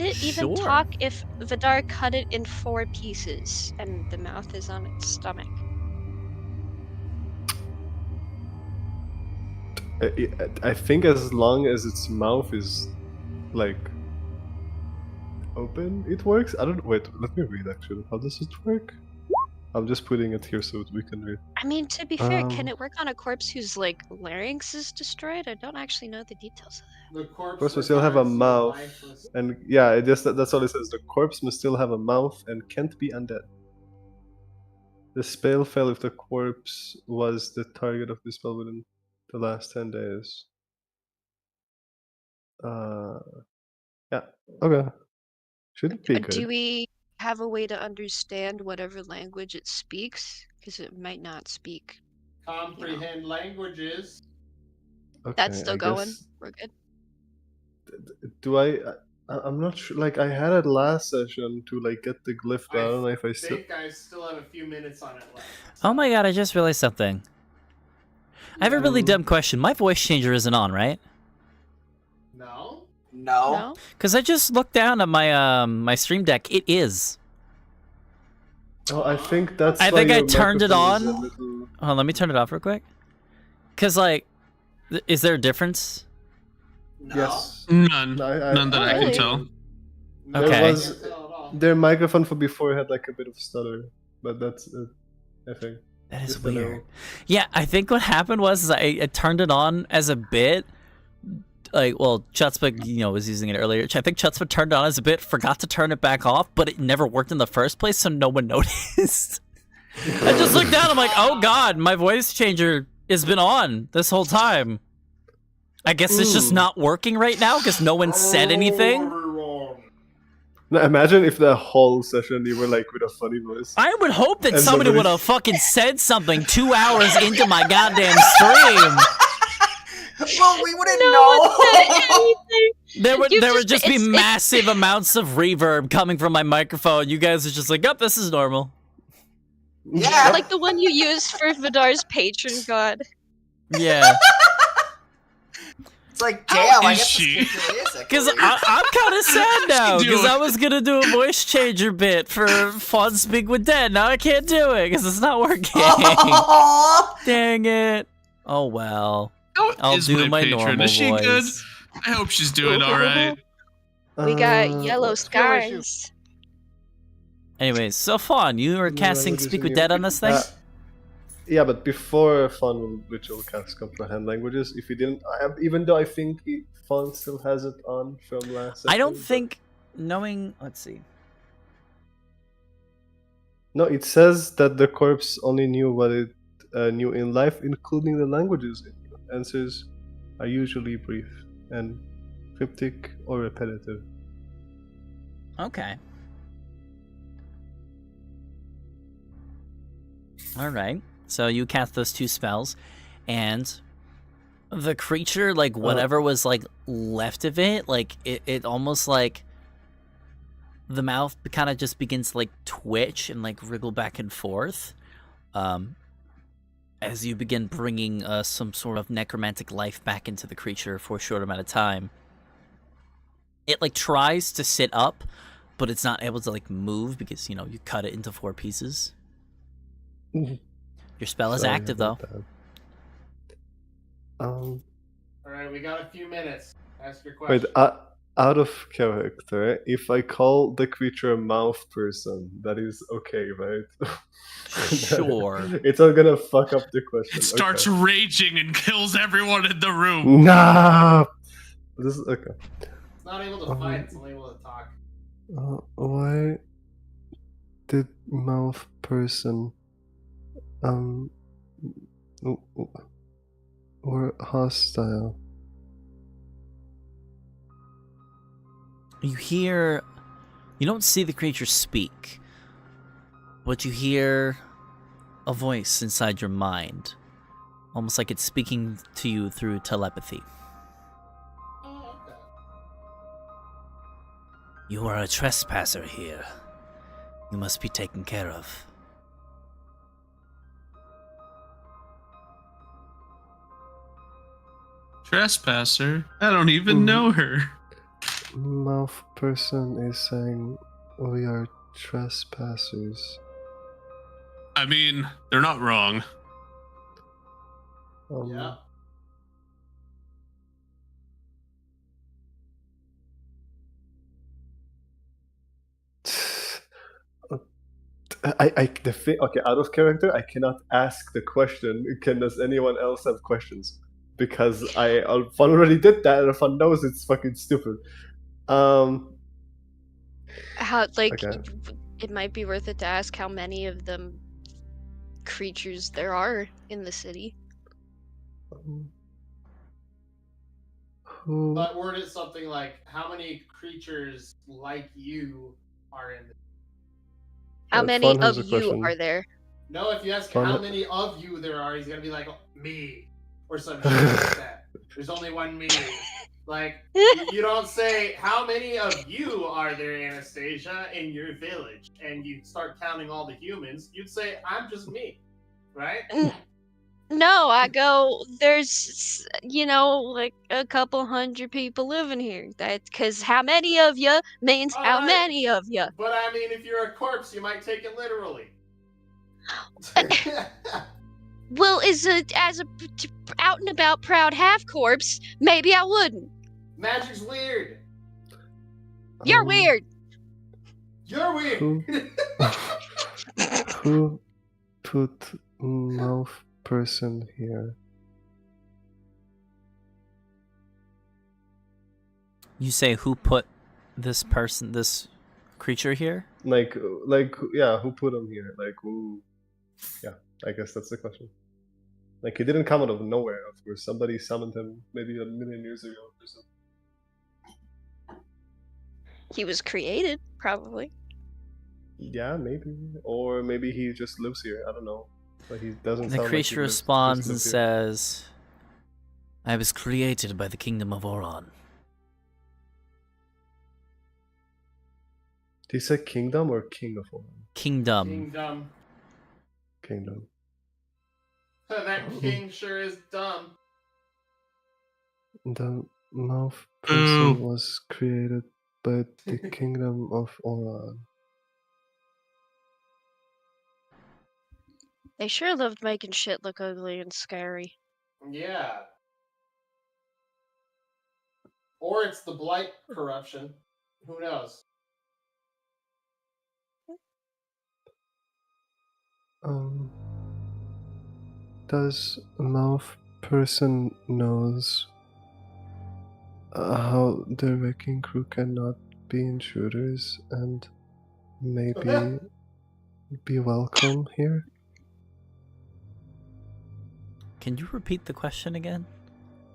it even Sure. talk if Vidar cut it in 4 pieces and the mouth is on its stomach? I think as long as its mouth is like open, it works. I don't. Wait, let me read actually. How does it work? I'm just putting it here so we can read. I mean, to be fair, can Um, it work on a corpse whose like larynx is destroyed? I don't actually know the details of that. The corpse Corpse must still have a regards you mouth, lifeless. and yeah, it just that's all it says. The corpse must still have a mouth and can't be undead. The spell fell if the corpse was the target of the spell within the last 10 days. Yeah. Okay. Should be good. Do we have a way to understand whatever language it speaks? Because it might not speak. Comprehend languages. Okay, That's still I going. guess- We're good. Do I'm not sure. Like I had it last session to like get the glyph, but I don't know if I I still. think I still have a few minutes on it left. Oh my god, I just realized something. I have a really dumb question. My voice changer isn't on, right? No? No. No? Because I just looked down at my my stream deck. It is. Oh, I think that's. I why think I your turned it microphone is a on. little- Hold on, let me turn it off real quick. Because, like, is there a difference? No. Yes. None. No, None that I really? can tell. No, Okay. I can't tell at all. Their microphone for before had like a bit of stutter, but that's it. I think. That is Just a little. weird. Yeah, I think what happened was is I turned it on as a bit. Like, well, Chutzpah, was using it earlier. I think Chutzpah turned it on as a bit, forgot to turn it back off, but it never worked in the first place, so no one noticed. I just looked down, I'm like, oh god, my voice changer has been on this whole time. I guess it's just not working right now because no one said anything. Now imagine if the whole session you were like with a funny voice. I would hope that And somebody nobody- would have fucking said something 2 hours into my goddamn stream. Well, we wouldn't No know. one said anything. There would You just be it's- massive amounts of reverb coming from my microphone. You guys are just like, "Yep, this is normal." Yeah. Like the one you used for Vidar's patron god. Yeah, It's like, damn, I is guess she? this creature is a because creature. I'm kind of sad now do because it. I was gonna do a voice changer bit for Fawn Speak with Dead. Now I can't do it because it's not working. Aw. Dang it! Oh well. How I'll is do my patron? normal Is she voice. good? I hope she's doing all right. We got yellow issue. skies. Anyways, so Fawn, you were No casting languages Speak in with you. Dead on this thing. Yeah, but before Fawn will cast comprehend languages. If he didn't, even though I think Fawn still has it on from last. I don't session, but- think knowing. Let's see. No, it says that the corpse only knew what it knew in life, including the languages. Answers are usually brief and cryptic or repetitive. Okay. All right. So you cast those 2 spells, and the creature, like whatever was like left of it, like it almost like the mouth kind of just begins to like twitch and like wriggle back and forth, as you begin bringing some sort of necromantic life back into the creature for a short amount of time. It like tries to sit up, but it's not able to like move because you cut it into 4 pieces. Your spell is Sorry active though. about that. All right, we got a few minutes. Ask your Wait, question. out of character, if I call the creature mouth person, that is okay, right? Sure. It's not gonna fuck up the question. It starts Okay. raging and kills everyone in the room. Nah. This is okay. It's not able to fight, it's only able to talk. Why did mouth person were hostile? You don't see the creature speak, but you hear a voice inside your mind, almost like it's speaking to you through telepathy. Oh, okay. You are a trespasser here. You must be taken care of. Trespasser? I don't even know her. Mouth person is saying we are trespassers. I mean, they're not wrong. Yeah. Okay, out of character, I cannot ask the question. Does anyone else have questions? Because I already did that, and if one knows, it's fucking stupid. How, like, Okay. it might be worth it to ask how many of them creatures there are in the city. Who? But word it something like, how many creatures like you are in the... How Fun many has of a you question. are there? No, if you ask Fun- how many of you there are, he's gonna be like, me. Or some shit like that. There's only one me. Like, you don't say, how many of you are there, Anastasia, in your village? And you start counting all the humans. You'd say, I'm just me. Right? No, I go, there's, like a couple hundred people living here. That's because how many of you means All how right. many of you. But I mean, if you're a corpse, you might take it literally. Well, as a out and about proud half corpse, maybe I wouldn't. Magic's weird. You're weird. You're weird. Who put mouth person here? You say who put this creature here? Like, yeah, who put him here? Like, who? Yeah, I guess that's the question. Like, he didn't come out of nowhere. Of course, somebody summoned him maybe 1,000,000 years ago or something. He was created, probably. Yeah, maybe, or maybe he just lives here. I don't know, but he doesn't. The sound creature like he responds and just lives here. says, I was created by the kingdom of Oron. Did he say kingdom or king of Oran? Kingdom. Kingdom. That king sure is dumb. The mouth person was created by the kingdom of Oran. They sure loved making shit look ugly and scary. Yeah. Or it's the blight corruption. Who knows? Does mouth person knows how the wrecking crew cannot be intruders and maybe be welcome here? Can you repeat the question again?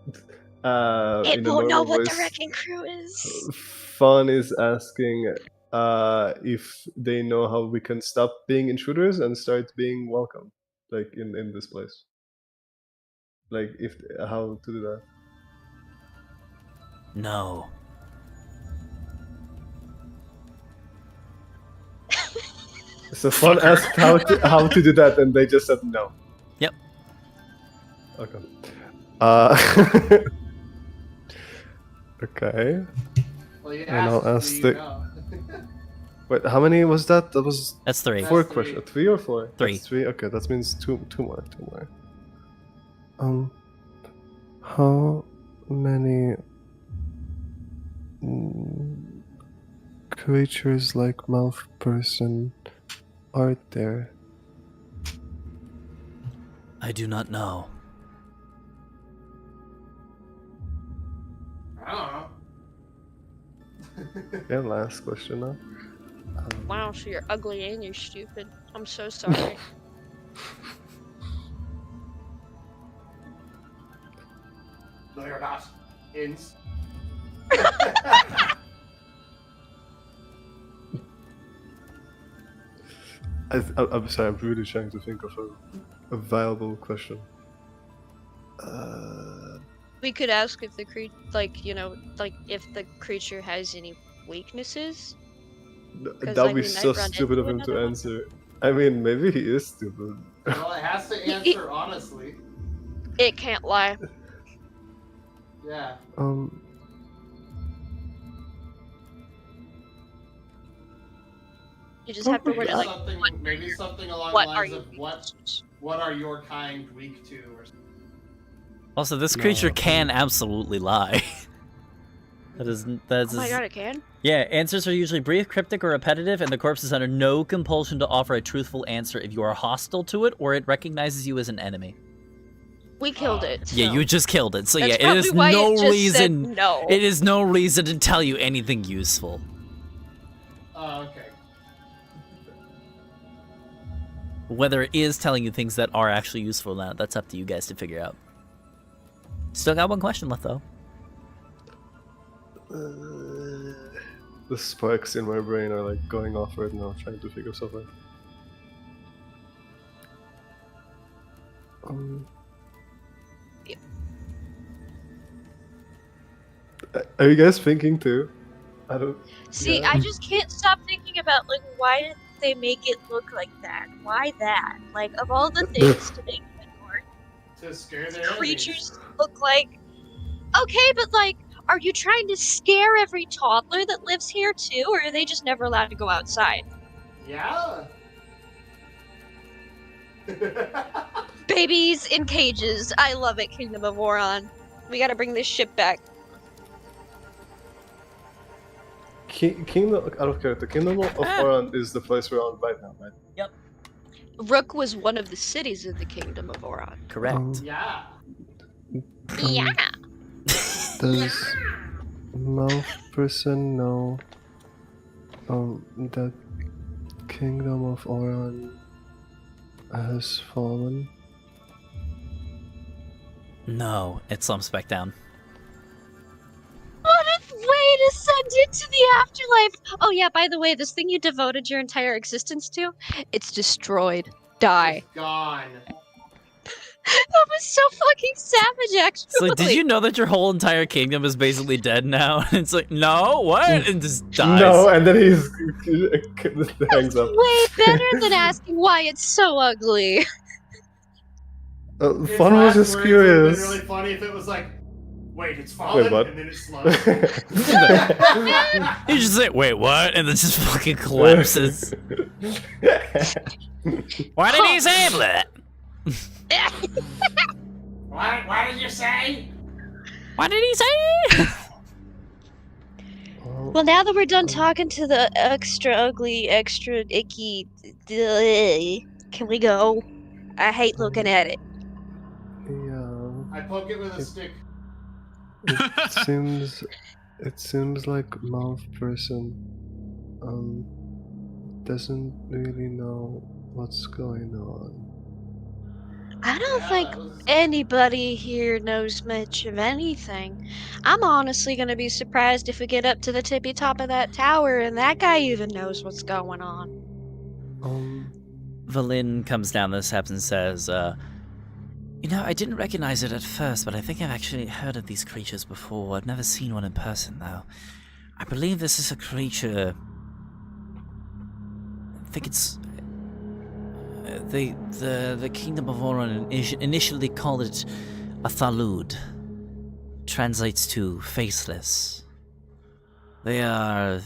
It In a won't know normal what the voice, wrecking crew is. Fun is asking if they know how we can stop being intruders and start being welcome, like in this place. Like how to do that. No. So Fun asked how to do that, and they just said no. Yep. Okay. Okay. Well, you And I'll asked, ask so you the- know. Wait, how many was that? That was That's 3. That's 4 three. questions. 3 or 4? 3. That's 3. Okay, that means two more. How many creatures like mouth person are there? I do not know. I don't know. Yeah, last question now. Wow, so you're ugly and you're stupid. I'm so sorry. No, you're not. Ins. I'm sorry, I'm really trying to think of a viable question. We could ask if the if the creature has any weaknesses. That would be we so might run stupid of into him to another one. answer. I mean, maybe he is stupid. Well, it has to answer honestly. It can't lie. Yeah. You just have to Maybe word it like, something along what the are lines you? of what are your kind weak to, or something. Also, this creature No. can absolutely lie. That Oh my god, it can? Yeah, answers are usually brief, cryptic, or repetitive, and the corpse is under no compulsion to offer a truthful answer if you are hostile to it or it recognizes you as an enemy. We killed it. Yeah, so- you just killed it, so That's yeah, it probably is why no it just reason. Said no. It is no reason to tell you anything useful. Oh, okay. Whether it is telling you things that are actually useful or not, that's up to you guys to figure out. Still got one question left, though. The sparks in my brain are like going off right now, trying to figure stuff out. Are you guys thinking too? I don't. See, Yeah. I just can't stop thinking about, like, why did they make it look like that? Why that? Like, of all the things to make it more, To scare their creatures look like... Okay, but, like, are you trying to scare every toddler that lives here, too? Or are they just never allowed to go outside? Yeah. Babies in cages. I love it, Kingdom of Oron. We gotta bring this ship back. Kingdom, out of character, Kingdom of Oron is the place we're on right now, right? Rook was one of the cities of the Kingdom of Oron. Correct. Yeah. Yeah. Does mouth person know that Kingdom of Oron has fallen? No, it slumps back down. What a way to send it to the afterlife! Oh yeah, by the way, this thing you devoted your entire existence to, it's destroyed. Die. It's gone. That was so fucking savage, actually. So did you know that your whole entire kingdom is basically dead now? And it's like, no, what? And just dies. No, and then he's hangs up. Way better than asking why it's so ugly. His Fun was last just words would've curious. been really funny if it was like, wait, it's fallen, what? and then it slumped. You just say, wait, what? And then just fucking collapses. Why did he say that? What did you say? What did he say? Well, now that we're done talking to the extra ugly, extra icky, can we go? I hate looking at it. Yeah. I poke it with a stick. It seems like mouth person doesn't really know what's going on. I don't Yeah, think that was- anybody here knows much of anything. I'm honestly gonna be surprised if we get up to the tippy top of that tower and that guy even knows what's going on. Valin comes down the steps and says, you know, I didn't recognize it at first, but I think I've actually heard of these creatures before. I've never seen one in person, though. I believe this is a creature... I think it's... The Kingdom of Oron initially called it a Thalud. Translates to faceless. They're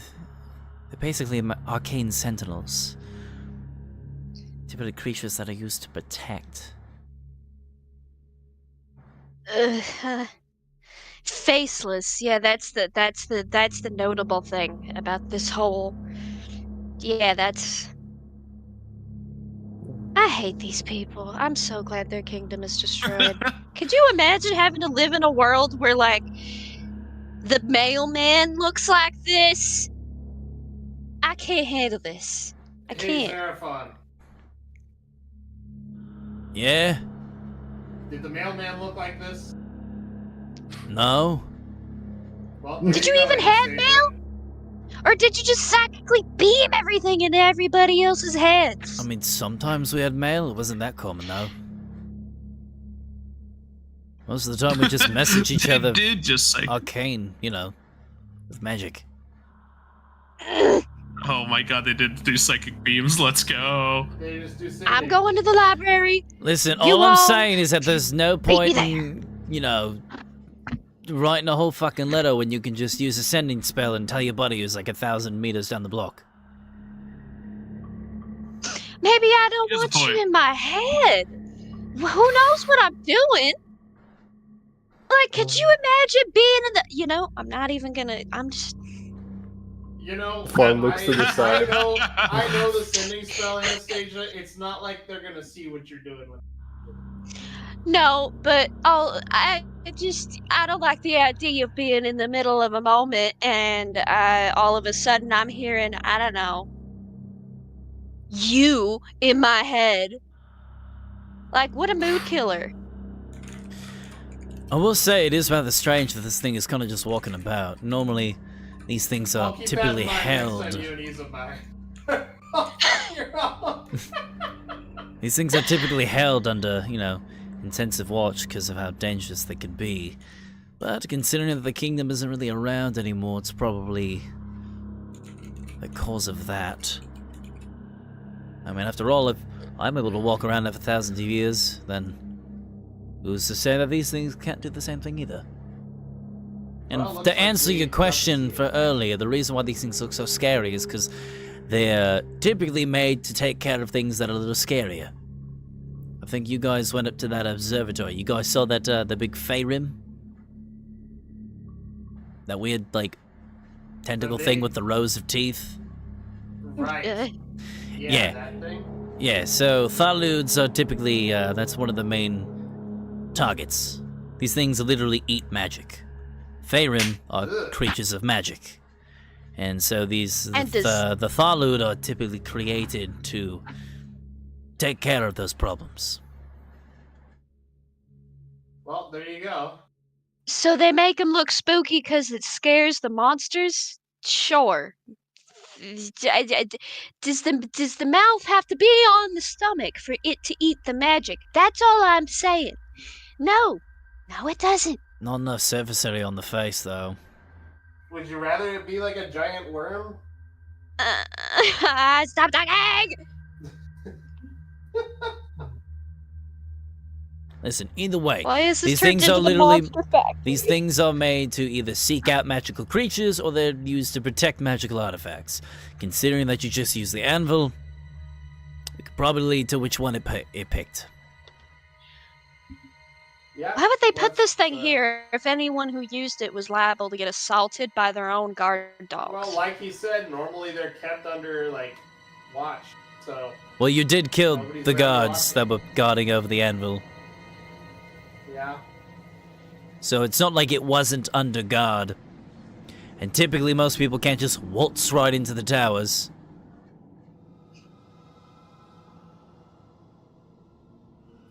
basically arcane sentinels. Typically creatures that are used to protect. Faceless. Yeah, that's the notable thing about this whole. Yeah, that's. I hate these people. I'm so glad their kingdom is destroyed. Could you imagine having to live in a world where, like, the mailman looks like this? I can't handle this. I Hey, can't. Seraphon. Yeah? Did the mailman look like this? No? Well, Did you even have mail? Or did you just psychically beam everything into everybody else's heads? I mean, sometimes we had mail. It wasn't that common, though. Most of the time we just message each They other did just say, arcane, you know, with magic. oh my god, they did do psychic beams. Let's go. They just do I'm going to the library. Listen, You all I'm all saying is that there's no meet me point there. in, you know, writing a whole fucking letter when you can just use a sending spell and tell your buddy who's like 1,000 meters down the block. Maybe I don't Here's the want you point. in my head. Who knows what I'm doing? Like, could you imagine being in the... You know, I'm not even gonna... I'm just... You know, Fawn looks to the side. I know the sending spell, Anastasia. It's not like they're gonna see what you're doing with. No, but I don't like the idea of being in the middle of a moment and all of a sudden I'm hearing, I don't know, you in my head. Like, what a mood killer. I will say it is rather strange that this thing is kind of just walking about. Normally, these things I'll are keep typically that in mind next held. time you and Isa buy. You're wrong. These things are typically held under, you know, intensive watch because of how dangerous they can be. But considering that the kingdom isn't really around anymore, it's probably the cause of that. I mean, after all, if I'm able to walk around there for thousands of years, then who's to say that these things can't do the same thing either? And Well, looks to like answer we your got question to for see it. earlier, the reason why these things look so scary is because they're typically made to take care of things that are a little scarier. I think you guys went up to that observatory. You guys saw that the big Rim? That weird, like, tentacle thing big- with the rows of teeth? Right. Yeah. That thing. Yeah, so Thaluds are typically, that's one of the main targets. These things literally eat magic. Rim are Ugh. creatures of magic. And so these, And the Thalud are typically created to take care of those problems. Well, there you go. So they make them look spooky because it scares the monsters? Sure. Does the mouth have to be on the stomach for it to eat the magic? That's all I'm saying. No, it doesn't. Not enough surface area on the face, though. Would you rather it be like a giant worm? Stop talking! Listen, either way, Why is this these turned things are into the literally monster factory? these things are made to either seek out magical creatures or they're used to protect magical artifacts. Considering that you just use the anvil, it could probably lead to which one it picked. Yeah. Why would they put let's, this thing here if anyone who used it was liable to get assaulted by their own guard dogs? Well, like he said, normally they're kept under like watch. So Well, you did kill Nobody's the really guards that watching. were guarding over the anvil, yeah. so it's not like it wasn't under guard. And typically most people can't just waltz right into the towers.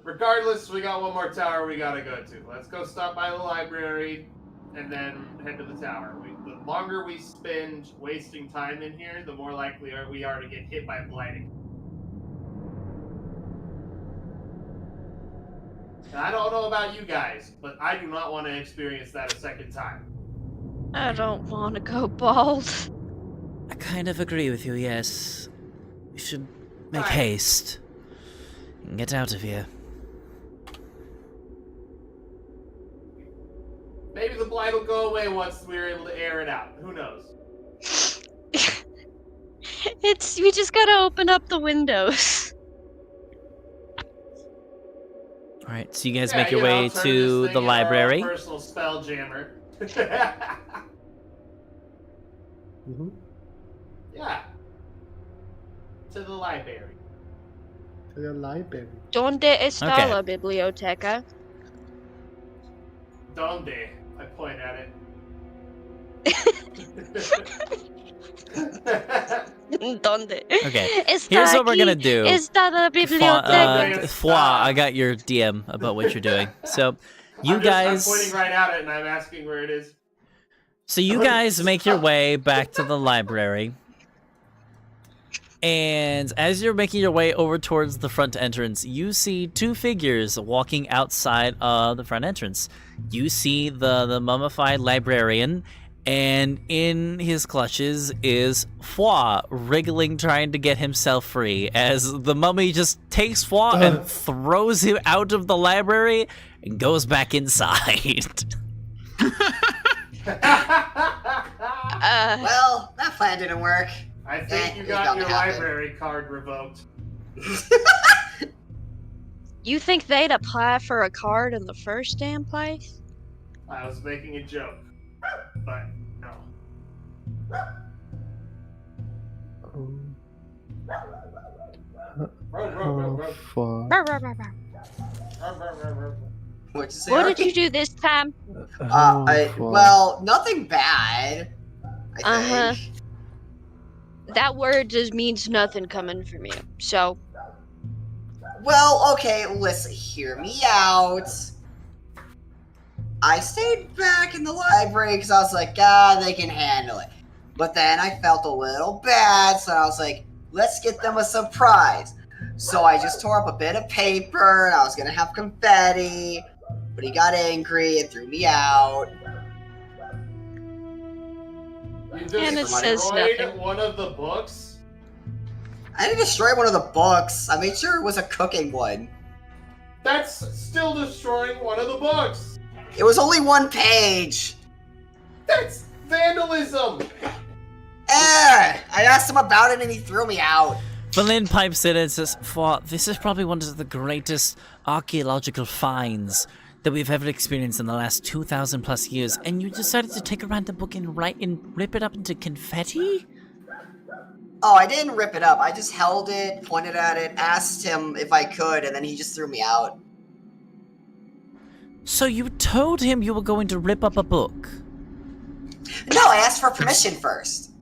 Regardless, we got one more tower we gotta go to. Let's go stop by the library and then head to the tower. The longer we spend wasting time in here, the more likely we are to get hit by blighting. And I don't know about you guys, but I do not want to experience that a second time. I don't want to go bald. I kind of agree with you, yes. We should make Right. haste and get out of here. Maybe the blight will go away once we're able to air it out. Who knows? We just gotta open up the windows. Alright, so you guys Yeah, make your you know, way turn to this the thing library. into a personal spell jammer. Mhm. Yeah. To the library. To the library. ¿Dónde está la biblioteca? Donde? I point at it. ¿Dónde? Okay, Está here's what we're gonna aquí. do. Está la biblioteca. Fwa, I got your DM about what you're doing. So, you guys. I'm pointing right at it and I'm asking where it is. So you guys make your way back to the library. And as you're making your way over towards the front entrance, you see two figures walking outside of the front entrance. You see the mummified librarian, and in his clutches is Fwa, wriggling, trying to get himself free, as the mummy just takes Fwa and throws him out of the library and goes back inside. Well, that plan didn't work. I think you it's got bound your to happen. library card revoked. You think they'd apply for a card in the first damn place? I was making a joke. But no. How far? What'd you say, What Arky? did you do this time? How far? Well, nothing bad. I think. That word just means nothing coming from you. So, Well, okay, listen, hear me out. I stayed back in the library because I was like, they can handle it. But then I felt a little bad, so I was like, let's get them a surprise. So I just tore up a bit of paper, and I was gonna have confetti, but he got angry and threw me out. You And it says destroyed nothing. one of the books? I didn't destroy one of the books. I made sure it was a cooking one. That's still destroying one of the books. It was only one page. That's vandalism. I asked him about it and he threw me out. Valin pipes in and says, Fwa, this is probably one of the greatest archaeological finds that we've ever experienced in the last 2,000 plus years, and you decided to take a random book and rip it up into confetti? Oh, I didn't rip it up. I just held it, pointed at it, asked him if I could, and then he just threw me out. So you told him you were going to rip up a book? No, I asked for permission first.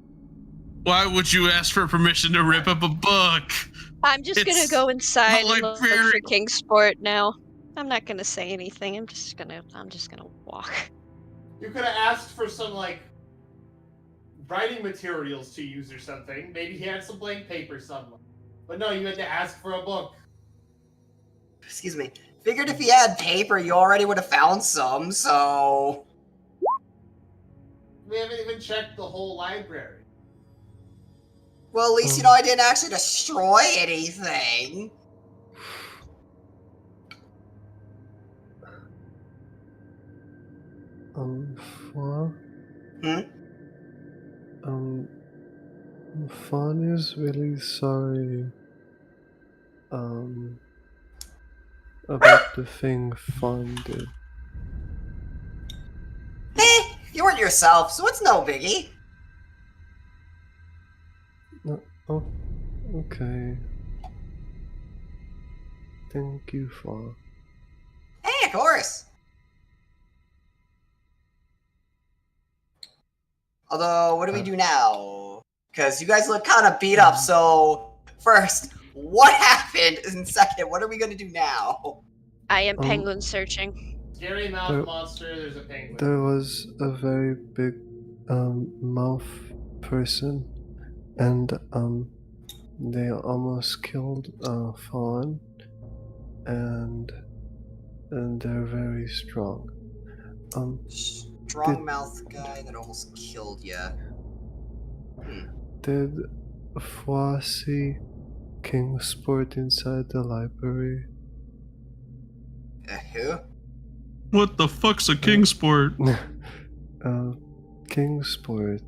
Why would you ask for permission to rip up a book? I'm just gonna It's go inside not and look librarian. for Kingsport now. I'm not gonna say anything. I'm just gonna walk. You could have asked for some, like, writing materials to use or something. Maybe he had some blank paper somewhere. But no, you had to ask for a book. Excuse me. Figured if he had paper, you already would have found some, so... We haven't even checked the whole library. Well, at least, you know, I didn't actually destroy anything. Fwa? Fawn is really sorry. About the thing Fawn did. You weren't yourself, so it's no biggie. Oh, okay. Thank you, Fawn. Hey, of course. Although, what do we do now? Because you guys look kind of beat up, so... First, what happened? And second, what are we going to do now? I am penguin searching. Scary mouth monster, there's a penguin. There was a very big mouth person, and they almost killed Fawn, and they're very strong. Strong mouth guy that almost killed ya. Did Fwa see Kingsport inside the library? Who? What the fuck's a Kingsport? Kingsport.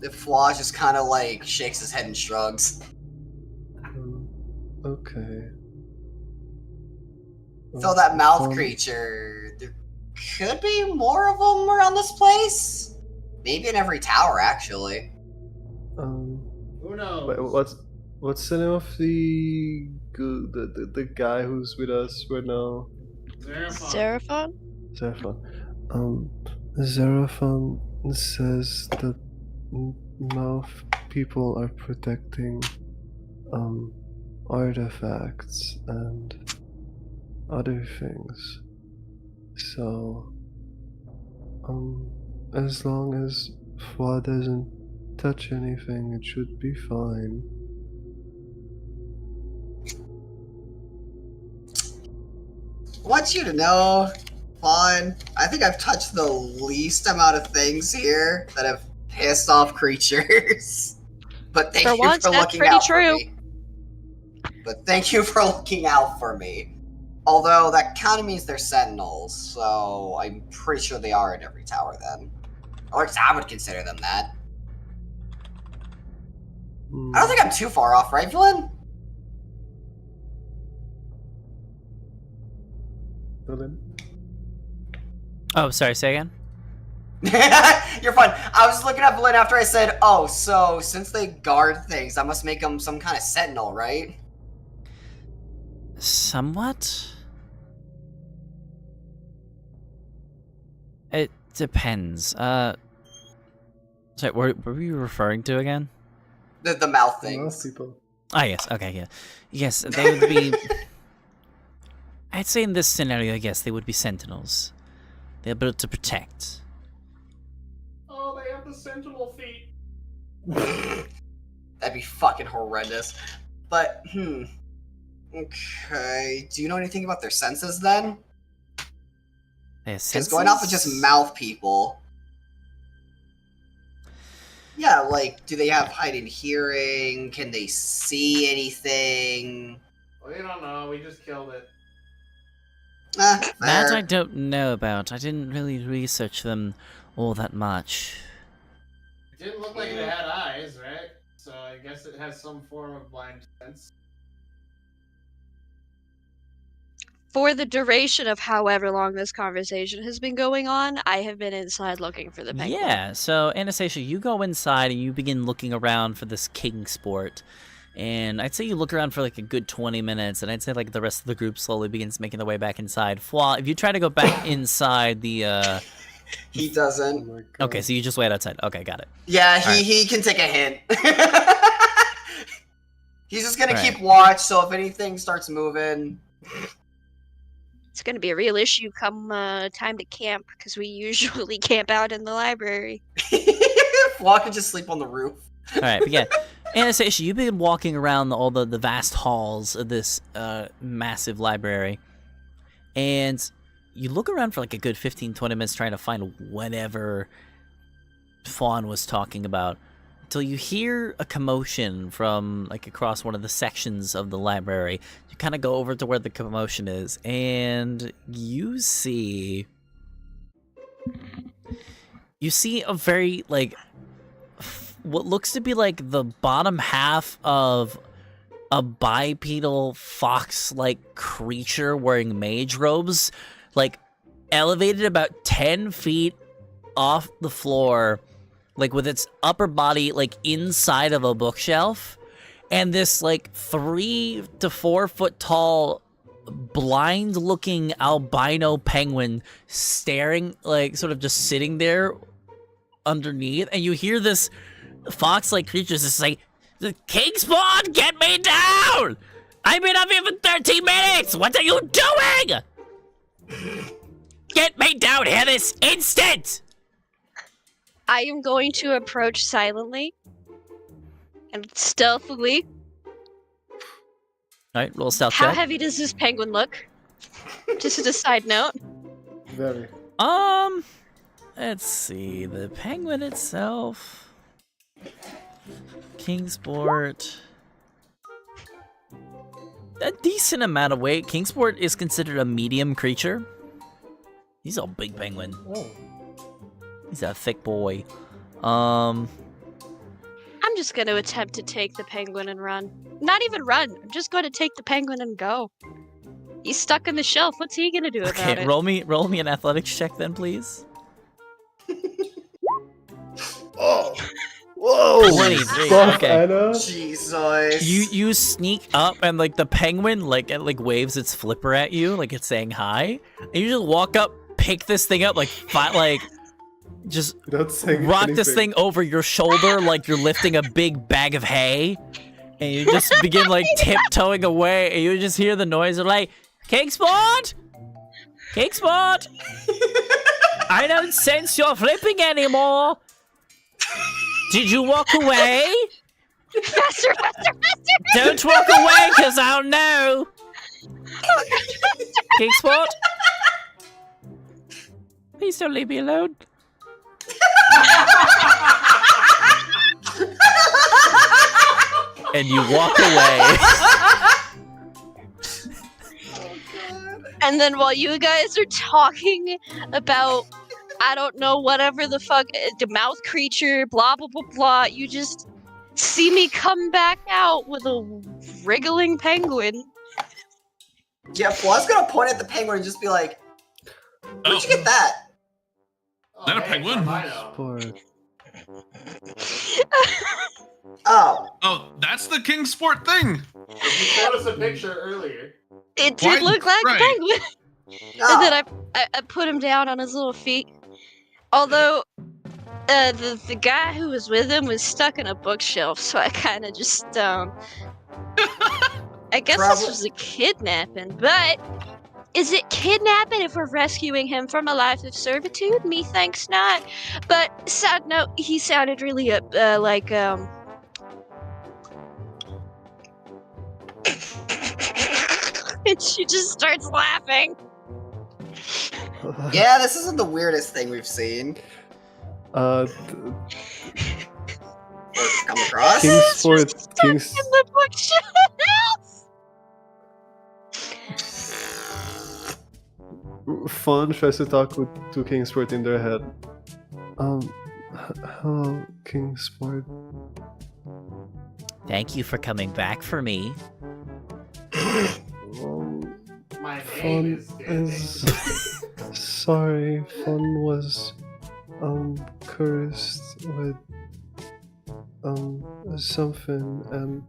The Flaw just kind of like shakes his head and shrugs. Okay. So that mouth Fawn- creature, could be more of them around this place. Maybe in every tower, actually. Who knows? Wait, what's the name of the guy who's with us right now? Seraphon? Zeraphon. Zeraphon says that mouth people are protecting artifacts and other things. So as long as Fwa doesn't touch anything, it should be fine. I want you to know, Fawn, I think I've touched the least amount of things here that have pissed off creatures. But thank you once, for that's looking pretty out true. for me. But thank you for looking out for me. Although that kind of means they're sentinels, so I'm pretty sure they are in every tower then. Or at least I would consider them that. I don't think I'm too far off, right, Flynn? Oh, sorry, say again? You're fine. I was looking at Flynn after I said, oh, so since they guard things, I must make them some kind of sentinel, right? Somewhat? It depends. Sorry, what were you referring to again? The mouth things. People. Ah, yes. Okay, yeah. Yes, they would be... I'd say in this scenario, yes, they would be sentinels. They're built to protect. Oh, they have the sentinel feet. That'd be fucking horrendous. But, okay. Do you know anything about their senses then? Their Because going off of just mouth people. Yeah, like, do they have hidden hearing? Can they see anything? We don't know. We just killed it. That Fair. I don't know about. I didn't really research them all that much. It didn't look like it had eyes, right? So I guess it has some form of blind sense. For the duration of however long this conversation has been going on, I have been inside looking for the penguin. Yeah, so Anastasia, you go inside and you begin looking around for this king sport. And I'd say you look around for like a good 20 minutes, and I'd say like the rest of the group slowly begins making their way back inside. Fwa, if you try to go back inside the He doesn't. Oh Okay, so you just wait outside. Okay, got it. Yeah, Alright. he can take a hint. He's just gonna Alright. keep watch, so if anything starts moving... It's going to be a real issue come time to camp, because we usually camp out in the library. Fwa can just sleep on the roof. Alright, but yeah. Anastasia, you've been walking around all the vast halls of this massive library. And you look around for like a good 15-20 minutes trying to find whatever Fawn was talking about. Until you hear a commotion from like across one of the sections of the library. You kind of go over to where the commotion is, and you see a very like what looks to be like the bottom half of a bipedal fox-like creature wearing mage robes, like elevated about 10 feet off the floor, like with its upper body like inside of a bookshelf, and this like 3 to 4 foot tall blind looking albino penguin staring, like sort of just sitting there underneath. And you hear this fox like creature just like, "The king spawn, get me down! I've been up here for 13 minutes! What are you doing? Get me down here this instant!" I am going to approach silently and stealthily. Alright, roll stealth How check. heavy does this penguin look? Just as a side note. Very. Let's see. The penguin itself. Kingsport. A decent amount of weight. Kingsport is considered a medium creature. He's a big penguin. Oh. He's a thick boy. I'm just going to attempt to take the penguin and run. Not even run. I'm just going to take the penguin and go. He's stuck in the shelf. What's he gonna do about Okay, it? roll me an athletics check then, please. Oh, whoa! 23, Fuck, okay. Anna. Jesus. You sneak up and like the penguin it waves its flipper at you like it's saying hi, and you just walk up, pick this thing up, just Without saying rock this anything. thing over your shoulder like you're lifting a big bag of hay, and you just begin like tiptoeing away, and you just hear the noise of like, Kingsport! Kingsport! I don't sense your flipping anymore! Did you walk away? Faster, faster, faster! Don't walk away, cause I'll know! Kingsport? Please don't leave me alone. And you walk away. And then while you guys are talking about, I don't know, whatever the fuck, the mouth creature, blah, blah, blah, blah, you just see me come back out with a wriggling penguin. Yeah, Fla's gonna point at the penguin and just be like, "Where'd you get that?" Is that a penguin? Sport. Oh, Oh, that's the King Sport thing. You showed us a picture earlier. It Why- did look like right. a penguin. oh. And then I put him down on his little feet. Although, the guy who was with him was stuck in a bookshelf, so I kind of just, I guess this was a kidnapping, but is it kidnapping if we're rescuing him from a life of servitude? Methinks not. But, side note, he sounded really, like, and she just starts laughing. Yeah, this isn't the weirdest thing we've seen Uh, or come across. Kingsport. Stuck Kings. in the bookshelf. Fawn tries to talk to Kingsport in their head. Hello, Kingsport. Thank you for coming back for me. My Fawn name is sorry. Fawn was cursed with something, and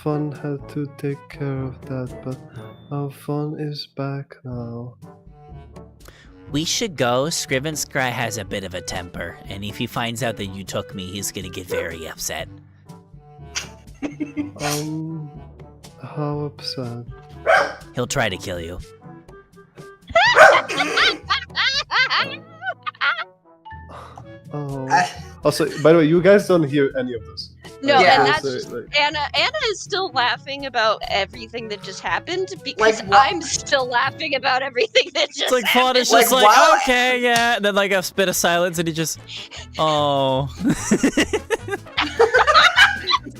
Fawn had to take care of that. But Fawn is back now. We should go. Scrivenscry has a bit of a temper, and if he finds out that you took me, he's gonna get very upset. How upset? He'll try to kill you. Oh. I- Also, by the way, you guys don't hear any of this. No, Yeah. and that's So, just, like- Anna is still laughing about everything that just happened because Like, what- I'm still laughing about everything that just It's like Fawn happened. is just Like, like, wow. okay, yeah. And then like a bit of silence, and he just, oh.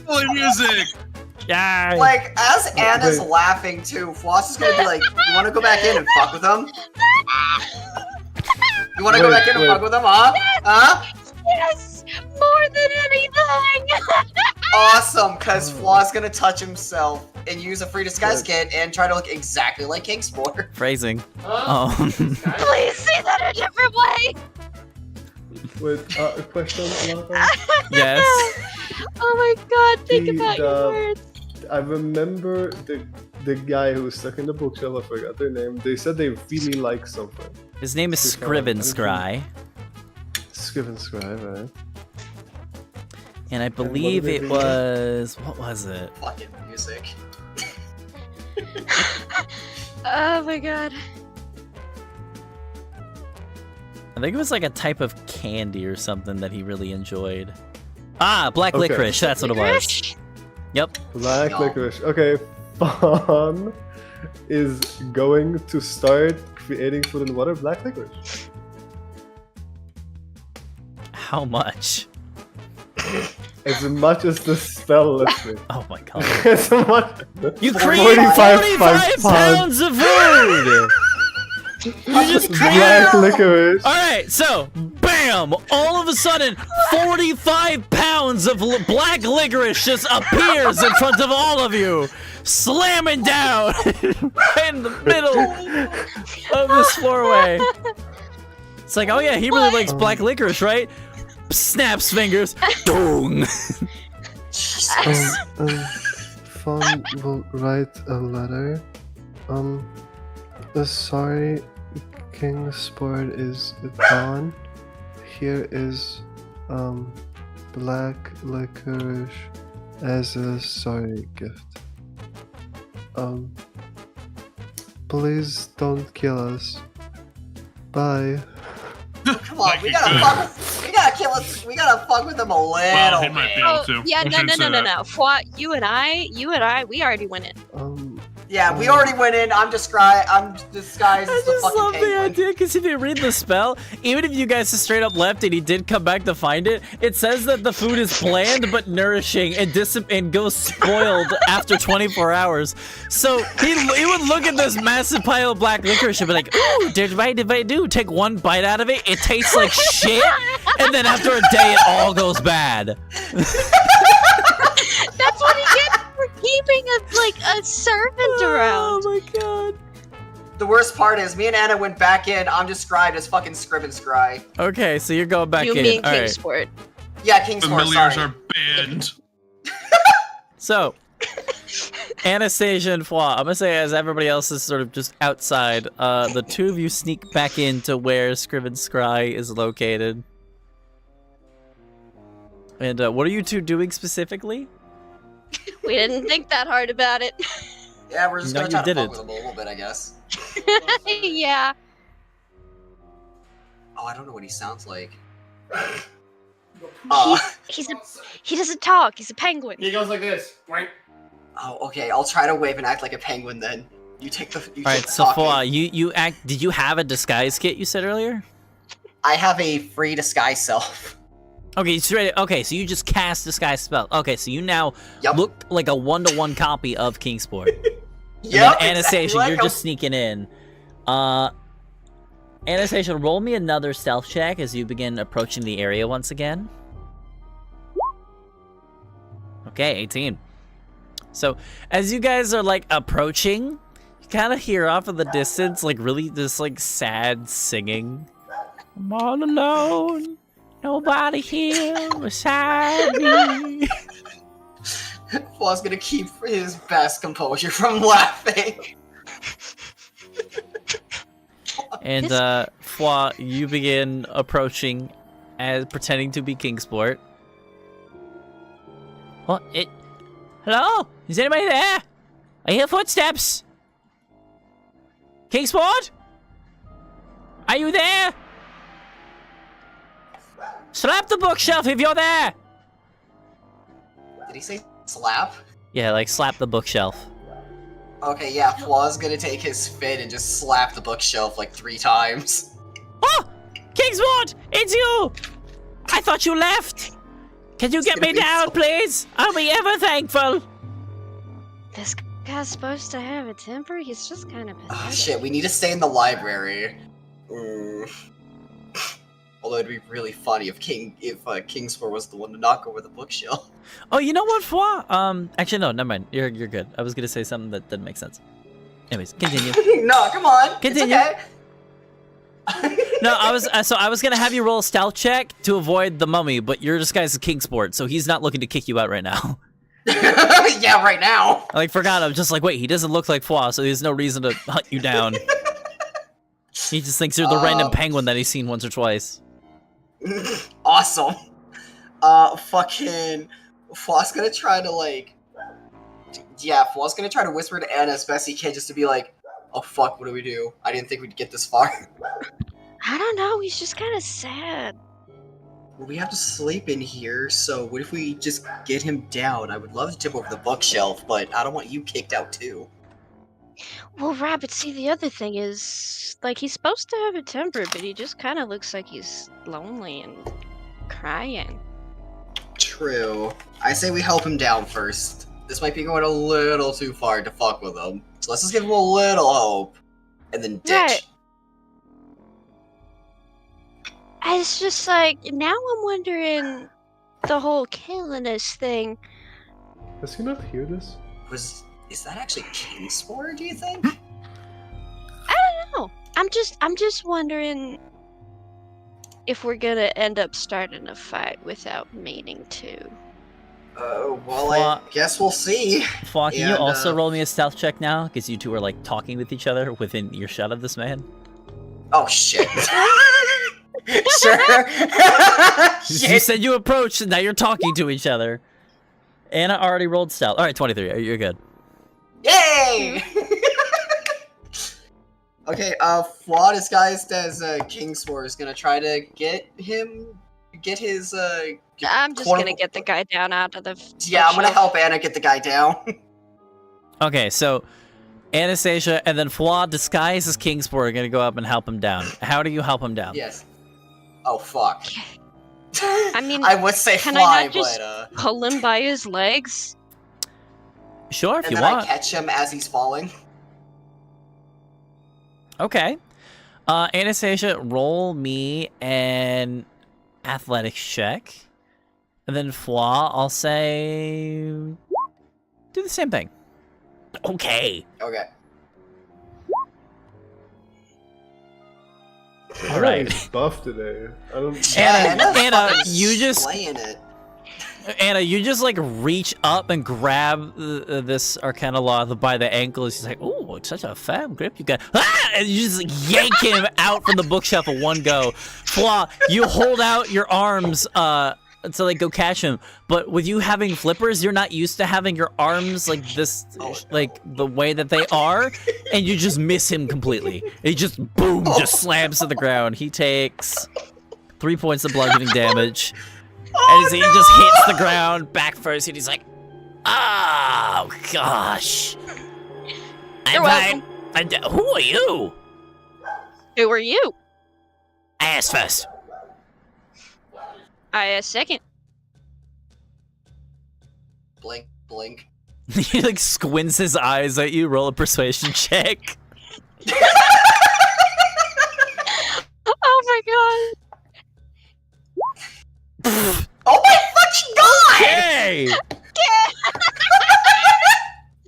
Play music. Yeah. Like, as Anna's Wait. laughing too, Floss is gonna be like, "You want to go back in and fuck with them? You want to go Wait, back in and wait. fuck with them, huh? Huh? Yes, more than anything. Awesome, because Flaw's gonna touch himself and use a free disguise Wait. kit and try to look exactly like Kingsport. Phrasing. Huh? Oh. Please say that a different way. Wait, a question, Alaka? Yes. Oh my god, think The- about your words. I remember the guy who was stuck in the bookshelf. I forgot their name. They said they really like something. His name is Scrivenscry, Scrivenscribe, right? and I what do believe they it do? was, what was it? Fucking music. Oh my god. I think it was like a type of candy or something that he really enjoyed. Ah, black Okay. licorice. That's what it was. Yep. Black No. licorice. Okay, Fawn is going to start creating food and water black licorice. How much? As much as the spell lets me. Oh my god. As much. You created 45 pounds of food! You just created... Black licorice. Alright, so, bam! All of a sudden, 45 pounds of black licorice just appears in front of all of you! slamming down right in the middle of this four-way. It's like, oh yeah, he really likes black licorice, right? Snaps fingers. Dong. Fawn will write a letter. Sorry, Kingsport is gone. Here is, black licorice as a sorry gift. Please don't kill us. Bye. Come on, we gotta fuck with them a little. Well, he might be able Oh, to. yeah, I shouldn't say that. no. Fwa, you and I, we already went in. Yeah, we already went in. I'm disguised as I the just fucking love the penguin. idea, because if you read the spell, even if you guys just straight up left and he did come back to find it, it says that the food is bland but nourishing and goes spoiled after 24 hours. So he would look at this massive pile of black licorice and be like, ooh, did I do? Take one bite out of it, it tastes like shit, and then after a day it all goes bad. That's what he gets for keeping a servant around. Oh my god. The worst part is, me and Anna went back in. I'm described as fucking Scrib and Scry. Okay, so you're going back You in. mean All right. Kingsport. Yeah, Kingsport, Familiars sorry. are banned. So, Anastasia and Fwa, I'm gonna say as everybody else is sort of just outside, the two of you sneak back into where Scrib and Scry is located. And what are you two doing specifically? We didn't think that hard about it. Yeah, we're just No, gonna you try to didn't. fuck with them a little bit, I guess. Yeah. Oh, I don't know what he sounds like. He doesn't talk. He's a penguin. He goes like this. Right? Oh, okay. I'll try to wave and act like a penguin then. You take the. All right, so Fwa, you act. Did you have a disguise kit you said earlier? I have a free disguise self. Okay, so you just cast disguise spell. Okay, so you now Yep. look like a 1-to-1 copy of Kingsport. And Yep. then Anastasia, exactly like you're him. just sneaking in. Anastasia, roll me another stealth check as you begin approaching the area once again. Okay, 18. So, as you guys are, like, approaching, you kind of hear off in the distance, like, really this, like, sad singing. I'm all alone. Nobody here beside me. Fla's gonna keep his best composure from laughing. And, Fwa, you begin approaching as pretending to be Kingsport. What? Hello? Is anybody there? I hear footsteps. Kingsport? Are you there? Slap the bookshelf if you're there. Did he say slap? Yeah, like slap the bookshelf. Okay, yeah, Fla's gonna take his fit and just slap the bookshelf like 3 times. Oh! Kingsport! It's you! I thought you left! Can you get me down, please? I'll be ever thankful! This guy's supposed to have a temper? He's just kind of Oh pathetic. shit, we need to stay in the library. Although it'd be really funny if Kingsport was the one to knock over the bookshelf. Oh, you know what, Fwa? Actually, no, never mind. You're good. I was gonna say something that didn't make sense. Anyways, continue. No, come on. Continue. It's okay. No, I was gonna have you roll a stealth check to avoid the mummy, but your disguise is Kingsport, so he's not looking to kick you out right now. Yeah, right now. I forgot. I'm just like, wait, he doesn't look like Fwa, so there's no reason to hunt you down. He just thinks you're the random penguin that he's seen once or twice. Awesome. Fucking Floss gonna try to Floss gonna try to whisper to Anna as best he can just to be like, oh fuck, what do we do? I didn't think we'd get this far. I don't know. He's just kind of sad. Well, we have to sleep in here, so what if we just get him down? I would love to tip over the bookshelf, but I don't want you kicked out too. Well, Rabbit, see, the other thing is, like, he's supposed to have a temper, but he just kind of looks like he's lonely and crying. True. I say we help him down first. This might be going a little too far to fuck with him. So let's just give him a little hope. And then ditch. Right. It's just like, now I'm wondering the whole killing us thing. Does he not hear this? Is that actually Kingsport, do you think? I don't know. I'm just wondering if we're gonna end up starting a fight without meaning to. Well, I guess we'll see. Fwa, can you And, also roll me a stealth check now? Because you two are like talking with each other within earshot of this man. Oh, shit. Sure. You Shit. said you approached, and now you're talking to each other. Anna already rolled stealth. All right, 23. You're good. Yay! Okay, Flaw disguised as Kingsport is gonna try to get his I'm just gonna get the guy down out of the. Yeah, I'm gonna help Anna get the guy down. Okay, so Anastasia and then Fwa disguised as Kingsport are gonna go up and help him down. How do you help him down? Yes. Oh fuck. I mean, I would say can fly, I not just but pull him by his legs? Sure, if and you then want. I catch him as he's falling. Okay. Anastasia, roll me an athletics check. And then Fwa, I'll say do the same thing. Okay. Okay. All right. He's buff today. I don't. Anna, fucking you just slaying it. Anna, you just like reach up and grab this Arcana Law by the ankle. She's like, "Oh, it's such a firm grip you got!" Ah! And you just like, yank him out from the bookshelf in one go. Flaw, you hold out your arms to like go catch him, but with you having flippers, you're not used to having your arms like this, like the way that they are, and you just miss him completely. He just boom, just slams to the ground. He takes 3 points of bludgeoning damage. And he just hits the ground back first, and he's like, "Oh gosh." You're welcome. Who are you? Who are you? I asked first. I asked second. Blink, blink. He like squints his eyes at you. Roll a persuasion check. Oh my god. Oh my fucking god! Hey!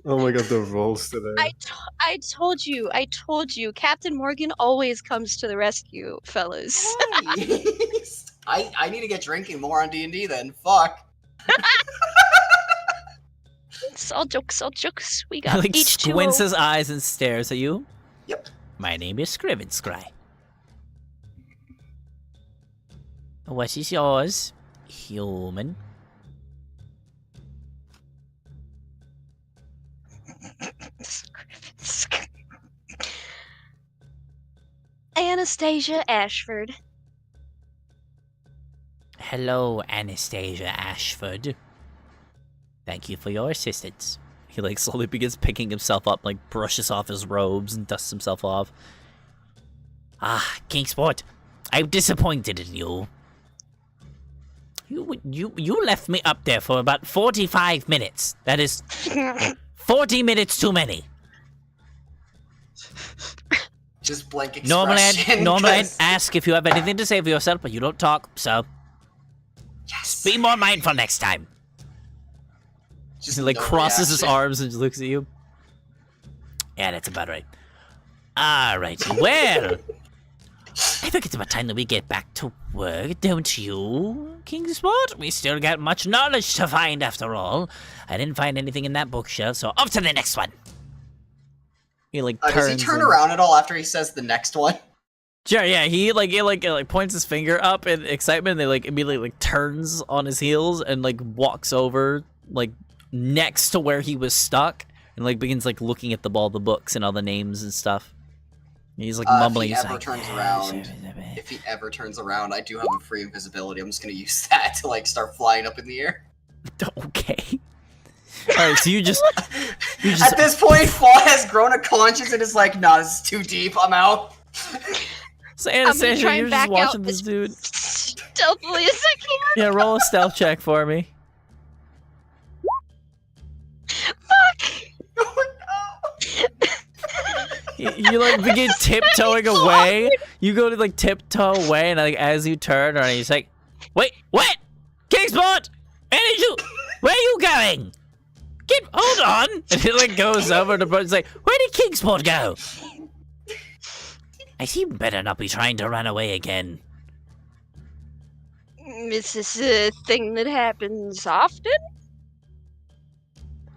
Oh my god, the rolls today. I told you. Captain Morgan always comes to the rescue, fellas. Nice. I need to get drinking more on D&D then. Fuck. It's all jokes. We He got like each two. squints his eyes and stares at you. Yep. My name is Scrivenscry. What is yours, human? Anastasia Ashford. Hello, Anastasia Ashford. Thank you for your assistance. He like slowly begins picking himself up, like brushes off his robes and dusts himself off. Ah, Kingsport, I'm disappointed in you. You left me up there for about 45 minutes. That is 40 minutes too many. Just blank expression. Normally I'd 'cause- ask if you have anything to say for yourself, but you don't talk, so Yes. be more mindful next time. Just He like no crosses his reaction. arms and just looks at you. Yeah, that's about right. Alright, well, I think it's about time that we get back to work, don't you, Kingsport? We still got much knowledge to find after all. I didn't find anything in that bookshelf, so off to the next one. He like turns. Does he turn and- around at all after he says the next one? Sure, yeah, he like points his finger up in excitement, and they like immediately like turns on his heels and like walks over like next to where he was stuck and like begins like looking at all the books and all the names and stuff. And he's like mumbling. If He's he ever like, turns around, if he ever turns around, I do have a free invisibility. I'm just gonna use that to like start flying up in the air. Okay. All right, so you just At this point, Fall has grown a conscience and is like, nah, this is too deep. I'm out. so I'm gonna Anastasia, try you're and just back watching out this as dude. stealthily as I can. Yeah, roll a stealth check for me. Fuck! You like begin tiptoeing away. You go to like tiptoe away, and like as you turn, and he's like, "Wait, what? Kingsport, where are you going?" hold on! And he like goes over to Bro. He's like, where did Kingsport go? He better not be trying to run away again. Is this a thing that happens often?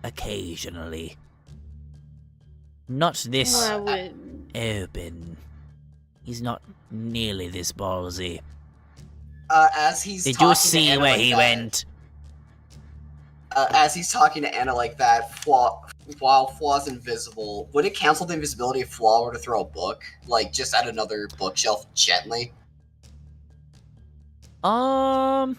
Occasionally. Not this open. He's not nearly this ballsy. As he's Did talking you to see Anna where like he that, went? As he's talking to Anna like that, while Flaw's invisible, would it cancel the invisibility if Flaw were to throw a book, like just at another bookshelf gently? Oh,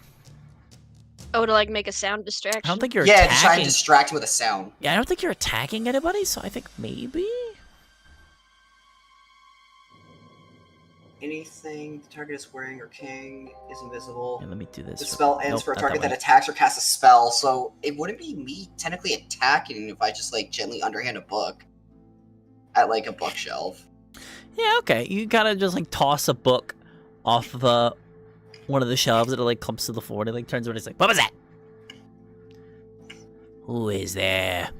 to like make a sound distraction? I don't think you're Yeah, attacking. to try and distract him with a sound. Yeah, I don't think you're attacking anybody, so I think maybe? Anything the target is wearing or king is invisible. Yeah, let me do this. The spell ends Nope, for a not target that way. attacks or casts a spell, so it wouldn't be me technically attacking if I just like gently underhand a book at like a bookshelf. Yeah, okay. You gotta just like toss a book off the one of the shelves and it like clumps to the floor and it like turns around and it's like, what was that? Who is there?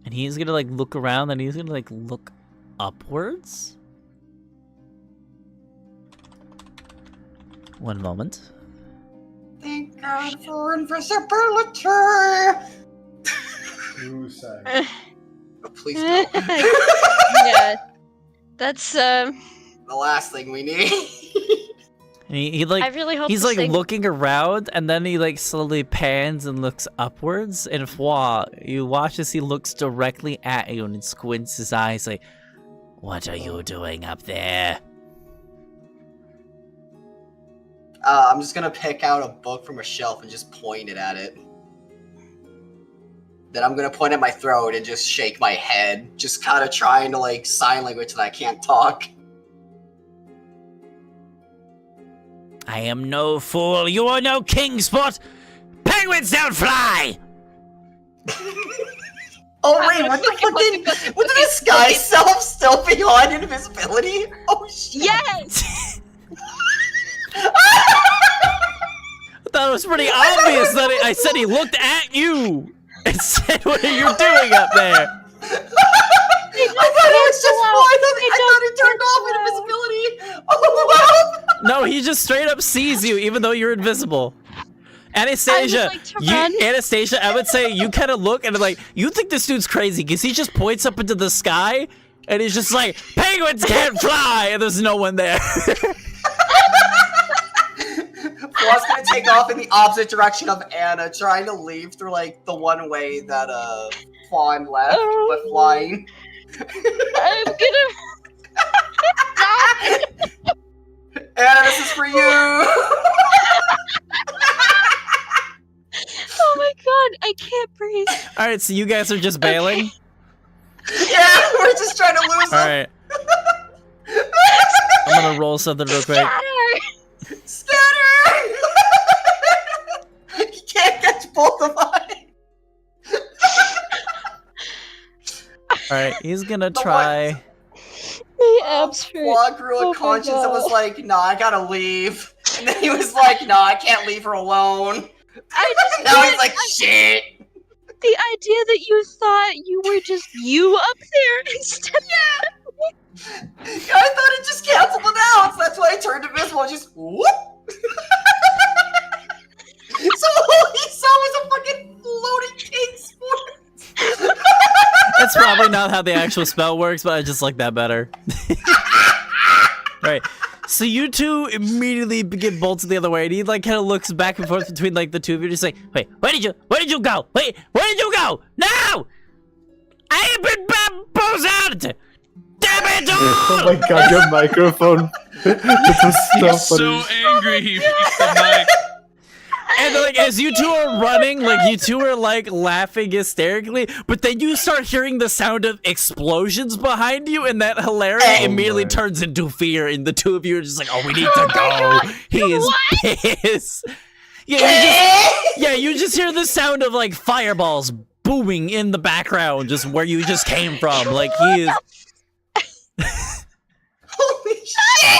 And he's gonna like look around and he's gonna like look upwards. One moment. Thank God for invisibility! Who sang? Oh, please don't. Yeah. That's, The last thing we need. And he like I really hope he's this like thing- looking around and then he like slowly pans and looks upwards and you watch as he looks directly at you and squints his eyes like, what are you doing up there? I'm just gonna pick out a book from a shelf and just point it at it. Then I'm gonna point at my throat and just shake my head, just kind of trying to like sign language that I can't talk. I am no fool. You are no Kingsport. Penguins don't fly. Oh wait, what the fucking? What did this guy self still beyond invisibility? Oh shit! Yes! I thought it was pretty obvious that I said he looked at you and said, what are you doing up there? I thought it was just fine. I thought he turned off invisibility. Oh wow! No, he just straight up sees you even though you're invisible. Anastasia, I would like to run. Anastasia, I would say you kind of look and like, you think this dude's crazy because he just points up into the sky and he's just like, penguins can't fly, and there's no one there. Flaw's gonna take off in the opposite direction of Anna, trying to leave through like the one way that Fawn left, but flying. I'm gonna... Anna, this is for you. Oh my god, I can't breathe. All right, so you guys are just bailing. Yeah, we're just trying to lose All him. right, I'm gonna roll something real quick. Scatter! Scatter! You can't catch both of us. All right, he's gonna The try. My abs hurt. Flaw grew Oh a my conscience and was God. like, nah, I gotta leave. And then he was like, nah, I can't leave her alone. I just Now he's can't- like, shit. The idea that you thought you were just you up there instead Yeah, I thought it just canceled it out, so that's why I turned invisible and just whoop. So all he saw was a fucking floating Kingsport. That's probably not how the actual spell works, but I just like that better. Right. So you two immediately begin bolting the other way, and he like kind of looks back and forth between like the two of you, just like, wait, where did you go? Wait, where did you go? No! I have been bamboozled! Damn it Oh all! my god, your microphone. This is so He's so funny. angry he beat the mic. And like as you two are running, like you two are like laughing hysterically, but then you start hearing the sound of explosions behind you, and that hilarity Oh immediately my. turns into fear, and the two of you are just like, oh, we need to go. He is pissed. Yeah, you just hear the sound of like fireballs booming in the background, just where you just came from. Like he is. Holy shit!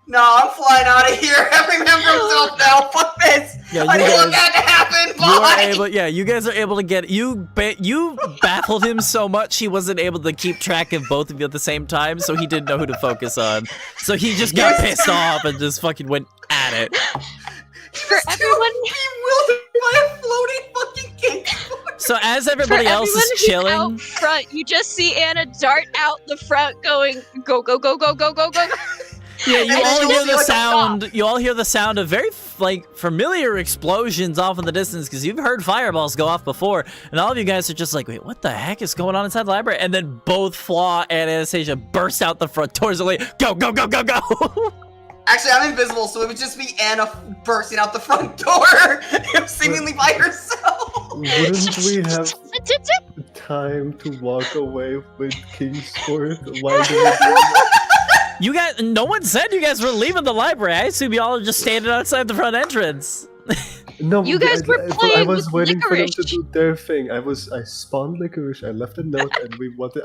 No, I'm flying out of here. I remember myself now. Fuck this. Yeah, I you didn't want guys- that to happen. You are Bye. able, yeah, you guys are able to get, you baffled him so much he wasn't able to keep track of both of you at the same time, so he didn't know who to focus on. So he just got pissed off and just fucking went at it. For everyone, bewildered by a floating fucking king. So as everybody for else everyone is who's chilling, out front, you just see Anna dart out the front, going go go go go go go go. yeah, you And all then hear you'll the see, like, a sound. You all hear the sound of very familiar explosions off in the distance because you've heard fireballs go off before, and all of you guys are just like, wait, what the heck is going on inside the library? And then both Flaw and Anastasia burst out the front doors and like, go go go go go. Actually, I'm invisible, so it would just be Anna bursting out the front door, seemingly by herself. Wouldn't we have time to walk away with Kingsport? Why do we do that? You guys, no one said you guys were leaving the library. I assume y'all are just standing outside the front entrance. No, You guys were I playing was with waiting for them to licorice. do their thing. I spawned licorice. I left a note, and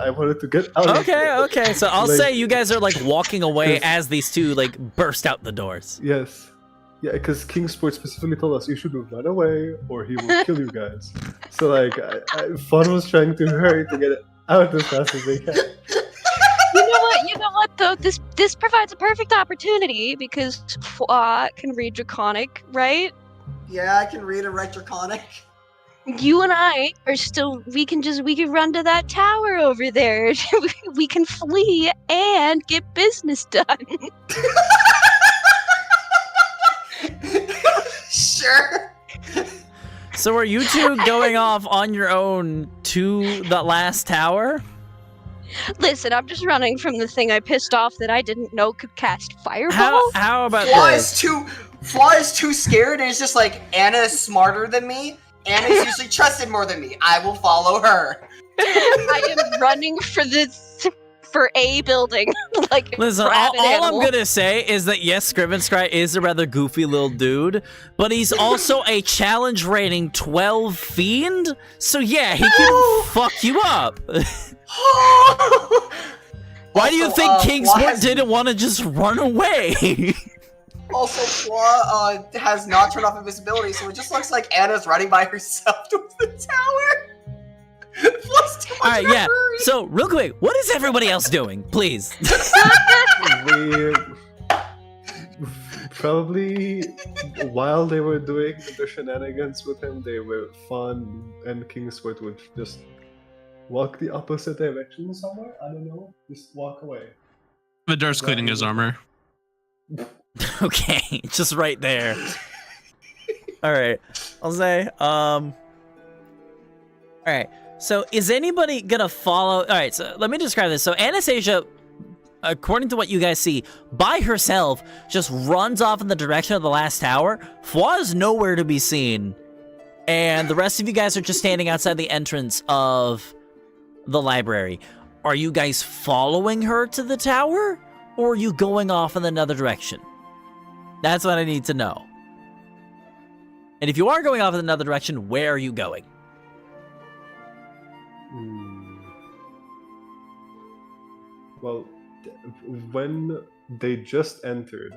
I wanted to get out. of there. Okay. So I'll Like- say you guys are like walking away Yes. as these two like burst out the doors. Yes. Yeah, because Kingsport specifically told us you should run away or he will kill you guys. So like, Fun was trying to hurry to get it out as fast as they can. You know what though? This provides a perfect opportunity because Flaw can read Draconic, right? Yeah, I can read a right draconic. You and I are still. We can run to that tower over there. We can flee and get business done. Sure. So are you two going off on your own to the last tower? Listen, I'm just running from the thing I pissed off that I didn't know could cast fireballs. How about Flaw this? is too scared, and it's just like Anna is smarter than me. Anna's usually trusted more than me. I will follow her. I am running for a building like a Listen, rabid all I'm animal. gonna say is that yes, Scrivenscry is a rather goofy little dude, but he's also a challenge rating 12 fiend, so yeah, he can fuck you up. Why do you Also, think Flaw Kingsport has- didn't want to just run away? Also, Flaw has not turned off invisibility, so it just looks like Anna's running by herself towards the tower. Flaw's too much Alright, in a yeah. hurry. So, real quick, what is everybody else doing? Please. We probably, while they were doing the shenanigans with him, they were Fun and Kingsport would just walk the opposite direction somewhere. I don't know. Just walk away. Vidar's cleaning his armor. Okay, just right there. Alright, I'll say, alright, so is anybody gonna follow? Alright, so let me describe this. So Anastasia, according to what you guys see, by herself, just runs off in the direction of the last tower. Flaw is nowhere to be seen. And the rest of you guys are just standing outside the entrance of the library. Are you guys following her to the tower? Or are you going off in another direction? That's what I need to know. And if you are going off in another direction, where are you going? Well, when they just entered,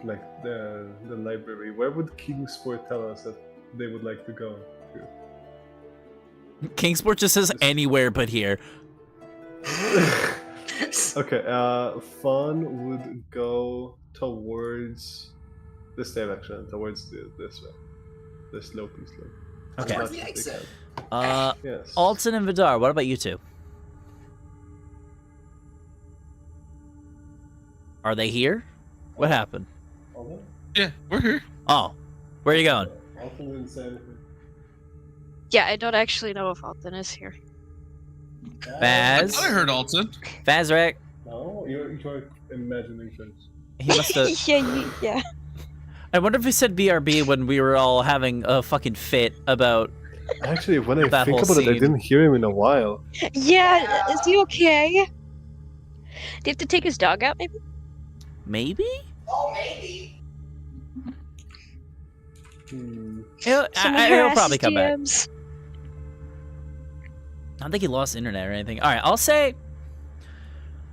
like the library, where would Kingsport tell us that they would like to go to? Kingsport just says anywhere but here. Okay, Fawn would go towards this direction, towards this way. The slopey slope. Okay. Towards the exit. Yes. Alton and Vidar, what about you two? Are they here? What happened? Alton? Yeah, we're here. Oh, where are you going? Alton didn't say anything. Yeah, I don't actually know if Alton is here. Baz? I heard Alton. Fazrek? No, you're imagining things. He must have... yeah. I wonder if he said BRB when we were all having a fucking fit about... Actually, when I That think whole about it, I scene. didn't hear him in a while. Yeah, is he okay? Do you have to take his dog out, maybe? Maybe? Oh, maybe. He'll Someone he'll harass probably his come back. DMs. I don't think he lost internet or anything. Alright, I'll say...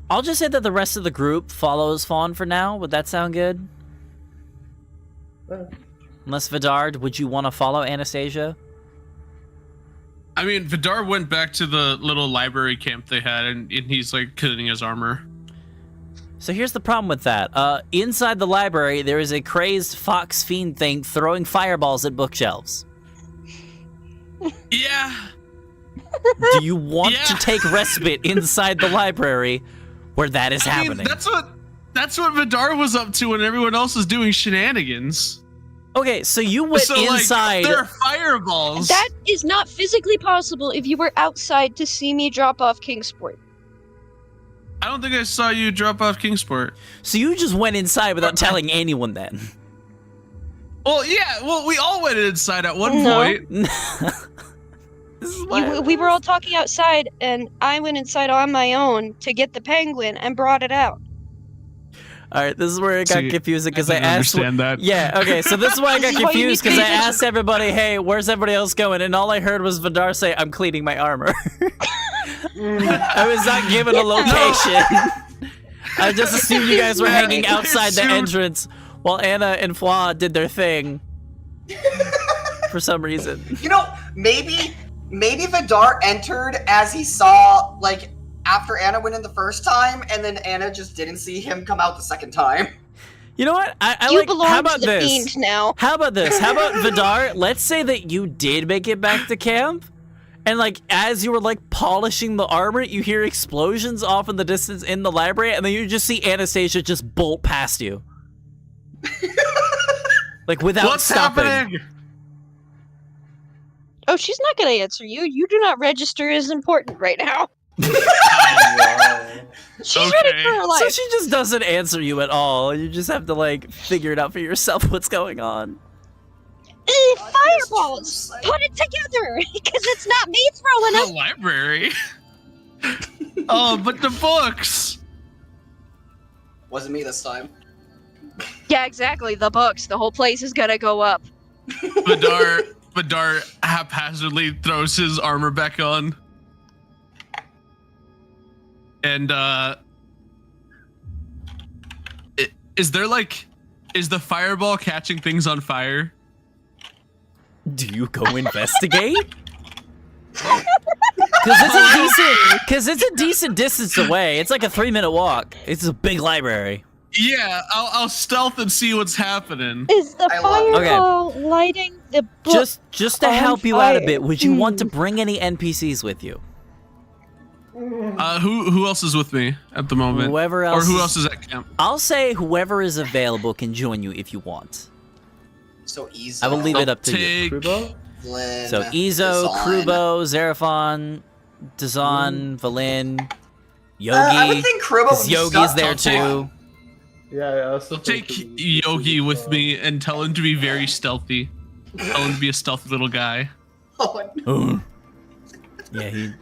I'll just say that the rest of the group follows Fawn for now. Would that sound good? Unless Vidard, would you want to follow Anastasia? I mean, Vidar went back to the little library camp they had, and he's like cleaning his armor. So here's the problem with that. Inside the library, there is a crazed fox fiend thing throwing fireballs at bookshelves. Yeah. Do you want to take respite inside the library where that is happening? That's what Vidar was up to when everyone else was doing shenanigans. Okay, so you went inside. Like, there are fireballs. That is not physically possible if you were outside to see me drop off Kingsport. I don't think I saw you drop off Kingsport. So you just went inside without telling anyone then? Well, yeah. Well, we all went inside at one point. We were all talking outside, and I went inside on my own to get the penguin and brought it out. All right, this is where it got confusing because I asked. Understand that? Yeah, okay, so this is why I got confused because I asked everybody, "Hey, where's everybody else going?" And all I heard was Vidar say, "I'm cleaning my armor." I was not given a location. I just assumed you guys were hanging outside the entrance while Anna and Fwa did their thing for some reason. You know, maybe Vidar entered as he saw, like, after Anna went in the first time, and then Anna just didn't see him come out the second time. You know what? You like. belong How about to the this? fiend now. How about this? How about Vidar? Let's say that you did make it back to camp, and like as you were like polishing the armor, you hear explosions off in the distance in the library, and then you just see Anastasia just bolt past you, like without stopping. Happening? Oh, she's not gonna answer you. You do not register as important right now. She's ready for her life. So she just doesn't answer you at all. You just have to like figure it out for yourself what's going on. Fireballs! Put it together! Because it's not me throwing The them! library. Oh, but the books. Wasn't me this time. Yeah, exactly. The books. The whole place is gonna go up. Vidar haphazardly throws his armor back on. And is the fireball catching things on fire? Do you go investigate? Because it's a decent distance away. It's like a 3-minute walk. It's a big library. Yeah, I'll stealth and see what's happening. Is the fireball lighting the book? Just to help you out a bit, would you want to bring any NPCs with you? Who else is with me at the moment? Whoever else. Or who else is at camp? I'll say whoever is available can join you if you want. So easy. I will leave it up to you. Flynn, So Izo, Dazan. Krubo, Xeraphon, Dazan, Valin, Yogi. I would think Krubo would be Yogi's stuck there till too. Yeah, I also I'll take Yogi with me and tell him to be very stealthy. Tell him to be a stealthy little guy. Oh, no. Yeah, he.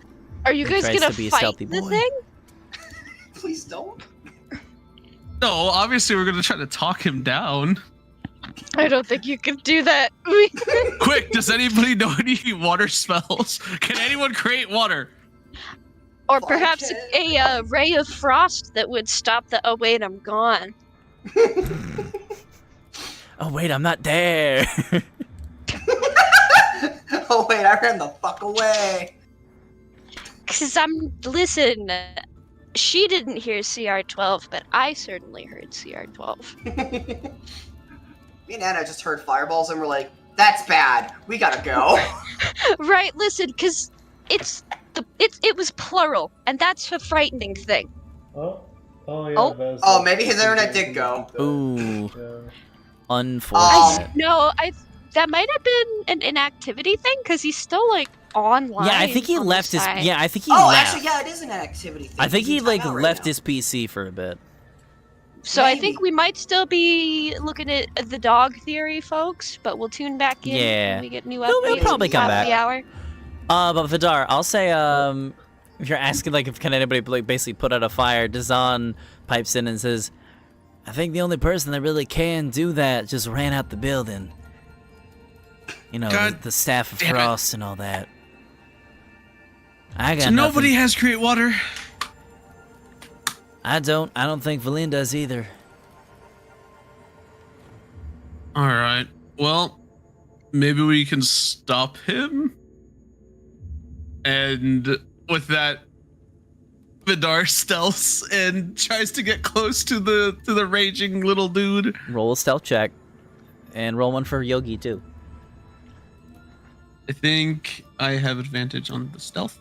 Are you guys tries gonna to be a fight stealthy the boy. thing? Please don't. No, obviously we're gonna try to talk him down. I don't think you can do that. Quick, does anybody know any water spells? Can anyone create water? Or perhaps a ray of frost that would stop the. Oh wait, I'm gone. Oh wait, I'm not there. Oh wait, I ran the fuck away. Cause listen. She didn't hear CR12, but I certainly heard CR12. Me and Anna just heard fireballs and we're like, "That's bad. We gotta go." Right, listen, cause it was plural, and that's a frightening thing. Oh yeah. Oh. Oh, maybe his internet did go. Ooh, Yeah. unfortunate. That might have been an inactivity thing, cause he's still like online. Yeah, I think he on the left his. side. Yeah, I think he Oh, left. actually, yeah, it is an activity thing. I think he He's in like timeout right left now. his PC for a bit. So I Maybe. think we might still be looking at the dog theory, folks, but we'll tune back in Yeah. when we get new He'll updates. probably come top back. of the hour. But Vidar, I'll say, if you're asking like if can anybody like basically put out a fire, Dazan pipes in and says, "I think the only person that really can do that just ran out the building. You know, God the staff of damn it. frost and all that." I got So nobody nothing. has create water. I don't think Valine does either. All right. Well, maybe we can stop him. And with that, Vidar stealths and tries to get close to the raging little dude. Roll a stealth check, and roll one for Yogi too. I think I have advantage on the stealth.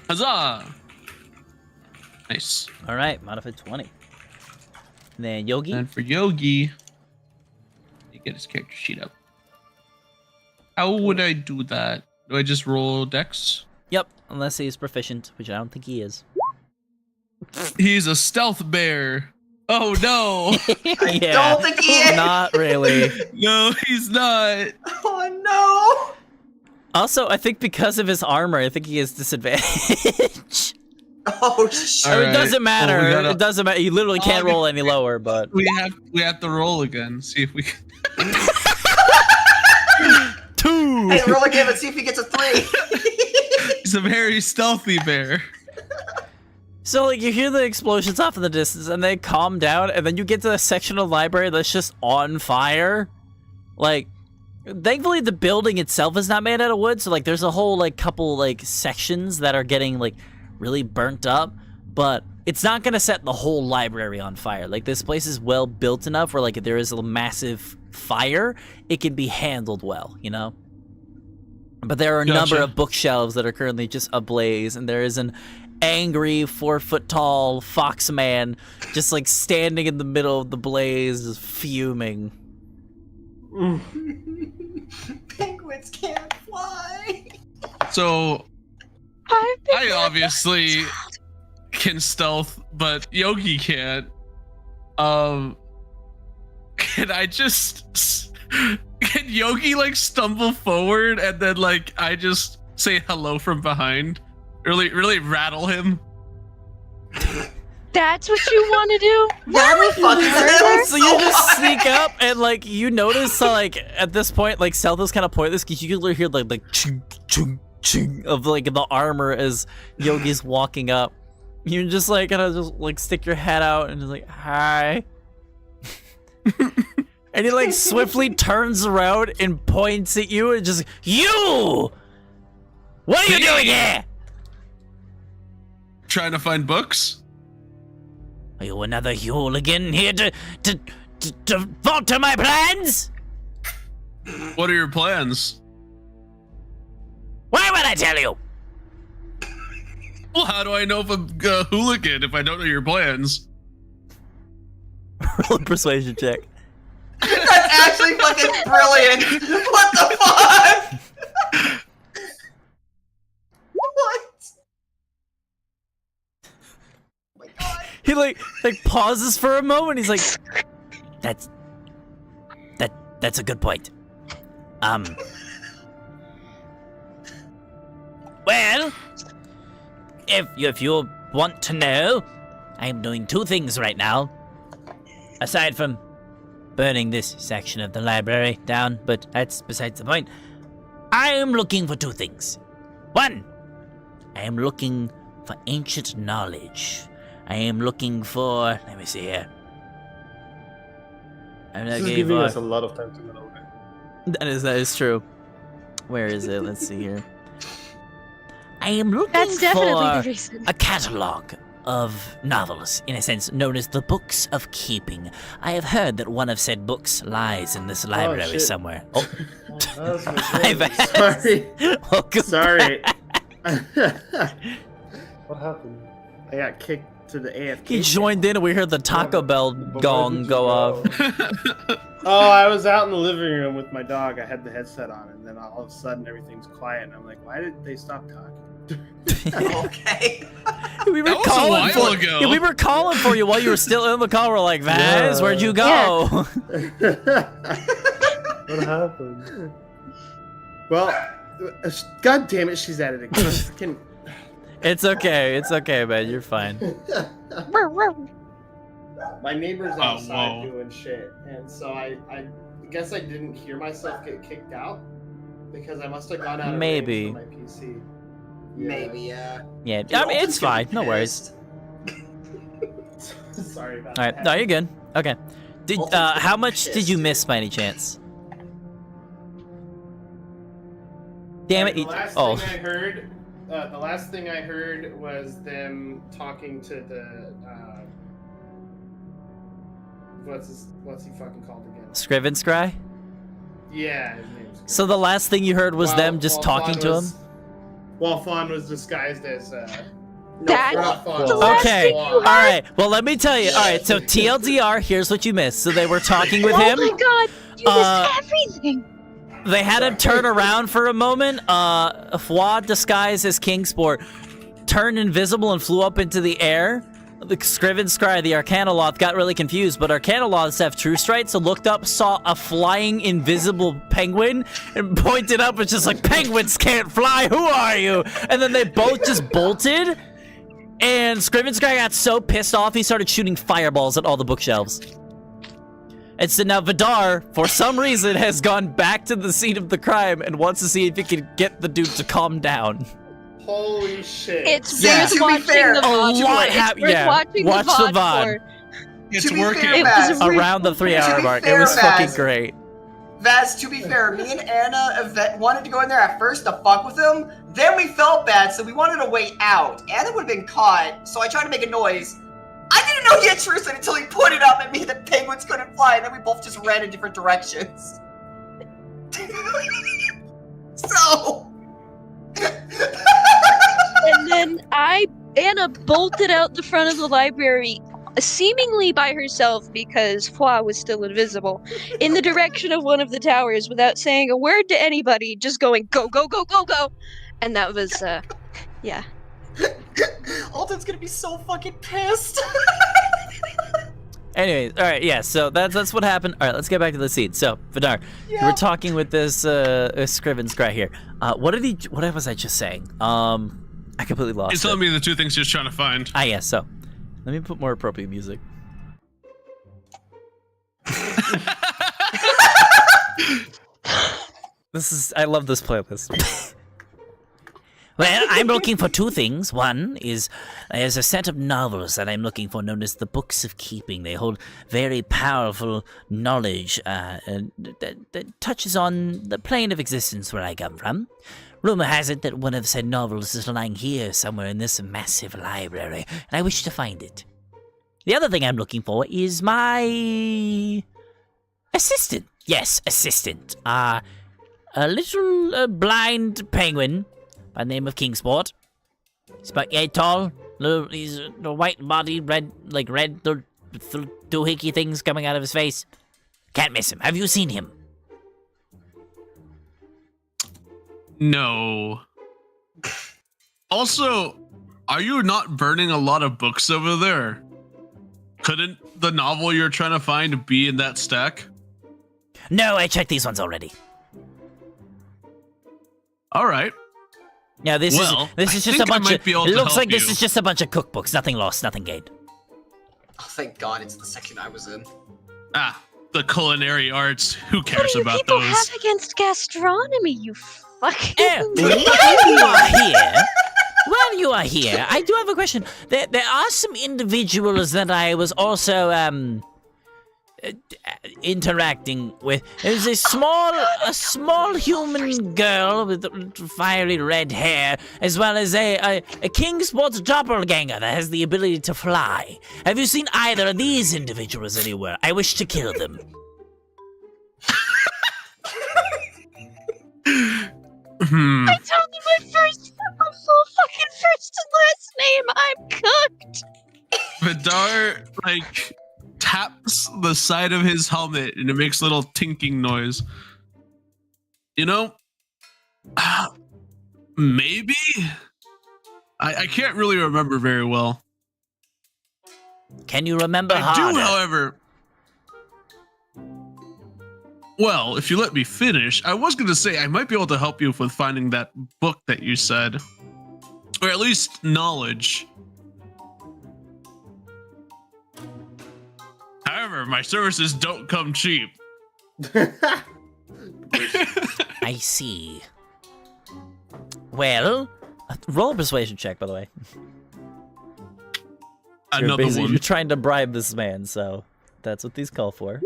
Huzzah! Nice. All right, modified 20. Then Yogi. And for Yogi, you get his character sheet up. How would I do that? Do I just roll dex? Yep, unless he's proficient, which I don't think he is. He's a stealth bear. Oh no! I don't think he is. Not really. No, he's not. Oh no! Also, I think because of his armor, I think he has disadvantage. Oh shit! I mean, it Alright, doesn't matter. well, we gotta- It doesn't matter. You literally can't roll any lower, but We have to roll again. See if we can. 2. Hey, roll again and see if he gets a 3. He's a very stealthy bear. So, like, you hear the explosions off in the distance, and they calm down, and then you get to a section of the library that's just on fire. Like, thankfully, the building itself is not made out of wood, so, like, there's a whole, like, couple, like, sections that are getting, like, really burnt up, but it's not gonna set the whole library on fire. Like, this place is well built enough where, like, if there is a massive fire, it can be handled well, you know? But there are a number Gotcha. of bookshelves that are currently just ablaze, and there is an angry 4-foot-tall fox man just like standing in the middle of the blaze, just fuming. Penguins can't fly. So I've been I obviously can stealth, but Yogi can't. Can I just can Yogi like stumble forward and then like I just say hello from behind? Really rattle him. That's what you want to do? That fucking So you just sneak up and like you notice like at this point like stealth is kind of pointless because you can literally hear like chung chung chung of like the armor as Yogi's walking up. You just like kind of just like stick your head out and just like hi. And he like swiftly turns around and points at you and just you. What are you doing here? Trying to find books? Are you another hooligan here to falter my plans? What are your plans? Why would I tell you? Well, how do I know if I'm a hooligan if I don't know your plans? Roll a persuasion check. That's actually fucking brilliant. What the fuck? What? Oh my god. He like pauses for a moment. He's like, that's a good point. Well, if you want to know, I'm doing 2 things right now. Aside from burning this section of the library down, but that's besides the point. I am looking for 2 things. 1, I am looking for ancient knowledge. I am looking for, let me see here. I'm This is looking giving for, us a lot of time to get over. that is true. Where is it? Let's see here. I am looking That's definitely for the reason. a catalog of novels, in a sense, known as the Books of Keeping. I have heard that one of said books lies in this library shit. somewhere. Oh, That's my I've goodness. asked. Sorry. Welcome Sorry. What happened? I got kicked to the AFK. He joined in and we heard the Taco Bell But where gong did you go off. Oh, I was out in the living room with my dog. I had the headset on, and then all of a sudden everything's quiet, and I'm like, why did they stop talking? Okay. We were That was a calling while for ago. Yeah, we were calling for you while you were still in the call. We're like, Vaz, Yeah. where'd you go? What happened? Well, god damn it, she's at it again. Freaking- It's okay, man. You're fine. My neighbor's Oh, outside whoa. doing shit, and so I guess I didn't hear myself get kicked out because I must have gone out of Maybe. range for my PC. Maybe, yeah. Yeah, Dude, I mean, Alton's it's gonna be fine. No worries. pissed. Sorry about All right, that. no, you're good. Okay. Did Alton's gonna how be much did pissed, you dude. miss by any chance? Damn it! The you- last Oh, thing I heard, the last thing I heard was them talking to the what's he fucking called again? Scriven Scry. Yeah, his name's. So the last thing you heard was them just talking to him. While Fawn was disguised as. No, That- we're not not Fawn. last Okay. thing you All right. Well, let me tell you. All right. So TLDR, here's what you missed. So they were talking with him. Oh my god, you missed everything. They had him turn around for a moment. Fwa, disguised as Kingsport, turned invisible and flew up into the air. The Scriven Scry, the Arcanoloth, got really confused, but Arcanoloths have True Strike, so looked up, saw a flying invisible penguin, and pointed up, and just like, penguins can't fly, who are you? And then they both just bolted, and Scriven Scry got so pissed off, he started shooting fireballs at all the bookshelves. And so now Vidar, for some reason, has gone back to the scene of the crime and wants to see if he can get the dude to calm down. Holy shit! It's Yeah. worth To be watching fair, the a VOD lot for. hap- It's worth yeah, watching watch the the VOD. for. It's To be working. fair, It Vaz, was a Around the 3-hour be mark. It fair, was fucking Vaz. great. Vaz, to be fair, me and Anna wanted to go in there at first to fuck with him. Then we felt bad, so we wanted to wait out. Anna would have been caught, so I tried to make a noise. I didn't know he had True Sight until he pointed up at me that penguins couldn't fly, and then we both just ran in different directions. So. And then Anna bolted out the front of the library, seemingly by herself because Fwa was still invisible, in the direction of one of the towers without saying a word to anybody, just going, go, go, go, go, go. And that was, yeah. Alton's gonna be so fucking pissed. Anyways, all right, yeah. So that's what happened. All right, let's get back to the scene. So Vidar, you were talking with this Scriven Scry here. What was I just saying? I completely lost. He's it. telling me the two things he's trying to find. Ah, yes. So let me put more appropriate music. I love this playlist. Well, I'm looking for two things. One is there's a set of novels that I'm looking for known as the Books of Keeping. They hold very powerful knowledge that touches on the plane of existence where I come from. Rumor has it that one of said novels is lying here somewhere in this massive library, and I wish to find it. The other thing I'm looking for is my assistant. Yes, assistant. A little blind penguin by the name of Kingsport. He's about 8 tall. He's a white body, red doohickey things coming out of his face. Can't miss him. Have you seen him? No. Also, are you not burning a lot of books over there? Couldn't the novel you're trying to find be in that stack? No, I checked these ones already. All right. Yeah, this Well, is I just think a bunch I might of. be able It to looks help like this you. is just a bunch of cookbooks. Nothing lost, nothing gained. Oh, thank God, it's the section I was in. Ah, the culinary arts. Who What cares do you about people those? have against gastronomy, you fucking... While you are here, I do have a question. There are some individuals that I was also interacting with. There's a small human girl with fiery red hair, as well as a Kingsport's doppelganger that has the ability to fly. Have you seen either of these individuals anywhere? I wish to kill them. Hmm. I told you my full fucking first and last name. I'm cooked. Vidar, taps the side of his helmet and it makes a little tinking noise. You know, maybe? I can't really remember very well. Can you remember I harder? do, however. Well, if you let me finish, I was going to say I might be able to help you with finding that book that you said. Or at least knowledge. However, my services don't come cheap. I see. Well, Roll a persuasion check, by the way. Another one. You're trying to bribe this man, so that's what these call for.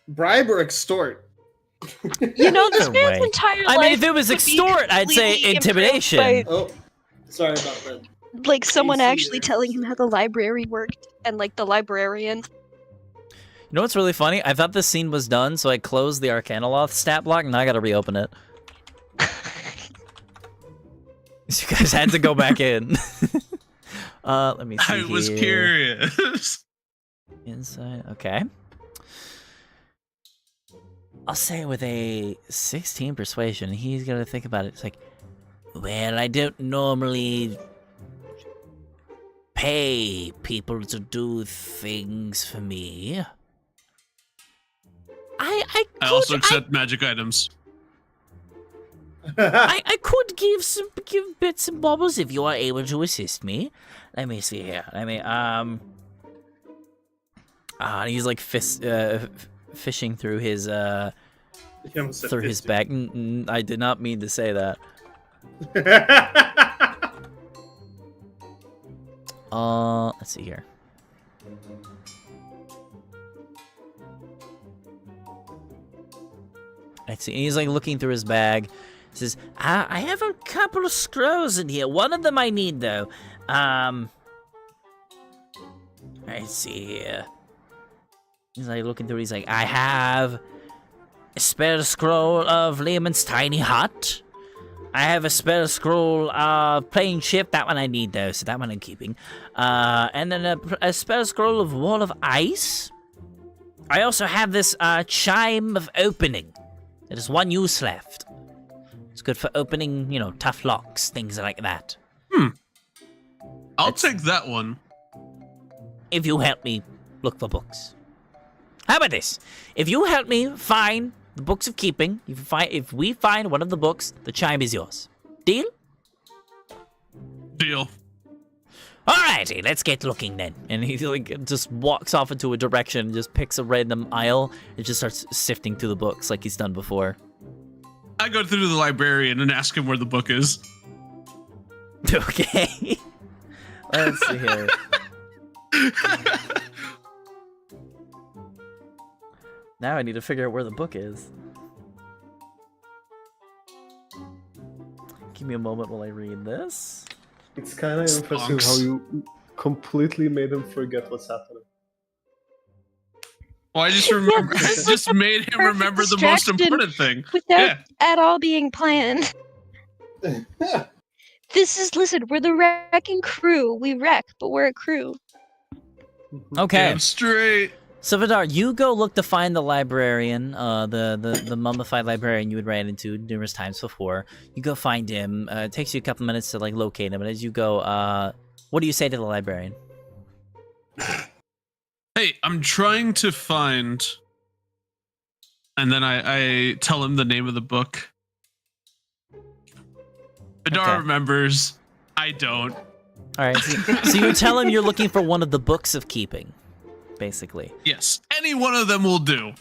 Bribe or extort? You know, this Either man's way. entire life. I mean, if it was could be extort, I'd say completely intimidation. improved Oh, sorry about that. by, like someone AC actually there. telling him how the library worked, and like the librarian. You know what's really funny? I thought this scene was done, so I closed the Arcanoloth stat block, and now I gotta reopen it. So you guys had to go back in. Let me see I was here. curious. Inside, okay. I'll say with a 16 persuasion, he's gonna think about it. It's like, well, I don't normally pay people to do things for me. I also accept magic items. I could give bits and bobbles if you are able to assist me. Let me see here. He's like fishing through his He almost said through his fisting. bag. I did not mean to say that. Let's see here. Let's see. He's like looking through his bag. He says, I have a couple of scrolls in here. One of them I need though. Let's see here. He's like looking through. He's like, I have a spare scroll of Lehman's tiny hut. I have a spare scroll of Playing Ship. That one I need though, so that one I'm keeping. And then a spare scroll of Wall of Ice. I also have this Chime of Opening. There's one use left. It's good for opening, you know, tough locks, things like that. I'll take that one. If you help me look for books. How about this? If you help me find the books of keeping, if we find one of the books, the chime is yours. Deal? Deal. Alrighty, let's get looking then. And he like just walks off into a direction, just picks a random aisle, and just starts sifting through the books like he's done before. I go through the librarian and ask him where the book is. Okay. Let's see here. Now I need to figure out where the book is. Give me a moment while I read this. It's kind of impressive Stonks. how you completely made him forget what's happening. Well, I just remember. I this just was made him perfect remember the most distraction important thing. Without Yeah. at all being planned. Listen, we're the wrecking crew. We wreck, but we're a crew. Okay. Damn straight. So Vidar, you go look to find the librarian, the mummified librarian you had ran into numerous times before. You go find him. It takes you a couple minutes to like locate him, and as you go, what do you say to the librarian? Hey, I'm trying to find. And then I tell him the name of the book. Vidar Okay. remembers. I don't. All right. So you tell him you're looking for one of the books of keeping, basically. Yes, any one of them will do.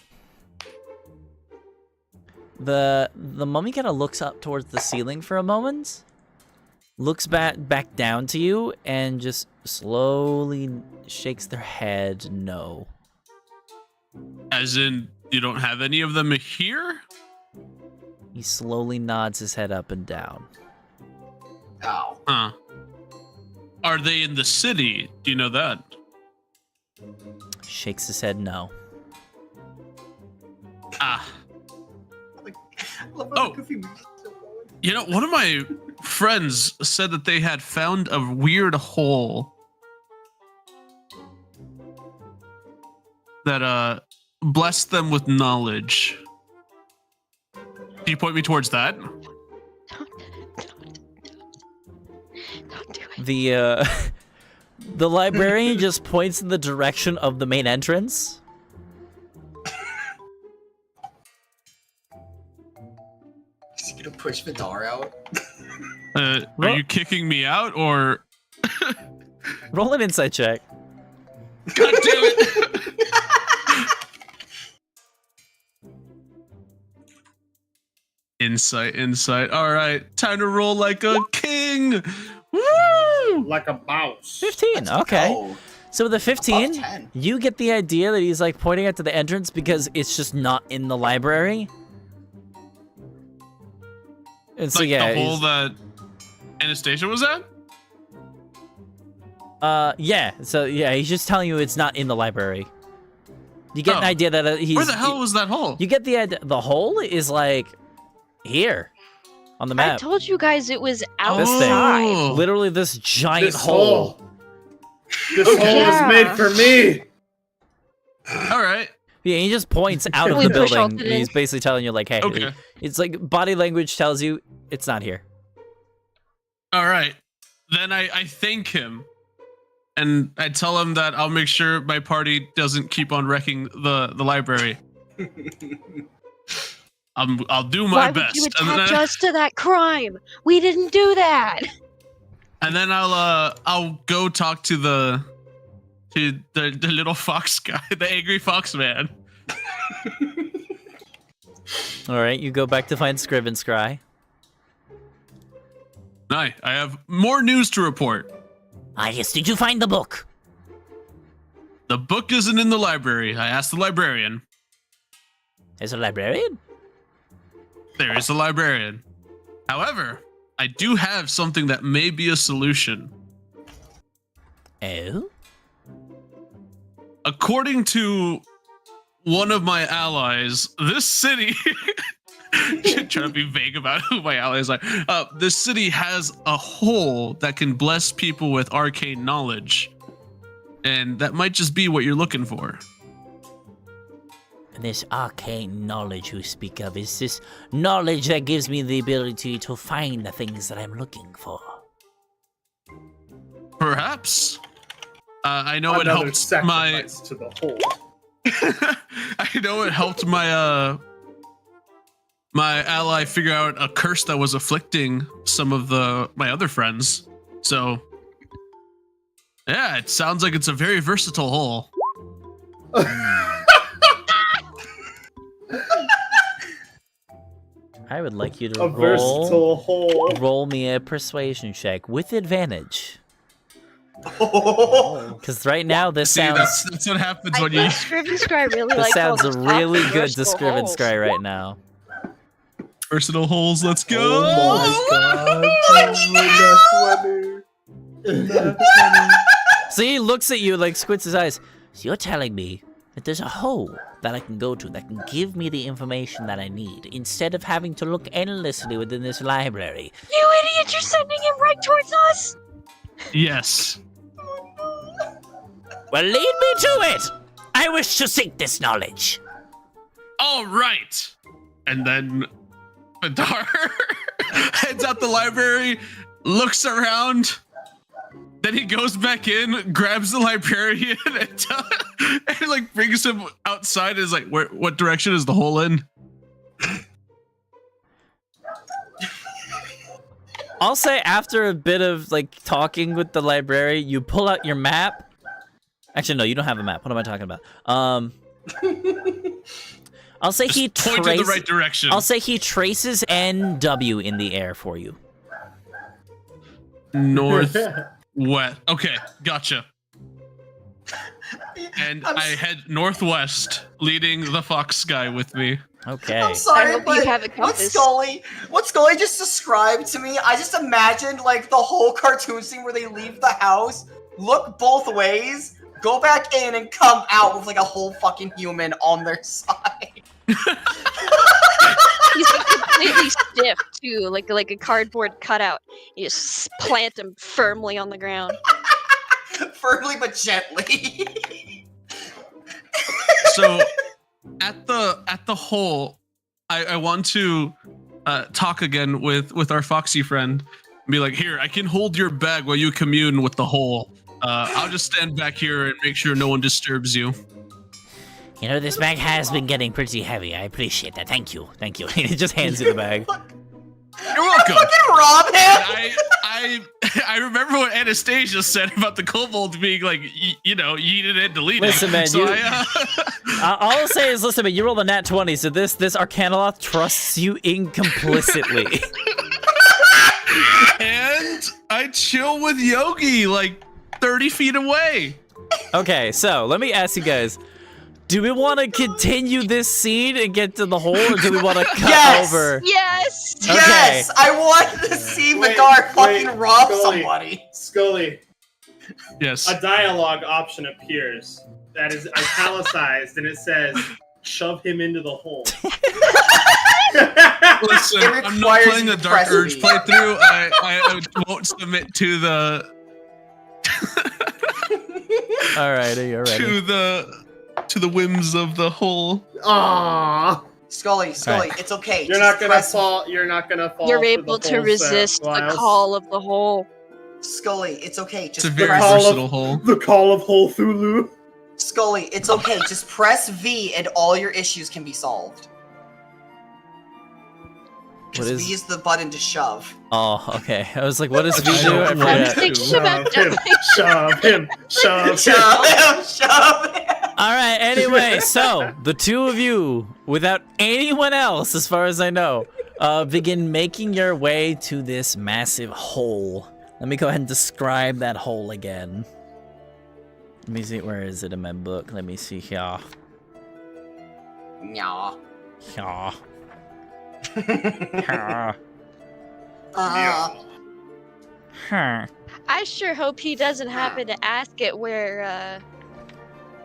The mummy kind of looks up towards the ceiling for a moment, looks back down to you, and just slowly shakes their head no. As in, you don't have any of them here? He slowly nods his head up and down. Oh. Huh. Are they in the city? Do you know that? Shakes his head no. Ah. Love Oh. the goofy music still going. You know, one of my friends said that they had found a weird hole that blessed them with knowledge. Can you point me towards that? Don't do it. The librarian just points in the direction of the main entrance. Is he gonna push Vidar out? Are Ro- you kicking me out or? Roll an insight check. God damn it! Insight. All right, time to roll like a king. Woo! Like a mouse. 15. Okay. Oh, So with the 15, above 10. you get the idea that he's like pointing out to the entrance because it's just not in the library. And so Like yeah, the hole he's- that Anastasia was at. yeah. So yeah, he's just telling you it's not in the library. You get an Oh. idea that he's. Where the hell was that hole? You get the idea. The hole is like here on the I map. told you guys it was This thing. outside. Oh. Literally this giant This hole. hole. This hole Yeah. is made for me. All right. Yeah, he just points out of We the push building. Alton in. He's basically telling you like, hey, Okay. it's like body language tells you it's not here. All right. Then I thank him, and I tell him that I'll make sure my party doesn't keep on wrecking the library. I'll do my Why would best. you And then, attach us to that crime? We didn't do that. and then I'll go talk to the little fox guy, the angry fox man. All right, you go back to find Scrib and Scry. I have more news to report. Ah, yes. Did you find the book? The book isn't in the library. I asked the librarian. There's a librarian. There is a librarian. However, I do have something that may be a solution. Oh. According to one of my allies, this city trying to be vague about who my allies are. This city has a hole that can bless people with arcane knowledge. And that might just be what you're looking for. This arcane knowledge you speak of, is this knowledge that gives me the ability to find the things that I'm looking for? Perhaps. I know it Another helped my sacrifice to the hole. I know it helped my my ally figure out a curse that was afflicting some of my other friends. So yeah, it sounds like it's a very versatile hole. I would like you to A versatile hole. roll me a persuasion check with advantage. Oh. Because right now this See, sounds that's what happens I when you think Scrib and Scry really this like all sounds those really good to versatile Scrib and holes. Scry right now. versatile holes. Let's go. Oh my god. That's funny. So he looks at you like squints his eyes. So you're telling me that there's a hole that I can go to that can give me the information that I need instead of having to look endlessly within this library. You idiot! You're sending him right towards us. Yes. Well, lead me to it! I wish to seek this knowledge. All right. And then Vidar heads out the library, looks around. Then he goes back in, grabs the librarian, and like brings him outside. And is like, what direction is the hole in? I'll say after a bit of like talking with the librarian, you pull out your map. Actually, no, you don't have a map. What am I talking about? I'll say he Point in the right direction. I'll say he traces NW in the air for you. North. West. Okay, gotcha. And I head northwest, leading the fox guy with me. Okay. I'm sorry, I hope but you have a what compass. Scully just described to me, I just imagined like the whole cartoon scene where they leave the house, look both ways, go back in, and come out with like a whole fucking human on their side. He's like completely stiff too, like a cardboard cutout. You just plant him firmly on the ground. Firmly but gently. So at the hole, I want to talk again with our foxy friend. Be like, here, I can hold your bag while you commune with the hole. I'll just stand back here and make sure no one disturbs you. You know, this bag has been getting pretty heavy. I appreciate that. Thank you. He just hands you the bag. You're welcome. Fucking rob him! I I remember what Anastasia said about the kobold being like, yeeted and deleted. Listen, man, so you- all I'll say is, listen, man, you rolled a nat 20, so this Arcanoloth trusts you implicitly. And I chill with Yogi like 30 feet away. Okay, so let me ask you guys. Do we want to continue this scene and get to the hole, or do we want to cut Yes! over? Yes! Okay. Yes! I want to see Wait, Vidar fucking wait, rob Scully. somebody. Scully, Yes. a dialogue option appears that is italicized, and it says, "Shove him into the hole." Listen, It I'm not requires playing you the to Dark press Urge me. playthrough. I won't submit to the Alrighty, alrighty. to the whims of the whole. Aww. Scully, Alright. it's okay. You're Just not gonna press- fall. You're not gonna fall. You're for able the to whole resist set, the Lyles. call of the hole. Scully, it's okay. It's a Just very press. call of- versatile hole. The call of Whole Thulu. Scully, it's okay. Just press V, and all your issues can be solved. Because What is- V is the button to shove. Oh, okay. I was like, what does V I do? don't I know. I was forgot. thinking about Shove him. Shove him. Shove him, shove him. Alright, anyway, so the two of you, without anyone else, as far as I know, begin making your way to this massive hole. Let me go ahead and describe that hole again. Let me see, where is it in my book? Let me see here. Nya. Here. Here. Here. I sure hope he doesn't happen to ask it where,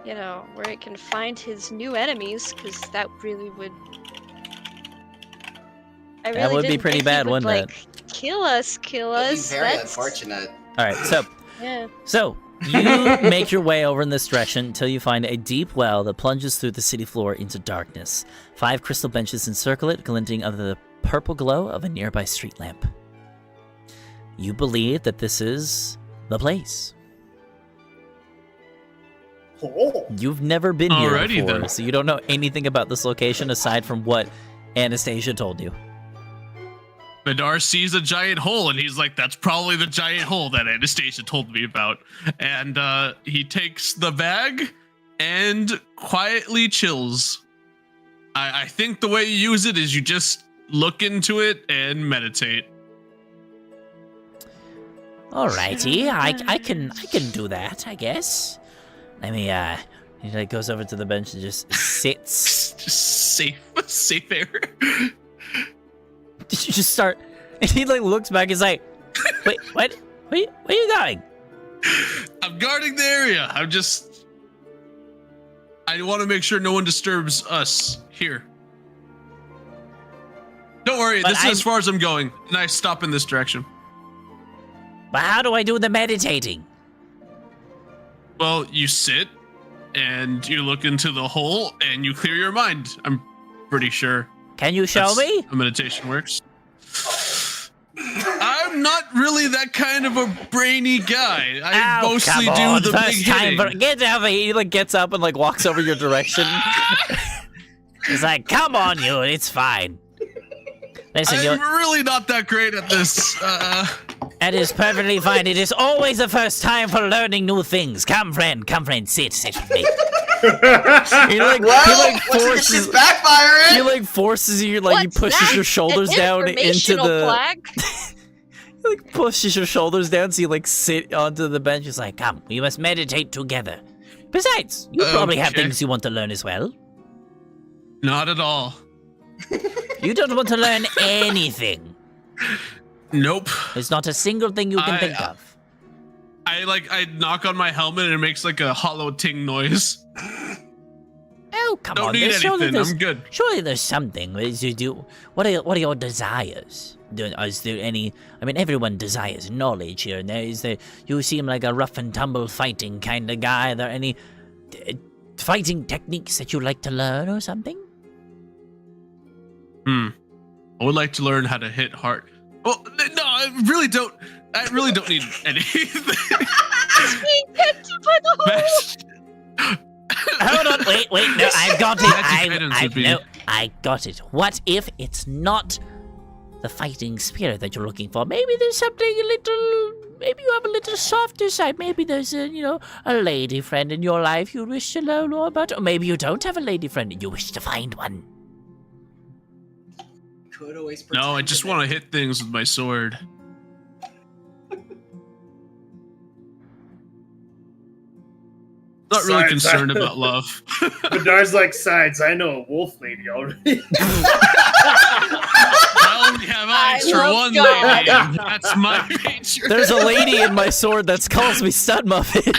where it can find his new enemies, because that really would. I That would be didn't pretty think he bad, would, wouldn't like, kill us. That'd be very That's unfortunate. Alright, yeah. So, you make your way over in this direction until you find a deep well that plunges through the city floor into darkness. 5 crystal benches encircle it, glinting under the purple glow of a nearby street lamp. You believe that this is the place. Oh. You've never been here Alrighty before, then. so you don't know anything about this location aside from what Anastasia told you. Vidar sees a giant hole, and he's like, "That's probably the giant hole that Anastasia told me about." And he takes the bag and quietly chills. I think the way you use it is you just look into it and meditate. Alrighty, I can do that, I guess. Let me he like goes over to the bench and just sits. Just safe air. Did you just start? And he like looks back. He's like, "Wait, what? Where are you going?" I'm guarding the area. I want to make sure no one disturbs us here. Don't worry, But this is as far as I'm going. And I stop in this direction. But how do I do the meditating? Well, you sit and you look into the hole and you clear your mind. I'm pretty sure. Can you show that's me? how meditation works. I'm not really that kind of a brainy guy. I Oh, mostly come do on, the first big time hitting. for get over here. He like gets up and like walks over your direction. He's like, "Come on, you. It's fine." Listen, I'm really not that great at this. that is perfectly fine. It is always the first time for learning new things. Come, friend, sit with me. He like, Well, he looks like this is backfiring. He like forces you, like What's he pushes that? your shoulders An down into informational the. flag? He like pushes your shoulders down so you like sit onto the bench. He's like, "Come, we must meditate together." Besides, you probably have Okay. things you want to learn as well. Not at all. You don't want to learn anything. Nope. There's not a single thing you can think of. I knock on my helmet and it makes like a hollow ting noise. Oh, come Don't on! need anything. I'm good. Surely there's something. What you do? What are your desires? Is there any? I mean, everyone desires knowledge here and there. Is there? You seem like a rough and tumble fighting kind of guy. Are there any fighting techniques that you'd like to learn or something? I would like to learn how to hit hard. Well, no, I really don't need anything. Being picked by the hole. Hold on, wait, no, I've got it. Magic items would be- No, I got it. What if it's not the fighting spirit that you're looking for? Maybe there's something a little maybe you have a little softer side. Maybe there's a lady friend in your life you wish to know more about, or maybe you don't have a lady friend and you wish to find one. Could always No, I just want to hit things with my sword. Not really concerned about love. Vidar's like, sides, I know a wolf lady already. I only have eyes for one lady. And that's my nature. There's a lady in my sword that calls me Stud Muffin.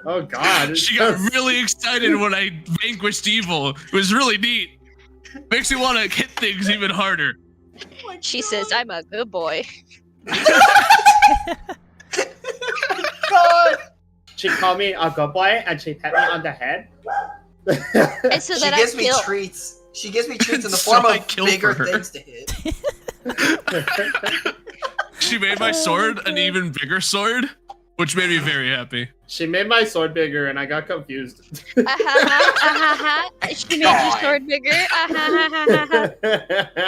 Oh God! She got really excited when I vanquished evil. It was really neat. Makes me want to hit things even harder. She says, I'm a good boy. God. She called me a good boy and she pat me on the head. And so She that gives I me kill. treats. She gives me treats in the So form I of kill bigger for her. things to hit. She made my sword an even bigger sword, which made me very happy. She made my sword bigger and I got confused. She made your sword bigger.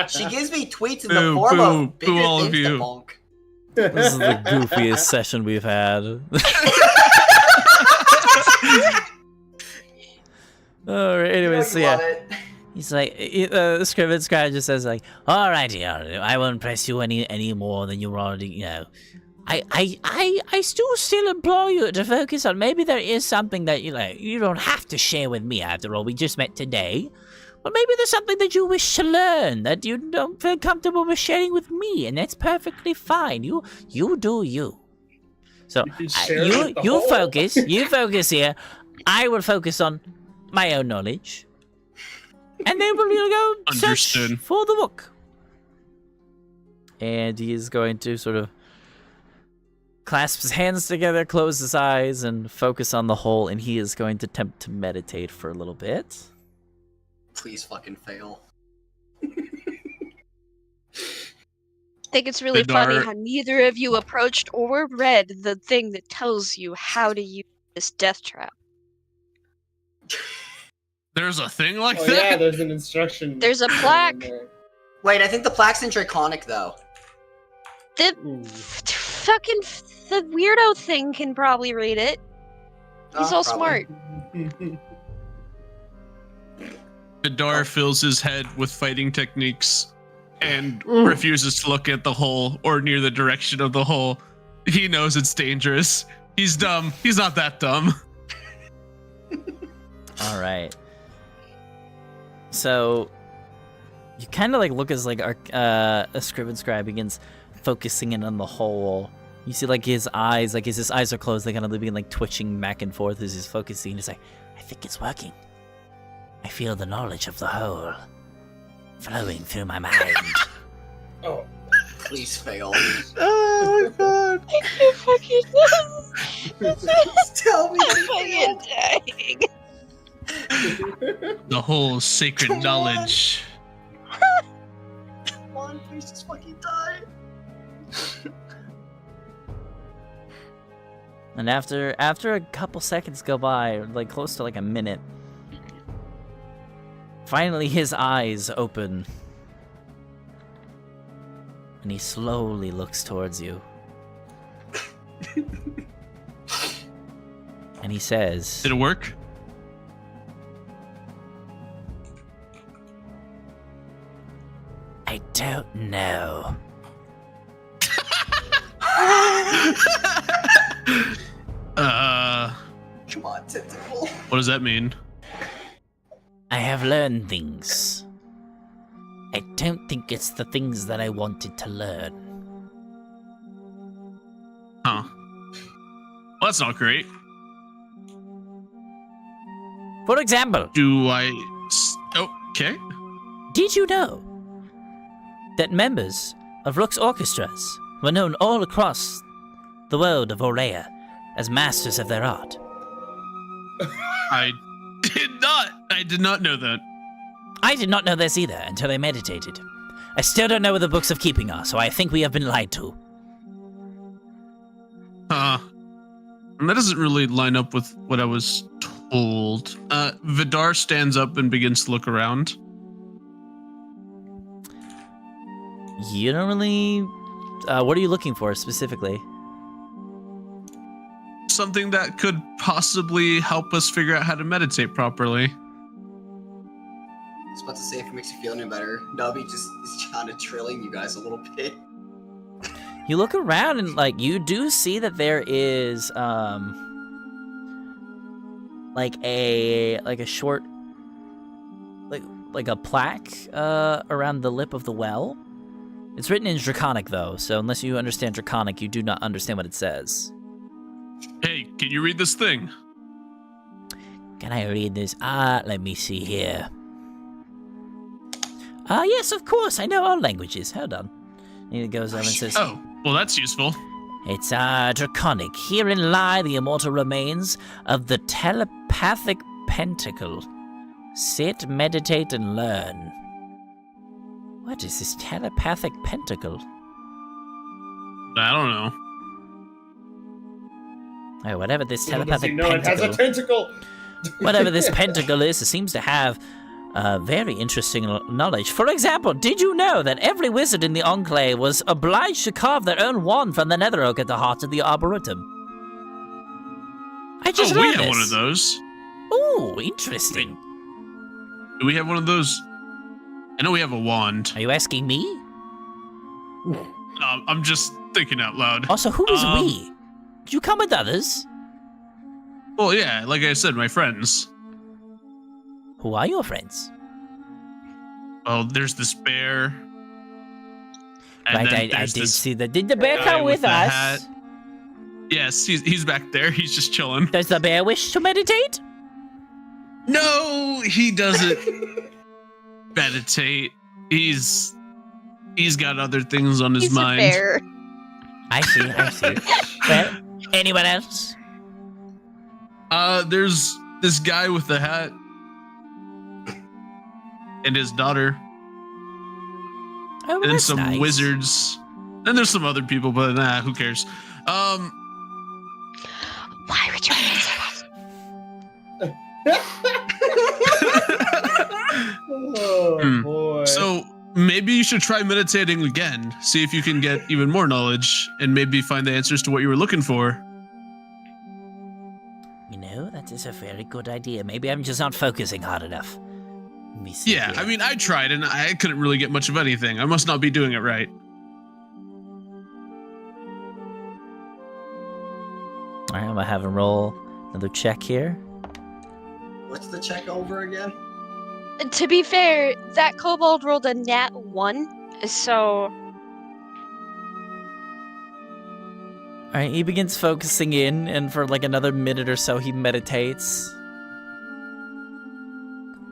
She gives me tweets in the Boo, form boo, of bigger boo, all of things to you. bonk. This is the goofiest session we've had. Alright, anyway, so You love yeah. it. He's like, the Scriven Scribe just says like, alrighty, I won't press you any more than you're already, I still implore you to focus on. Maybe there is something that you don't have to share with me. After all, we just met today. But maybe there's something that you wish to learn that you don't feel comfortable with sharing with me, and that's perfectly fine. You do you. So can share it with the you whole- focus. You focus here. I will focus on my own knowledge, and then we'll go search Understood. for the book. And he is going to sort of clasp his hands together, close his eyes, and focus on the hole. And he is going to attempt to meditate for a little bit. Please fucking fail. I think it's really Vidar- funny how neither of you approached or read the thing that tells you how to use this death trap. There's a thing like Oh that? yeah, there's an instruction. There's a plaque. Wait, I think the plaque's in Draconic though. The fucking the weirdo thing can probably read it. He's all Probably. smart. Vidar fills his head with fighting techniques and refuses to look at the hole or near the direction of the hole. He knows it's dangerous. He's dumb. He's not that dumb. All right. So you kind of look as a Scriven Scribe begins focusing in on the hole. You see his eyes, as his eyes are closed, they kind of begin twitching back and forth as he's focusing. He's like, I think it's working. I feel the knowledge of the whole flowing through my mind. Oh. Please fail. Oh my god. I can't fucking Tell me. I'm fucking dying. The whole sacred Come on. knowledge. Come on, please just fucking die. And after a couple seconds go by, close to a minute, finally his eyes open. And he slowly looks towards you. And he says, Did it work? I don't know. Come on, tentacle. What does that mean? I have learned things. I don't think it's the things that I wanted to learn. Huh. Well, that's not great. For example, Do I... Okay. did you know that members of Rook's orchestras were known all across the world of Aurea as masters of their art? I did not know that. I did not know this either until I meditated. I still don't know where the books of keeping are, so I think we have been lied to. And that doesn't really line up with what I was told. Vidar stands up and begins to look around. You don't really. What are you looking for specifically? Something that could possibly help us figure out how to meditate properly. I was about to say if it makes you feel any better, Nubby just is kind of trilling you guys a little bit. You look around and like you do see that there is like a short like a plaque around the lip of the well. It's written in Draconic though, so unless you understand Draconic, you do not understand what it says. Hey, can you read this thing? Can I read this? Let me see here. Yes, of course. I know all languages. Hold on. And he goes over and says, Oh, well, that's useful. It's Draconic. Herein lie the immortal remains of the telepathic pentacle. Sit, meditate, and learn. What is this telepathic pentacle? I don't know. Oh, whatever this Little does he telepathic know it has a pentacle. tentacle. Whatever this pentacle is, it seems to have very interesting knowledge. For example, did you know that every wizard in the Enclave was obliged to carve their own wand from the nether oak at the heart of the Arboretum? I just we learned have this. one of those. Ooh, interesting. Do we have one of those? I know we have a wand. Are you asking me? I'm just thinking out loud. Also, who is we? Did you come with others? Well, yeah, like I said, my friends. Who are your friends? Well, there's this bear. And Right, then I there's did this see that. Did the bear guy come with the us? hat. Yes, he's back there. He's just chilling. Does the bear wish to meditate? No, he doesn't meditate. He's got other things on his He's mind. a bear. I see. Well, anyone else? There's this guy with the hat and his daughter, Oh, well, and that's some nice. wizards. And there's some other people, but who cares? Why would you answer that? Oh Hmm. boy. So maybe you should try meditating again. See if you can get even more knowledge, and maybe find the answers to what you were looking for. You know, that is a very good idea. Maybe I'm just not focusing hard enough. Let me see. Yeah, here. I mean, I tried, and I couldn't really get much of anything. I must not be doing it right. All right, I'm gonna have him roll another check here. What's the check over again? To be fair, that kobold rolled a nat 1, so All right, he begins focusing in, and for like another minute or so, he meditates.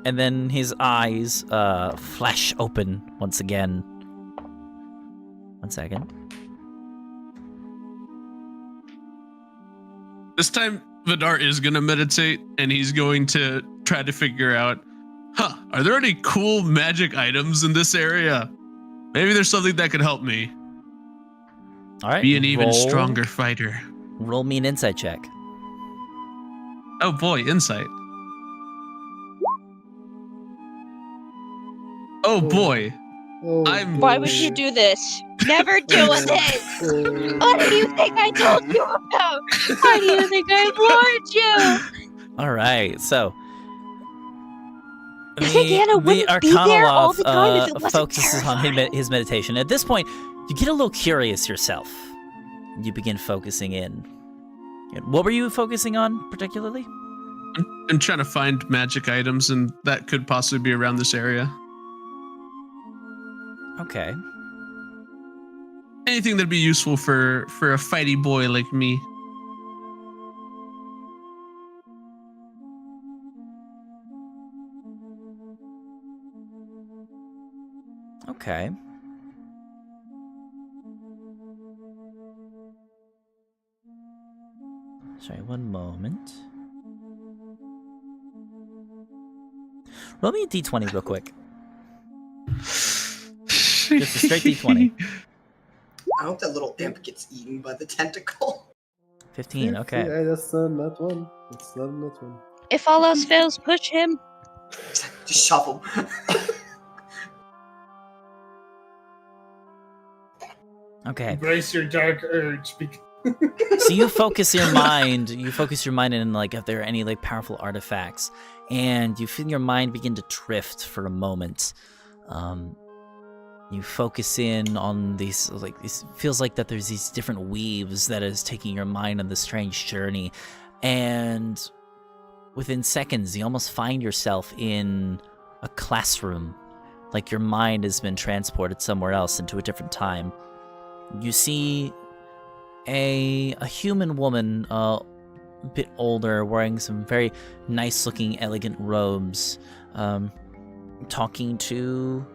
And then his eyes flash open once again. 1 second. This time, Vidar is going to meditate, and he's going to try to figure out, are there any cool magic items in this area? Maybe there's something that could help me All right, be an even roll- stronger fighter. Roll me an insight check. Oh boy, insight. Oh boy, Oh, I'm- why would you do this? Never doing this! What do you think I told you about? Why do you think I warned you? All right, so You think Anna wouldn't be there all the time if it wasn't focuses on terrifying? his meditation. At this point, you get a little curious yourself. You begin focusing in. What were you focusing on particularly? I'm trying to find magic items, and that could possibly be around this area. Okay. Anything that'd be useful for a fighty boy like me. Okay. Sorry, one moment. Roll me a d20 real quick. Just a straight d20. I hope that little imp gets eaten by the tentacle. 15, okay. Yeah, that's not one. That's not one. If all else fails, push him. Just shove him. Okay. Embrace your dark urge. So you focus your mind. You focus your mind in like if there are any like powerful artifacts, and you feel your mind begin to drift for a moment. You focus in on these like it feels like that there's these different weaves that is taking your mind on this strange journey, and within seconds you almost find yourself in a classroom, like your mind has been transported somewhere else into a different time. You see a human woman, a bit older, wearing some very nice-looking, elegant robes, talking to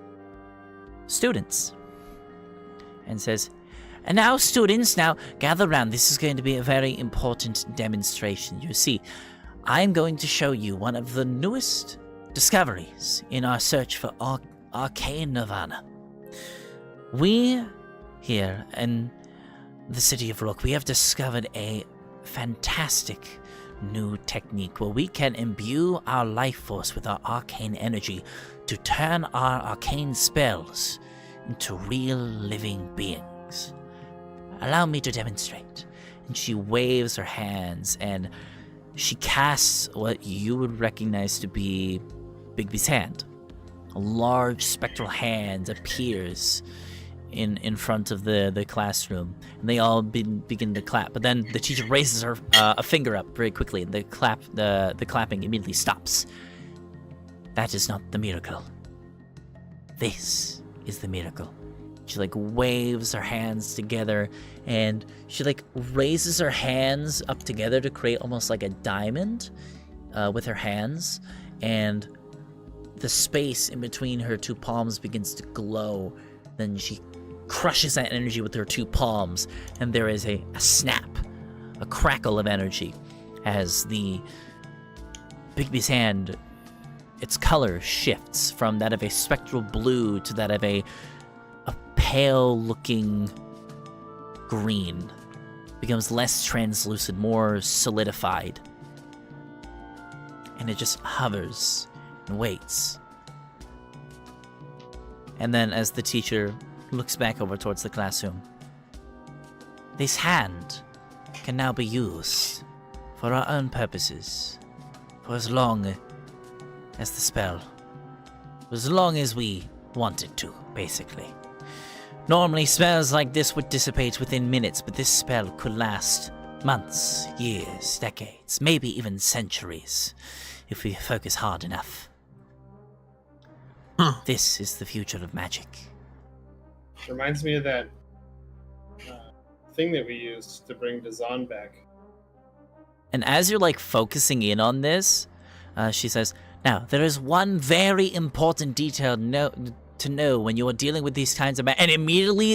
students, and says, "And now, students, now gather round. This is going to be a very important demonstration. You see, I'm going to show you one of the newest discoveries in our search for arcane nirvana. We here in the city of Rook, we have discovered a fantastic new technique where we can imbue our life force with our arcane energy to turn our arcane spells into real living beings. Allow me to demonstrate." And she waves her hands and she casts what you would recognize to be Bigby's hand. A large spectral hand appears in front of the classroom, and they all begin to clap. But then the teacher raises her a finger up very quickly, and the clapping immediately stops. That is not the miracle. This is the miracle. She like waves her hands together, and she like raises her hands up together to create almost like a diamond with her hands, and the space in between her two palms begins to glow. Then she crushes that energy with her two palms, and there is a snap, a crackle of energy as the Bigby's hand, its color shifts from that of a spectral blue to that of a pale-looking green. Becomes less translucent, more solidified. And it just hovers and waits. And then as the teacher looks back over towards the classroom, this hand can now be used for our own purposes, for as long as the spell, as long as we want it to, basically. Normally spells like this would dissipate within minutes, but this spell could last months, years, decades, maybe even centuries, if we focus hard enough. This is the future of magic. Reminds me of that thing that we used to bring Dazan back. And as you're like focusing in on this, she says, "Now there is one very important detail to know when you are dealing with these kinds of and immediately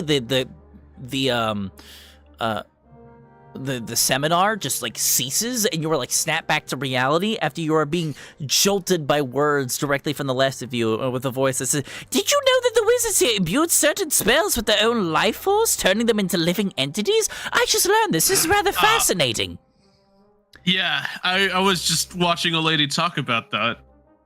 the seminar just like ceases, and you are like snapped back to reality after you are being jolted by words directly from the left of you with a voice that says, "Did you know that the wizards here imbued certain spells with their own life force, turning them into living entities? I just learned this. This is rather fascinating." Yeah, I was just watching a lady talk about that.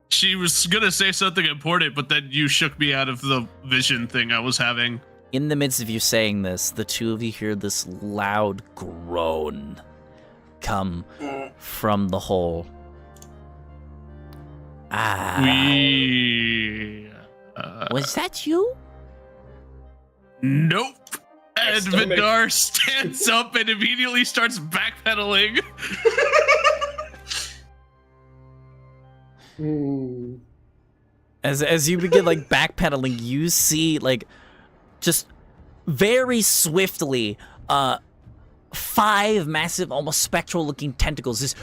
She was gonna say something important, but then you shook me out of the vision thing I was having. In the midst of you saying this, the two of you hear this loud groan come from the hole. Was that you? Nope. And Vidar stands up and immediately starts backpedaling. As you begin like backpedaling, you see like just very swiftly 5 massive, almost spectral-looking tentacles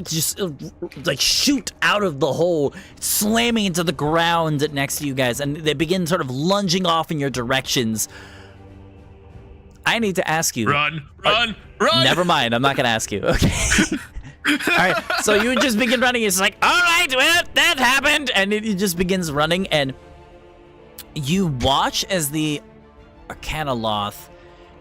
just like shoot out of the hole, slamming into the ground next to you guys, and they begin sort of lunging off in your directions. I need to ask you. Run! Never mind, I'm not gonna ask you. Okay. Alright, so you just begin running. It's like, alright, well, that happened. And it just begins running, and you watch as the Arcanoloth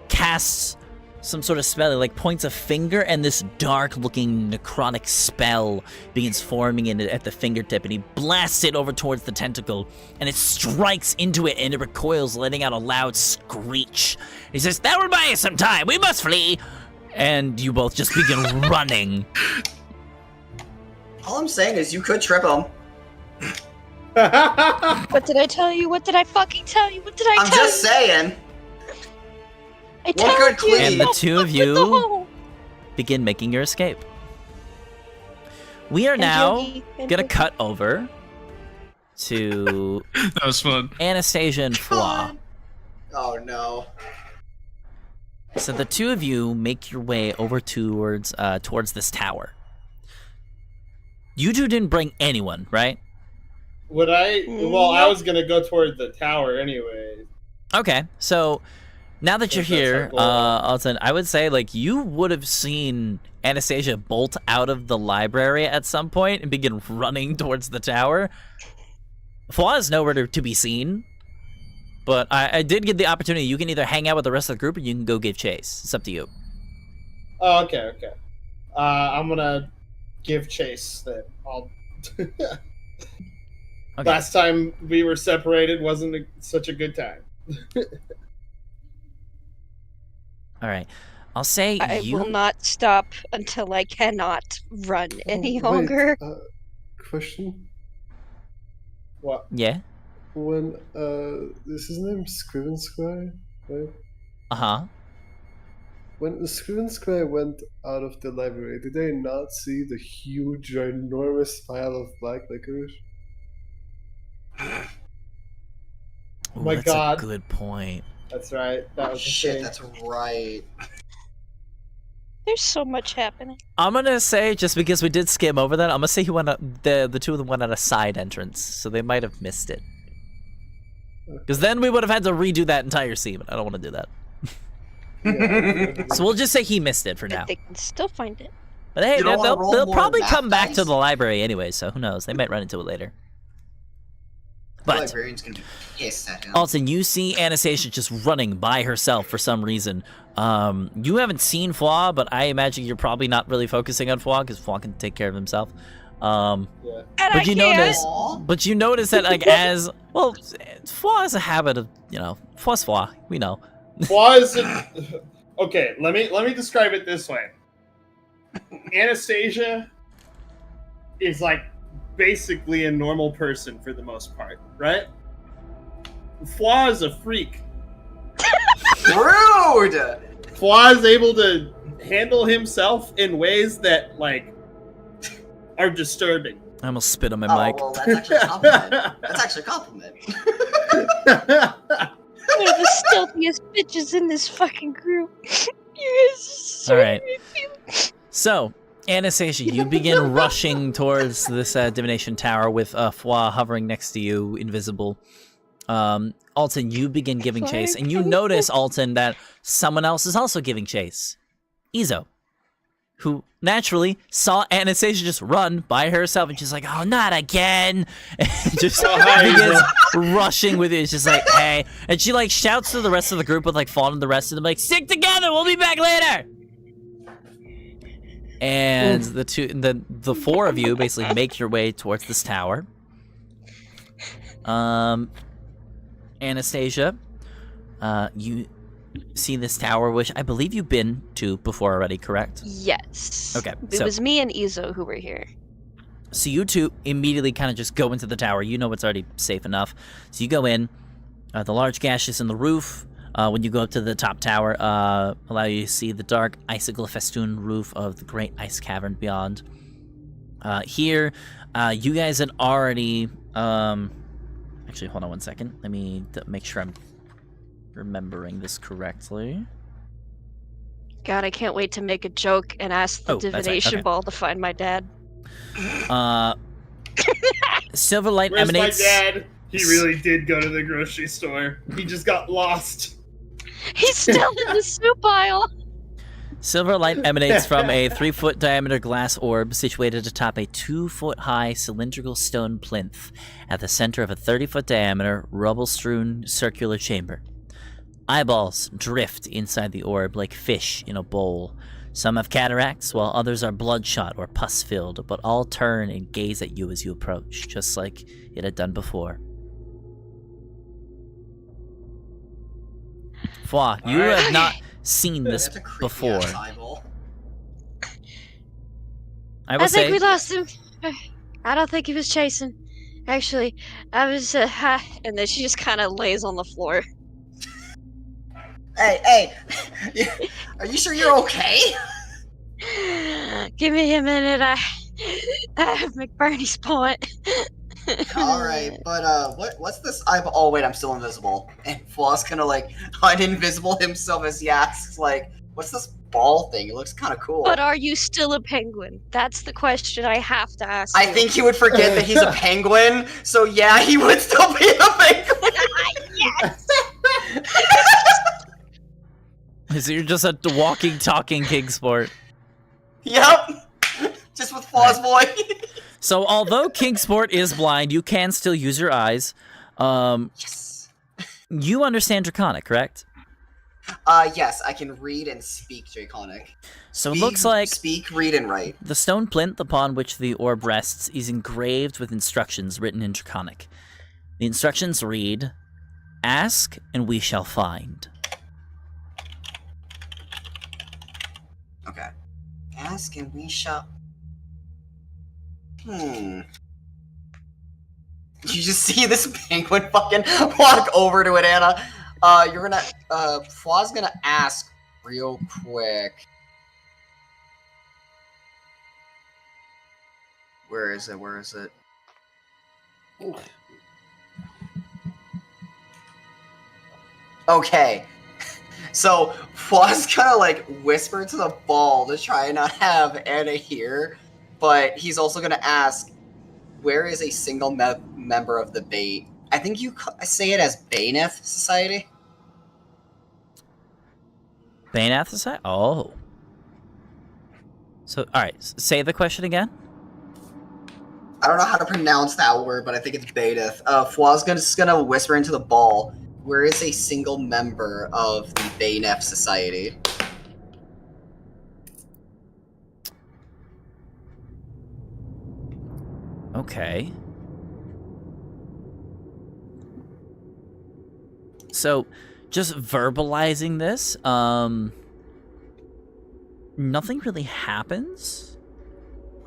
casts some sort of spell. He like points a finger, and this dark-looking necrotic spell begins forming in it at the fingertip, and he blasts it over towards the tentacle, and it strikes into it, and it recoils, letting out a loud screech. He says, "That will buy us some time. We must flee." And you both just begin running. All I'm saying is you could trip him. What did I tell you? What did I fucking tell you? What did I tell you? I'm just saying. I One good told you. clean. And the two of Fuck with the you hole. begin making your escape. We are And now Yogi, and gonna Yogi. cut over to That was fun. Anastasia and Fwa. Oh no. So the two of you make your way over towards this tower. You two didn't bring anyone, right? Would I? Well, I was gonna go toward the tower anyway. Okay, so now that you're If that's our here, goal. Alton, I would say like you would have seen Anastasia bolt out of the library at some point and begin running towards the tower. Flaw is nowhere to be seen, but I did get the opportunity. You can either hang out with the rest of the group or you can go give chase. It's up to you. Oh, okay. I'm gonna give chase then. I'll. Okay. Last time we were separated wasn't such a good time. All right. I'll say I you. will not stop until I cannot run any Wait, longer. question. What? Yeah. When is his name Scriven Square, right? Uh-huh. When Scriven Square went out of the library, did they not see the huge, enormous pile of black licorice? Ooh, My that's God. a good point. That's right. That was the Shit, thing. that's right. There's so much happening. I'm gonna say, just because we did skim over that, I'm gonna say he went out, the two of them went out a side entrance, so they might have missed it. Because then we would have had to redo that entire scene, but I don't want to do that. Yeah. So we'll just say he missed it for now. They can still find it. But hey, You don't wanna they'll roll more probably math come back to dice? the library anyway, so who knows? They might run into it later. The But librarian's gonna be pissed at him. Alton, you see Anastasia just running by herself for some reason. You haven't seen Flaw, but I imagine you're probably not really focusing on Flaw because Flaw can take care of himself. Yeah. And But I you can't. notice, Aw. but you notice that like as well, Flaw has a habit of Flaw's Flaw. We know. Was it? Okay, let me describe it this way. Anastasia is like basically a normal person for the most part, right? Flaw is a freak. Rude! Flaw is able to handle himself in ways that like are disturbing. I almost spit on my Oh, mic. well, that's actually a compliment. That's actually a compliment. One of the stealthiest bitches in this fucking group. You guys are so All right. creepy. So, Anastasia, you begin rushing towards this divination tower with Fwa hovering next to you, invisible. Alton, you begin giving chase, and you notice, Alton, that someone else is also giving chase. Izo, who naturally saw Anastasia just run by herself, and she's like, "Oh, not again!" And just hi, begins rushing with you. It's just like, "Hey!" And she like shouts to the rest of the group with like Fawn and the rest of them, like, "Stick together! We'll be back later!" And the four of you basically make your way towards this tower. Anastasia, you see this tower, which I believe you've been to before already, correct? Yes. Okay, It so- was me and Izo who were here. So you two immediately kind of just go into the tower. You know it's already safe enough. So you go in. The large gashes in the roof, when you go up to the top tower, allow you to see the dark icicle festoon roof of the great ice cavern beyond. Here, you guys had already... actually, hold on one second. Let me make sure I'm remembering this correctly. God, I can't wait to make a joke and ask the Oh, that's right, divination okay. ball to find my dad. Silver light Where's emanates... my dad? He really did go to the grocery store. He just got lost. He's still in the soup aisle. Silver light emanates from a 3-foot diameter glass orb situated atop a 2-foot-high cylindrical stone plinth at the center of a 30-foot diameter, rubble-strewn circular chamber. Eyeballs drift inside the orb like fish in a bowl. Some have cataracts, while others are bloodshot or pus-filled, but all turn and gaze at you as you approach, just like it had done before. Fwa, you have not seen this That's a creepy before. ass eyeball. I will I think say, we lost him. I don't think he was chasing. Actually, I was, and then she just kind of lays on the floor. Hey, are you sure you're okay? Give me a minute, I have McBurney's point. Alright, but what's this eyeball? Oh wait, I'm still invisible. And Floss gonna like uninvisible himself as he asks, like, what's this ball thing? It looks kinda cool. But are you still a penguin? That's the question I have to ask I you. think he would forget that he's a penguin, so yeah, he would still be a penguin. Yes! so you're just a walking, talking Kingsport. Yep. Just with Floss boy. So although Kingsport is blind, you can still use your eyes. Yes. You understand Draconic, correct? Yes, I can read and speak Draconic. So it looks like Speak, read, and write. the stone plinth upon which the orb rests is engraved with instructions written in Draconic. The instructions read, "Ask and we shall find." Okay. Ask and we shall... You just see this penguin fucking walk over to it, Anna. You're gonna... Fla's gonna ask real quick. Where is it? Okay. So, Fla's gonna, like, whisper to the ball to try and not have Anna hear, but he's also gonna ask, where is a single member of the Bait? I think you say it as Baineth Society? Bainath Society? Oh. So, alright, say the question again. I don't know how to pronounce that word, but I think it's Baineth. Fla's just gonna whisper into the ball, where is a single member of the Baineth Society? Okay. So, just verbalizing this, nothing really happens.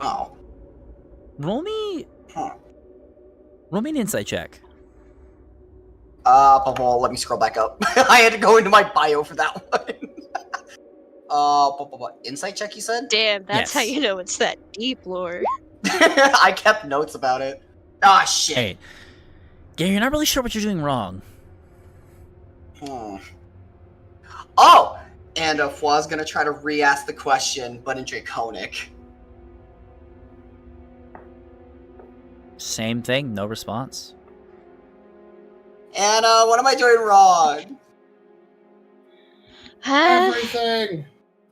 Oh. Roll me an insight check. Let me scroll back up. I had to go into my bio for that one. Insight check, you said? Damn, that's how Yes. you know it's that deep lore. I kept notes about it. Ah, shit. Hey, Gary, you're not really sure what you're doing wrong. Oh! And Fla's gonna try to re-ask the question, but in Draconic. Same thing, no response. And, what am I doing wrong? Everything.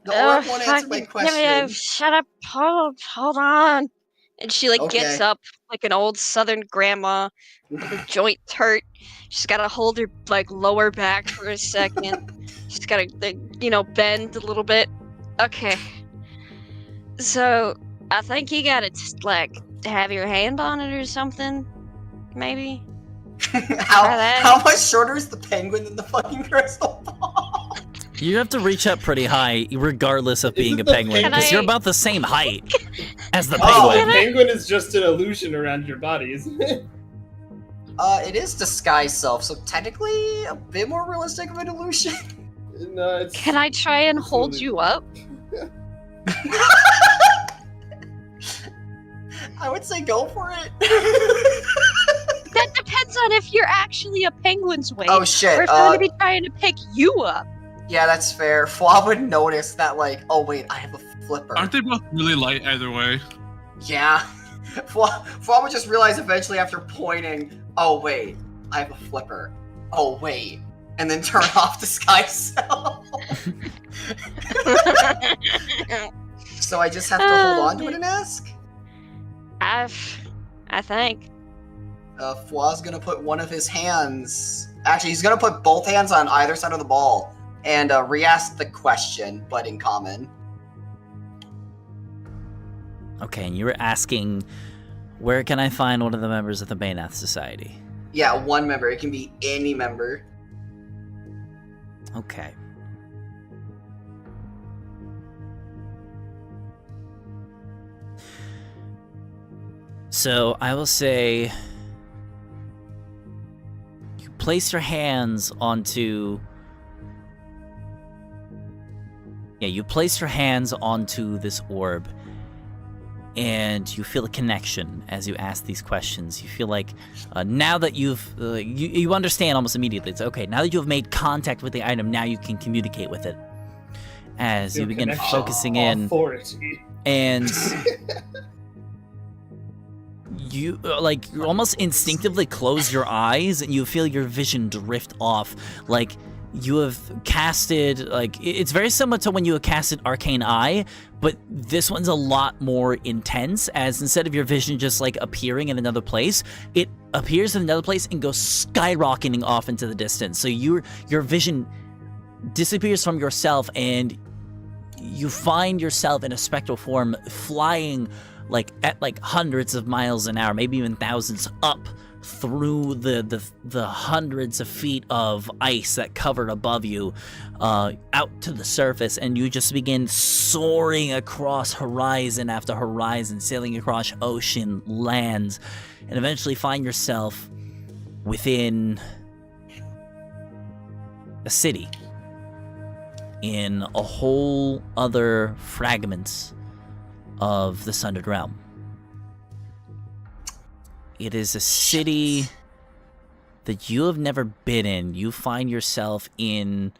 The orc won't answer my question. Shut up, hold on. And she, like, gets Okay. up like an old southern grandma. Her joints hurt. She's gotta hold her, like, lower back for a second. She's gotta, like, bend a little bit. Okay. So, I think you gotta, like, have your hand on it or something. Maybe? How much shorter is the penguin than the fucking crystal ball? You have to reach up pretty high, regardless of being a Isn't the penguin, because penguin- you're about the same height as the Oh, The penguin. penguin is just an illusion around your body, isn't it? It is disguise self, so technically a bit more realistic of an illusion. No, it's... Can I try and It's hold really- you up? I would say go for it. That depends on if you're actually a penguin's weight. Oh shit. Or if I'm gonna be trying to pick you up. Yeah, that's fair. Flaw would notice that, like, oh wait, I have a flipper. Aren't they both really light either way? Yeah. Flaw would just realize eventually after pointing, oh wait, I have a flipper. Oh wait. And then turn off disguise self. So I just have to hold on to it and ask? I think. Flaw's gonna put one of his hands Actually, he's gonna put both hands on either side of the ball and re-ask the question, but in common. Okay, and you were asking, where can I find one of the members of the Baynath Society? Yeah, one member. It can be any member. Okay. So I will say you place your hands onto this orb, and you feel a connection as you ask these questions. You feel like now that you understand almost immediately. It's okay. Now that you have made contact with the item, now you can communicate with it. As you begin focusing in, authority. and you you almost instinctively close your eyes, and you feel your vision drift off. Like you have casted, it's very similar to when you have casted Arcane Eye, but this one's a lot more intense, as instead of your vision just appearing in another place, it appears in another place and goes skyrocketing off into the distance. So your vision disappears from yourself, and you find yourself in a spectral form flying at hundreds of miles an hour, maybe even thousands, up through the hundreds of feet of ice that covered above you, out to the surface, and you just begin soaring across horizon after horizon, sailing across ocean, lands, and eventually find yourself within a city in a whole other fragment of the Sundered realm. It is a city that you have never been in. You find yourself in,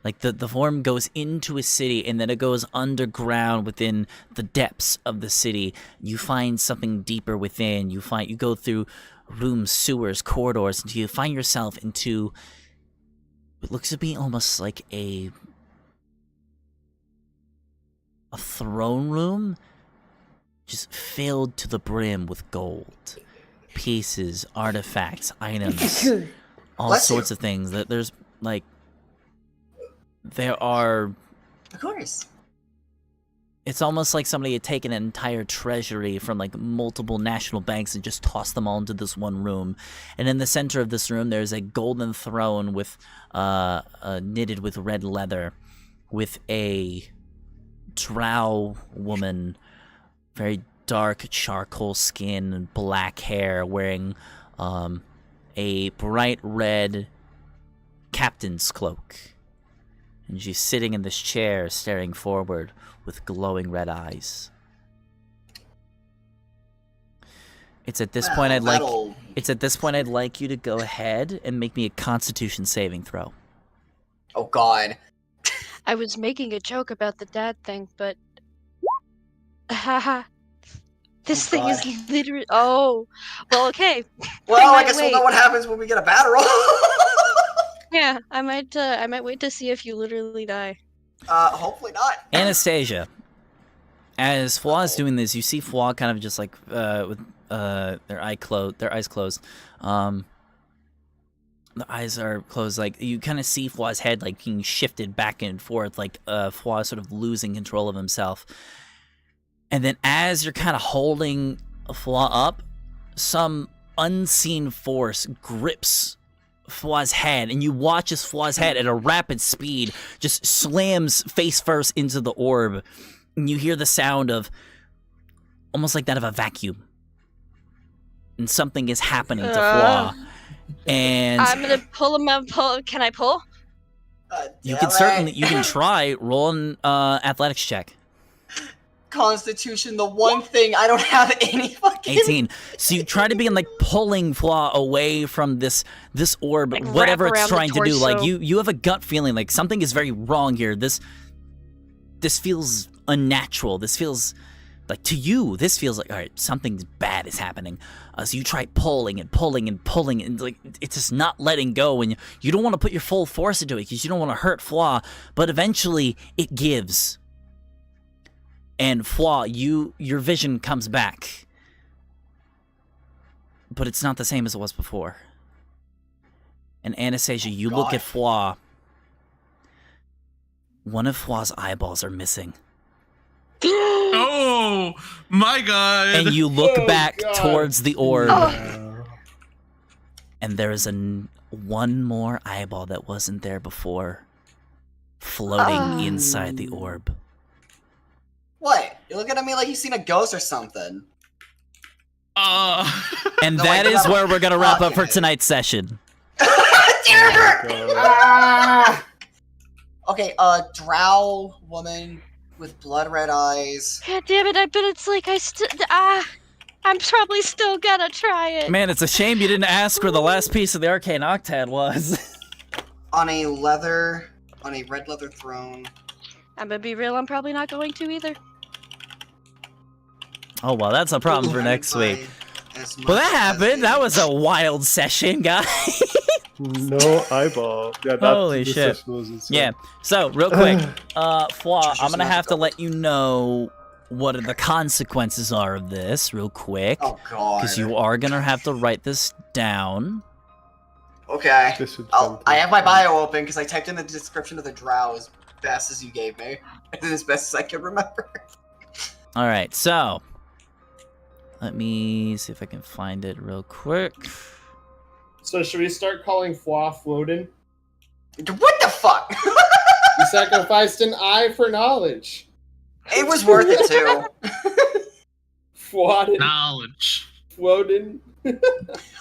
the form goes into a city, and then it goes underground within the depths of the city. You find something deeper within. You go through rooms, sewers, corridors, until you find yourself into what looks to be almost like a throne room, just filled to the brim with gold. Pieces, artifacts, items, all sorts of things. There's there are. Of course. It's almost like somebody had taken an entire treasury from multiple national banks and just tossed them all into this one room. And in the center of this room, there's a golden throne with knitted with red leather, with a drow woman, very dark charcoal skin and black hair, wearing a bright red captain's cloak. And she's sitting in this chair, staring forward with glowing red eyes. It's at this point I'd like you to go ahead and make me a Constitution saving throw. Oh God. I was making a joke about the dad thing, but haha. This thing is literally. Oh, well, okay. Well, I guess we'll know what happens when we get a battle roll. Yeah, I might wait to see if you literally die. Hopefully not. Anastasia, as Fwa is doing this, you see Fwa kind of just with their eyes closed. The eyes are closed. You kind of see Fwa's head being shifted back and forth, Fwa sort of losing control of himself. And then as you're kind of holding Fwa up, some unseen force grips Fwa's head, and you watch as Fwa's head at a rapid speed just slams face first into the orb, and you hear the sound of almost like that of a vacuum. And something is happening to Fwa. And I'm gonna pull him up. Can I pull? You can try. Roll an athletics check. Constitution, the one thing I don't have any fucking 18. So you try to begin pulling Fwa away from this orb, whatever it's trying to do. You have a gut feeling something is very wrong here. This feels unnatural. This feels to you. This feels all right, something bad is happening. So you try pulling and pulling and pulling, and it's just not letting go. And you don't want to put your full force into it because you don't want to hurt Fwa. But eventually, it gives. And Fwa, your vision comes back. But it's not the same as it was before. And Anastasia, you look at Fwa. One of Fwa's eyeballs are missing. Oh my god! And you look back towards the orb. Oh. And there is one more eyeball that wasn't there before, floating inside the orb. What? You're looking at me like you've seen a ghost or something. And No, that wait, is no. where we're gonna wrap up for Okay. tonight's session. Okay, drow woman with blood red eyes. God damn it! I bet it's like I'm probably still gonna try it. Man, it's a shame you didn't ask where the last piece of the arcane octad was. On a red leather throne. I'm gonna be real. I'm probably not going to either. Oh well, that's a problem for next week. As much Well, that as happened. they- That was a wild session, guys. No eyeball. Yeah, Holy this shit. session was insane. Yeah. So, real quick, Fwa, Treasure's I'm gonna not have to gold. let you know what the consequences are of this, real quick, Oh god. because you are gonna have to write this down. Okay. This would I have my bio open because I typed in the description of the drow as best as you gave me. As best as I can remember. All right. So, let me see if I can find it real quick. So should we start calling Fwa Floden? What the fuck? You sacrificed an eye for knowledge. It was worth it too. Fwaden. Knowledge. Floden.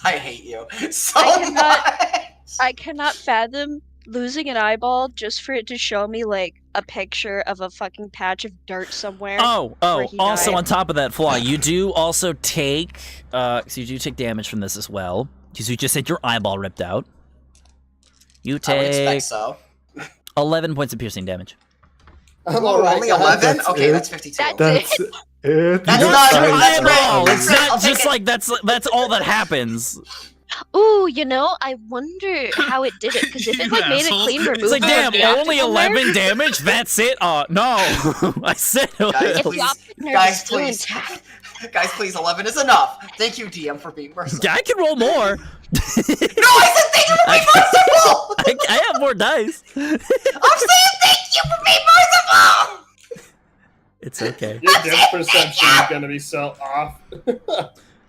I hate you so I cannot- much. I cannot fathom losing an eyeball just for it to show me like a picture of a fucking patch of dirt somewhere. Oh, where he also died. on top of that, Flaw, you do also take, so you do take damage from this as well, because you just had your eyeball ripped out. You I would take expect so. 11 points of piercing damage. I'm Oh, alright, only guys. 11? That's Okay, it. that's 52. That's it. That's Your not- eyeball! that's It's right. not I'll just take it. like that's all that happens. Ooh, you know, I wonder how it did it because if it like made a Asshole. clean remove, It's like, of damn, the only optical nerve, 11 damage? That's it? No. I said Guys, If please. the optic nerve Guys, is still please. intact. Guys, please, 11 is enough. Thank you, DM, for being merciful. I can roll more. No, I said thank you for being merciful! I have more dice. I'm saying thank you for being merciful! It's okay. Your depth perception is gonna be so off.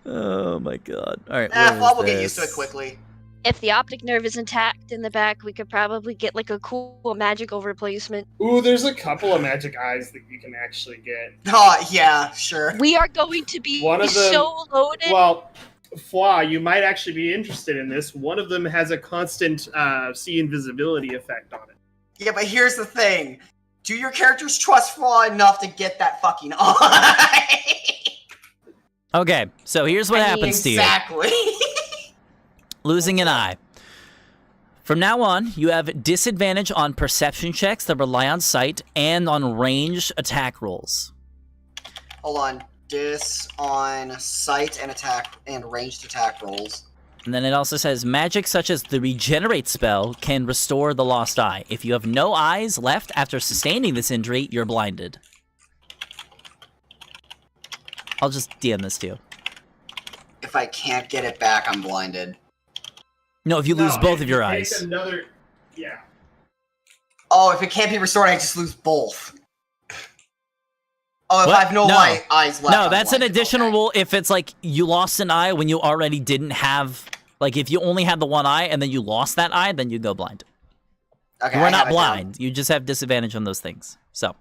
Oh my god. Alright, Flaw will get used to it quickly. If the optic nerve is intact in the back, we could probably get like a cool magical replacement. Ooh, there's a couple of magic eyes that you can actually get. Oh, yeah, sure. We are going to be One of them- so loaded. Well, Fwa, you might actually be interested in this. One of them has a constant see invisibility effect on it. Yeah, but here's the thing. Do your characters trust Flaw enough to get that fucking eye? Okay, so here's what I mean, happens to you. Exactly. Losing an eye. From now on, you have disadvantage on perception checks that rely on sight and on ranged attack rolls. Hold on. Dis on sight and attack and ranged attack rolls. And then it also says magic such as the regenerate spell can restore the lost eye. If you have no eyes left after sustaining this injury, you're blinded. I'll just DM this to you. If I can't get it back, I'm blinded. No, if you lose No, both if of your you take eyes. Another, yeah. Oh, if it can't be restored, I just lose both. Oh, if What? I have no No. eyes left. No, I'm that's an blinded. additional Okay. rule if it's like you lost an eye when you already didn't have, like if you only had the one eye and then you lost that eye, then you go blind. Okay, You are I not have it down. blind. You just have disadvantage on those things. So,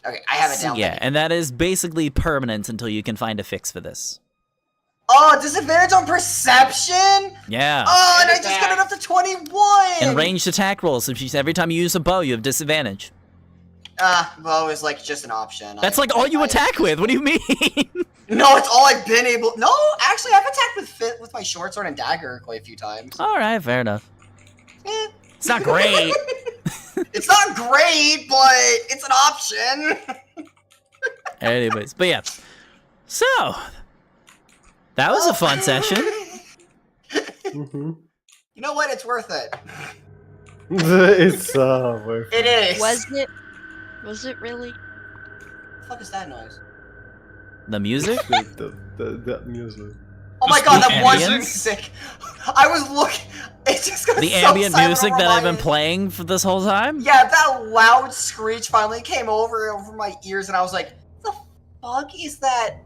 Okay, I have it down. yeah, and that is basically permanent until you can find a fix for this. Oh, disadvantage on perception? Yeah. Oh, and I just got it up to 21! And ranged attack rolls. If every time you use a bow, you have disadvantage. Bow is like just an option. That's like all you attack with. What do you mean? No, it's all I've been able. No, actually, I've attacked with my short sword and dagger quite a few times. All right, fair enough. Eh. It's not great. It's not great, but it's an option. Anyways, but yeah. So, that was a fun session. Mm-hmm. You know what? It's worth it. It's worth It is. Was it? Was it really? What the fuck is that noise? The music? the music. Oh my god, that was ambience? music. I was looking. It just got The so ambient silent music over that my I've been ears. playing for this whole time? Yeah, that loud screech finally came over my ears, and I was like, "The fuck is that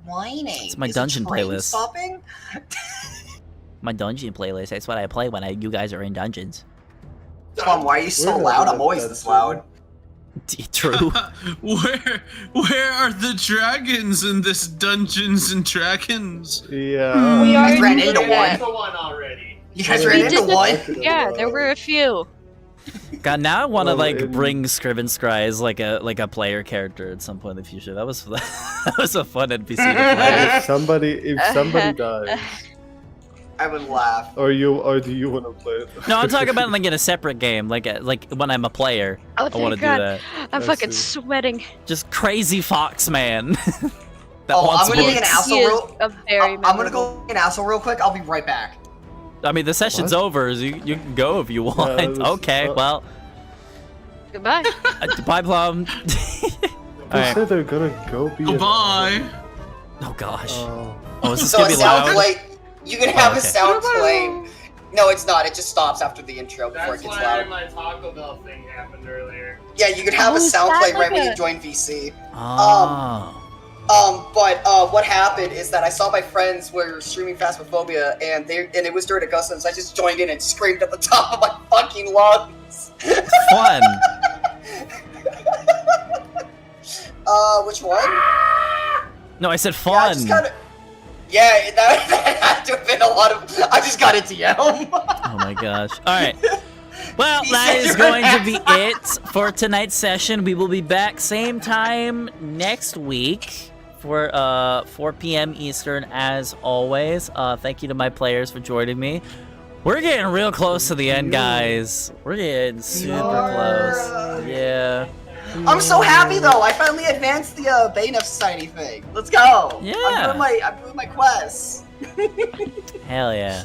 whining?" It's my Is the dungeon train playlist. Stopping? My dungeon playlist. That's what I play when you guys are in dungeons. Tom, why are you so We're not loud? doing I'm always that, this too. loud. True. Where are the dragons in this Dungeons and Dragons? Yeah. We You guys are ran in into that. one. one already. You guys We ran We into did one. Yeah, there were a few. God, now I want to Well, like in- bring Scriven Scry as like a player character at some point in the future. That was that was a fun NPC to play. If somebody dies, I would laugh. or do you want to play it? No, I'm talking about like in a separate game, like when I'm a player. Oh, I want to thank do God. that. I'm I fucking see. sweating. Just crazy fox man. that Oh, wants I'm gonna books. be an asshole He is real- a very I'm gonna memorable. go an asshole real quick. I'll be right back. I mean, the session's What? over. So you can go if you want. this- Okay, well, Goodbye. bye, Plum. They Alright. said they're gonna go be. Goodbye. Oh gosh. Oh. Oh, is this So gonna a be sound loud? play. You can have okay. a sound play. No, it's not. It just stops after the intro before That's it gets why loud. my Taco Bell thing happened earlier. Yeah, you can have Oh, a is sound that play like right when a- you join VC. Oh. But what happened is that I saw my friends were streaming Phasmophobia, and it was during Augustus. I just joined in and screamed at the top of my fucking lungs. Fun. Which one? No, I said Yeah, I fun. just kinda... Yeah, that had to have been a lot of... I just got a DM. Oh my gosh. Alright. Well, He that said is you're going an to be it for tonight's session. We will be back same time next week for 4 p.m. Eastern as always. Thank you to my players for joining me. We're getting real close to the end, guys. We're getting super close. Yeah. I'm so happy though. I finally advanced the Bane Society thing. Let's go. Yeah. I'm doing my quests. Hell yeah.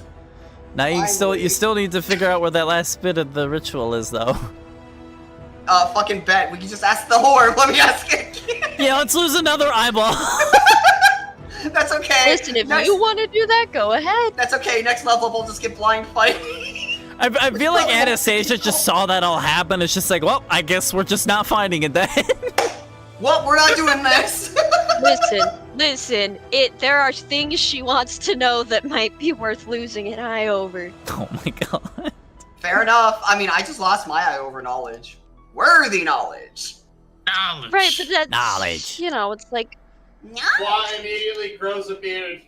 Now you Finally. still need to figure out where that last bit of the ritual is though. Fucking bet. We can just ask the whore. Let me ask it. Yeah, let's lose another eyeball. That's okay. Listen, if Next- you want to do that, go ahead. That's okay. Next level, we'll just get blind fight. I feel like Anastasia just saw that all happen. It's just like, well, I guess we're just not finding it then. Well, we're not doing this. Listen. There are things she wants to know that might be worth losing an eye over. Oh my god. Fair enough. I mean, I just lost my eye over knowledge. Worthy knowledge. Knowledge. Right, but that's Knowledge. You know, it's like Swan immediately grows a beard.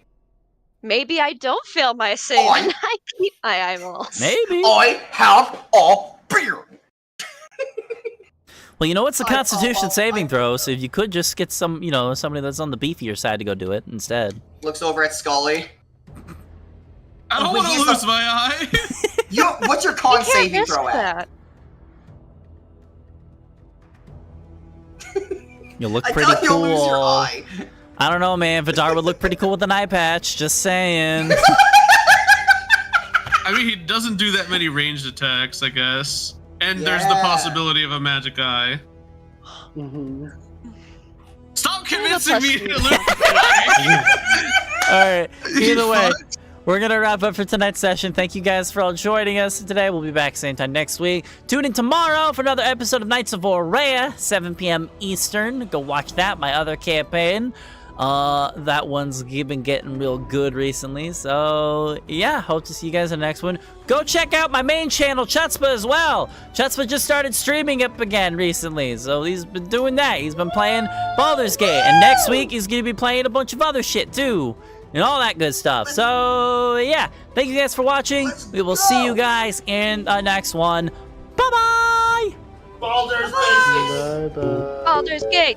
maybe I don't fail my assignment. I keep my eyeballs. Maybe. I have a beard. Well, you know what's the I- Constitution I- saving throw? So if you could just get some, somebody that's on the beefier side to go do it instead. Looks over at Scully. I don't Oh, want to he's lose a- my eye. What's your You con can't saving risk throw at? that. You look I pretty thought you'll lose your cool. eye. I don't know, man. Vidar would look pretty cool with an eye patch. Just saying. I mean, he doesn't do that many ranged attacks, I guess. And there's the Yeah. possibility of a magic eye. Mhm. Stop Yeah, convincing me plus to three. lose. All right. Either way, Fuck. we're gonna wrap up for tonight's session. Thank you guys for all joining us today. We'll be back same time next week. Tune in tomorrow for another episode of Knights of Aurea, 7 p.m. Eastern. Go watch that. My other campaign. That one's been getting real good recently. So yeah, hope to see you guys in the next one. Go check out my main channel, Chutzpah, as well. Chutzpah just started streaming up again recently, so he's been doing that. He's been playing Baldur's Gate, and next week he's gonna be playing a bunch of other shit too, and all that good stuff. So yeah, thank you guys for watching. We will see you guys in the next one. Bye bye. Baldur's Basics. Bye bye. Baldur's Gate.